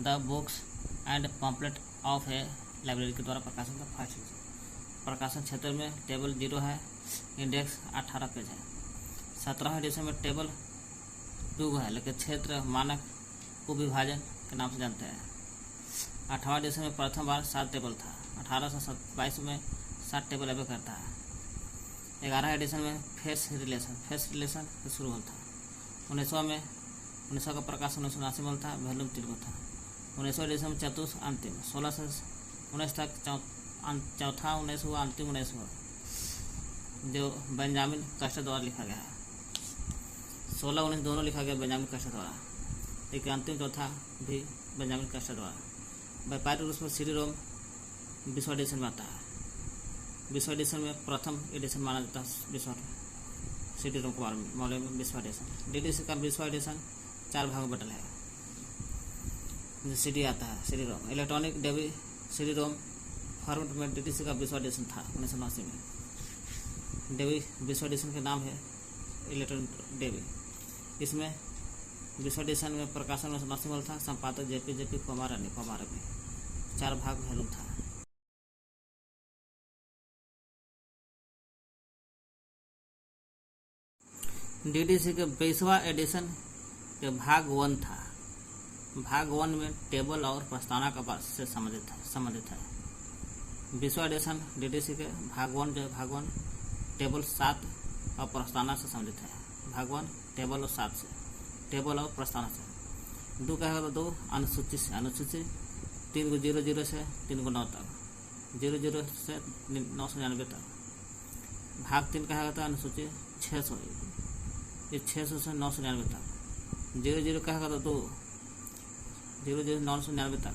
the books and pamphlet of a library के द्वारा प्रकाशन का फर्स्ट एडिशन। प्रकाशन क्षेत्र में टेबल 0 है, इंडेक्स 18 पेज है। 17वां एडिशन में टेबल 2 है, लेकिन क्षेत्र मानक उपविभाजन के नाम से जानते हैं। 8वां एडिशन में प्रथम बार 7 टेबल था। 1822 में 7 टेबल अभी करता है। 11 एडिशन में फेस रिलेशन से शुरू होता था। 1900 का प्रकाशन 1979 में था, वॉल्यूम 3 को था। 1900 एडिशन में चतुर्थ अंतिम 16 से 19 तक चौथा 19 हुआ, अंतिम 19 हुआ, जो बेंजामिन कस्टर द्वारा लिखा गया है। 16-19 दोनों लिखा गया बेंजामिन कस्टर द्वारा, लेकिन अंतिम चौथा भी बेंजामिन कस्टर द्वारा। व्यापारिक रूप में CD रोम 20 एडिशन में आता है। 20 एडिशन में प्रथम एडिशन माना जाता है CD रोम के मामले में 20 एडिशन। DDC का 20 एडिशन 4 भागों में बटल है। जो CD आता है CD रोम electronic Debbie CD ROM format में DDC का 20 एडिशन था 1989 में। डेबी 20 एडिशन के नाम है इलेक्ट्रॉनिक डेबी। इसमें 20 एडिशन में प्रकाशन 1989 में था। संपादक JP कुमार में 4 भाग वॉल्यूम था। DDC के 20वां एडिशन के भाग 1 था। भाग 1 में टेबल और प्रस्तावना का बात से संबंधित है। 20वां एडिशन DDC के भाग 1 जो है भाग 1 टेबल 7 और प्रस्तावना से संबंधित है। भाग 1 टेबल और 7 से, टेबल और प्रस्तावना से। 2 कहेगा तो 2 अनुसूची से, अनुसूची 3 को 00 से 3 को 9 तक, 00 से 999 तक। भाग 3 कहेगा तो अनुसूची 600, ये 600 से 999 तक। 00 कहेगा तो 2, 00 999 तक,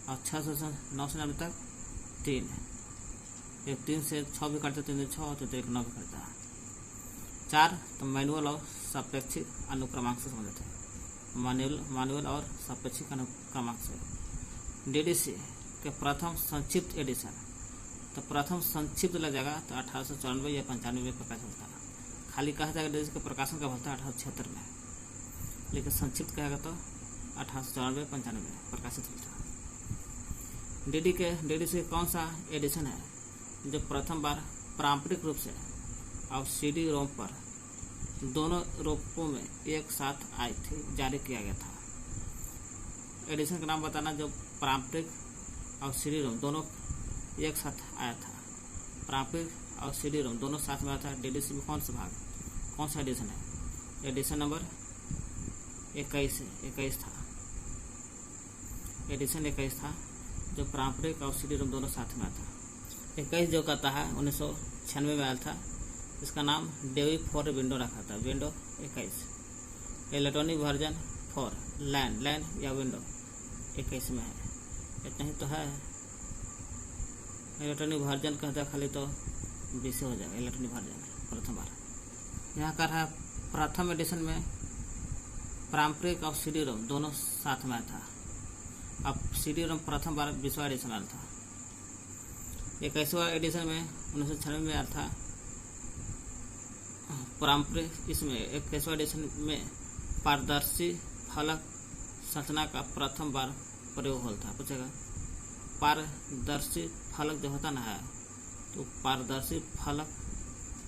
और 600 से 999 तक 3। एक 3 से 6 भी करता, 3 से 6 तो 1 9 भी करता। 4 तो मैनुअल और सापेक्षिक अनुक्रमांक से संबंधित है। मैनुअल और सापेक्षिक अनुक्रमांक से। DDC के प्रथम संक्षिप्त एडिशन, तो प्रथम संक्षिप्त लग जाएगा तो 1894 या 95 में प्रकाशित होता है। खाली कहा जाएगा DDC का प्रकाशन कब होता है 1876 में, लेकिन संक्षिप्त कहेगा तो 1894-95 में प्रकाशित होता है। DDC कौन सा एडिशन है जो प्रथम बार पारंपरिक रूप से और CD रोम पर दोनों रूपों में एक साथ आई थी, जारी किया गया था। एडिशन का नाम बताना जो पारंपरिक और CD रोम दोनों एक साथ आया था। पारंपरिक और CD रोम दोनों साथ में आया था। DDC में कौन सा भाग, कौन सा एडिशन है? एडिशन नंबर 21 था। एडिशन 21 था जो पारंपरिक और CD रोम दोनों साथ में आया था। 21 जो कहता है 1996 में आया था। इसका नाम डेवी फॉर विंडो रखा था, window 21। Electronic version for land या विंडो 21 में है। इतना ही तो है। इलेक्ट्रॉनिक वर्जन कहता खाली तो 20 हो जाएगा। इलेक्ट्रॉनिक वर्जन प्रथम बार यहाँ कर रहा है। प्रथम एडिशन में पारंपरिक और CD रोम दोनों साथ में आया था। अब CD रोम प्रथम बार 20वां एडिशन आया था। 21वां एडिशन में 1996 में आया था पारंपरिक। इसमें 21वां एडिशन में पारदर्शी फलक संरचना का प्रथम बार प्रयोग होता था। पूछेगा पारदर्शी फलक जो होता ना है, तो पारदर्शी फलक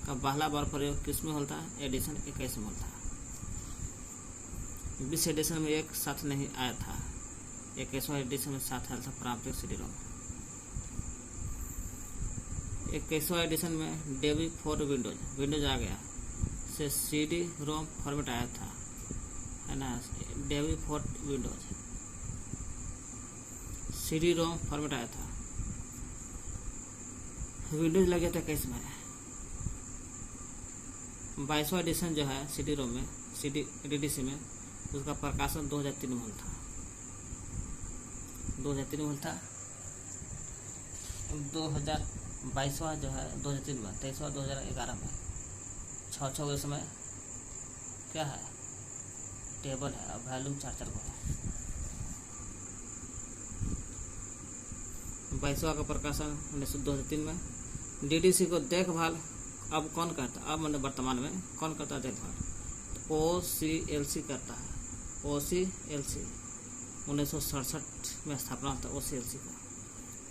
का पहला बार प्रयोग किसमें होता है? एडिशन 21 में होता है। 20 एडिशन में एक साथ नहीं आया था। 21वां एडिशन में साथ आया था पारंपरिक CD रोम। 21वां एडिशन में डेवी फॉर विंडोज आ गया से CD रोम फॉर्मेट आया था, है ना। Dewey for Windows CD ROM format आया था। विंडोज लग गया था 21 में। 22वां एडिशन जो है CD रोम में DDC में, उसका प्रकाशन 2003 में था। 2003 में था। 2022वां जो है 2003 में, 23वां 2011 में। 6 इसमें क्या है? टेबल है और वॉल्यूम 4 को है। 22वां का प्रकाशन 2003 में। DDC को देखभाल अब कौन करता है? अब मैंने वर्तमान में कौन करता है देखभाल? तो OCLC करता है। OCLC 1967 में स्थापना होता है OCLC का।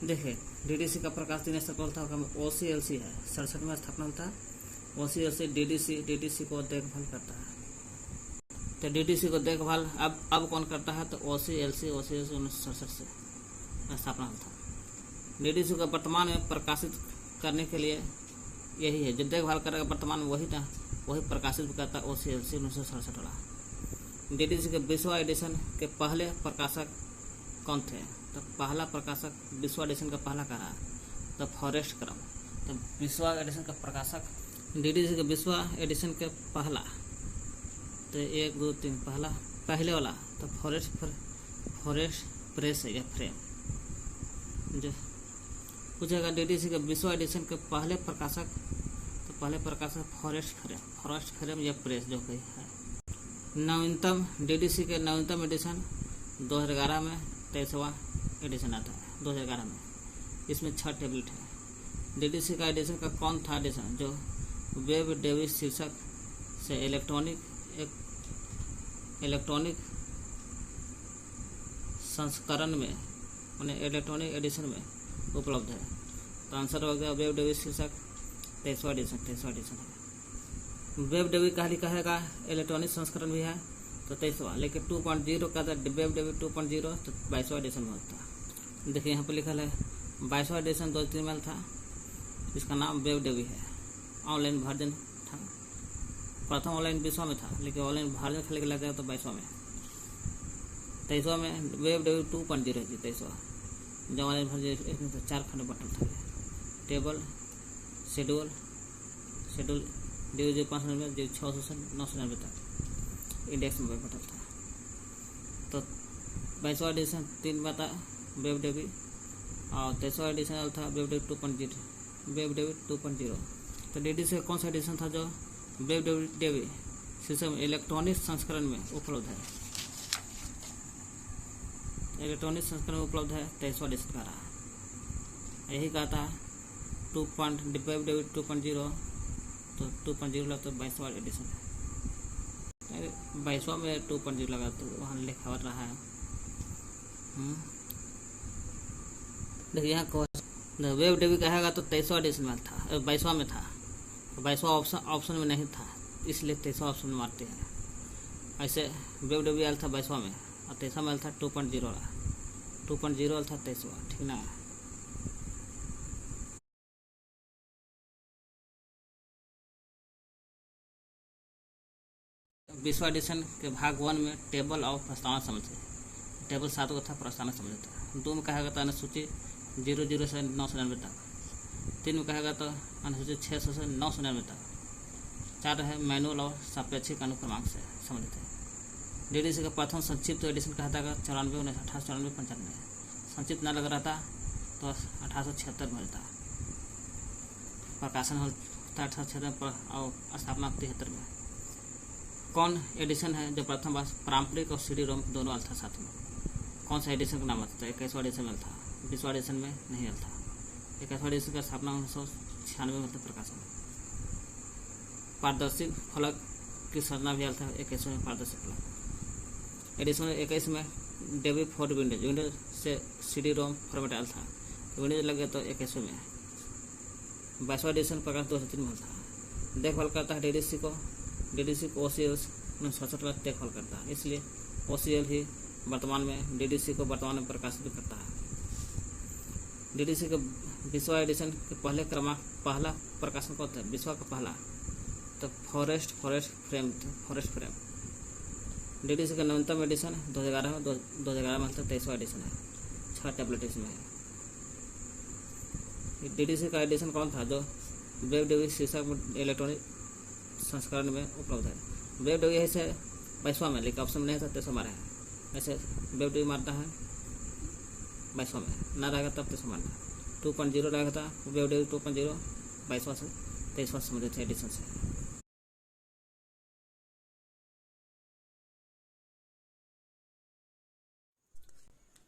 देखिए DDC का प्रकाश 3 स्तर पर होता है। OCLC है 67 में स्थापना होता है। OCLC DDC को देखभाल करता है। तो DDC को देखभाल अब कौन करता है? तो OCLC 1967 से स्थापना होता है। DDC को वर्तमान में प्रकाशित करने के लिए यही है जो देखभाल करेगा वर्तमान में, वही प्रकाशित भी करता है OCLC 1967 वाला। DDC के 20वां एडिशन के पहले प्रकाशक कौन थे? तो पहला प्रकाशक 20वां एडिशन का पहला कहा तो फॉरेस्ट क्रम। तो 20वां एडिशन का प्रकाशक DDC के 20वां एडिशन के पहला, तो 1 2 3 पहले वाला तो फॉरेस्ट प्रेस है या फ्रेम। जो पूछेगा DDC के 20वां एडिशन के पहले प्रकाशक, तो पहले प्रकाशक फॉरेस्ट फ्रेम या प्रेस जो कही है। नवीनतम DDC के नवीनतम एडिशन 2011 में 23वां एडिशन आता है 2011 में। इसमें 6 टेबलेट है। DDC का एडिशन का कौन था एडिशन जो वेब डेविस शीर्षक से इलेक्ट्रॉनिक संस्करण में, उन्हें इलेक्ट्रॉनिक एडिशन में उपलब्ध है। तो आंसर हो गया वेब डेविस शीर्षक 23वां एडिशन है। वेब डेवी का लिखा है इलेक्ट्रॉनिक संस्करण भी है तो 23वां, लेकिन 2.0 का वेब डेवी 2.0 तो 22वां एडिशन में होता है। देखिए यहाँ पर लिखा है 22वां एडिशन 2003 में था, इसका नाम वेब डेवी है। ऑनलाइन वर्जन था, प्रथम ऑनलाइन 20वां में था, लेकिन ऑनलाइन वर्जन खाली लग गया तो 22वां में। 23वां में वेब डेवी 2.0 है 23वां। जब ऑनलाइन वर्जन इसमें तो 4 खंड बटन था, टेबल, शेड्यूल ड्यू 599 ड्यू 699 तक इंडेक्स में बटन था। तो 22वां एडिशन 3 में था वेब डेवी, और 23वां एडिशन था वेब डेवी 2.0। तो DDC का कौन सा एडिशन था जो वेब डेवी सिस्टम इलेक्ट्रॉनिक संस्करण में उपलब्ध है? इलेक्ट्रॉनिक संस्करण में उपलब्ध है 23वां एडिशन का रहा। यही कहा था वेब डेवी 2.0 तो 2.0 लगा तो 22वां एडिशन है। 22वां में 2.0 लगा तो वहाँ लिखा हुआ रहा है। देखिए यहाँ वेब डेवी कहेगा तो 23वां एडिशन में था, 22वां में था, 22वां ऑप्शन में नहीं था, इसलिए 23वां ऑप्शन में मारते हैं। ऐसे वेब डेवी आया था 22वां में और 23वां में था 2.0 वाला, 2.0 था 23वां, ठीक ना। बीसवां एडिशन के भाग 1 में टेबल और प्रस्तावना समझे। टेबल 7 को था, प्रस्तावना समझे था। 2 में कहेगा तो अनुसूची 00 से 999 तक। 3 में कहेगा तो अनुसूची 600 से 999 तक। 4 है मैनुअल और सापेक्षिक अनुक्रमांक से समझते हैं। DDC का प्रथम संक्षिप्त एडिशन कहता है 94 1894 95। संक्षिप्त न लग रहा था तो 1876 में मिलता। प्रकाशन होता 1876 और स्थापना 73 में। कौन एडिशन है जो प्रथम बार पारंपरिक और CD रोम दोनों था साथ में? कौन सा एडिशन का नाम आता है? 21वां एडिशन में था, 20वां एडिशन में नहीं था। 21वां एडिशन का स्थापना 1996 में प्रकाशन। पारदर्शी फलक की संरचना भी था 21 में, पारदर्शी फलक। एडिशन 21 में डेवी फॉर विंडोज से CD रोम फॉर्मेट आया था, विंडोज लग गया तो 21 में। 22वां एडिशन प्रकाश 2003 में था। देखभाल करता है DDC को OCL 1967 में देखभाल करता है, इसलिए OCL ही वर्तमान में DDC को वर्तमान में प्रकाशित भी करता है। DDC के 20वां एडिशन के पहला प्रकाशन कौन था? 20वां का पहला तो फॉरेस्ट फ्रेम। DDC का नवीनतम एडिशन 2011 में 23वां एडिशन है, 6 टेबलेट इसमें है। DDC का एडिशन कौन था जो वेब डेवी शीर्षक इलेक्ट्रॉनिक संस्करण में उपलब्ध है? वेब डेवी ऐसे 22वां में, लेकिन ऑप्शन में नहीं था 23वां मारा है। ऐसे वेब डेवी मारता है 22वां में, ना रहेगा तब 23वां मारना। 2.0 रहेगा था वेब डेवी 2.0 22वां से 23वां संबंधित एडिशन से।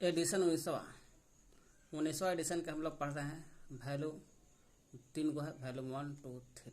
एडिशन 19वां एडिशन के हम लोग पढ़ रहे हैं। वैल्यू 3 गो है, वैल्यू 1 2 3।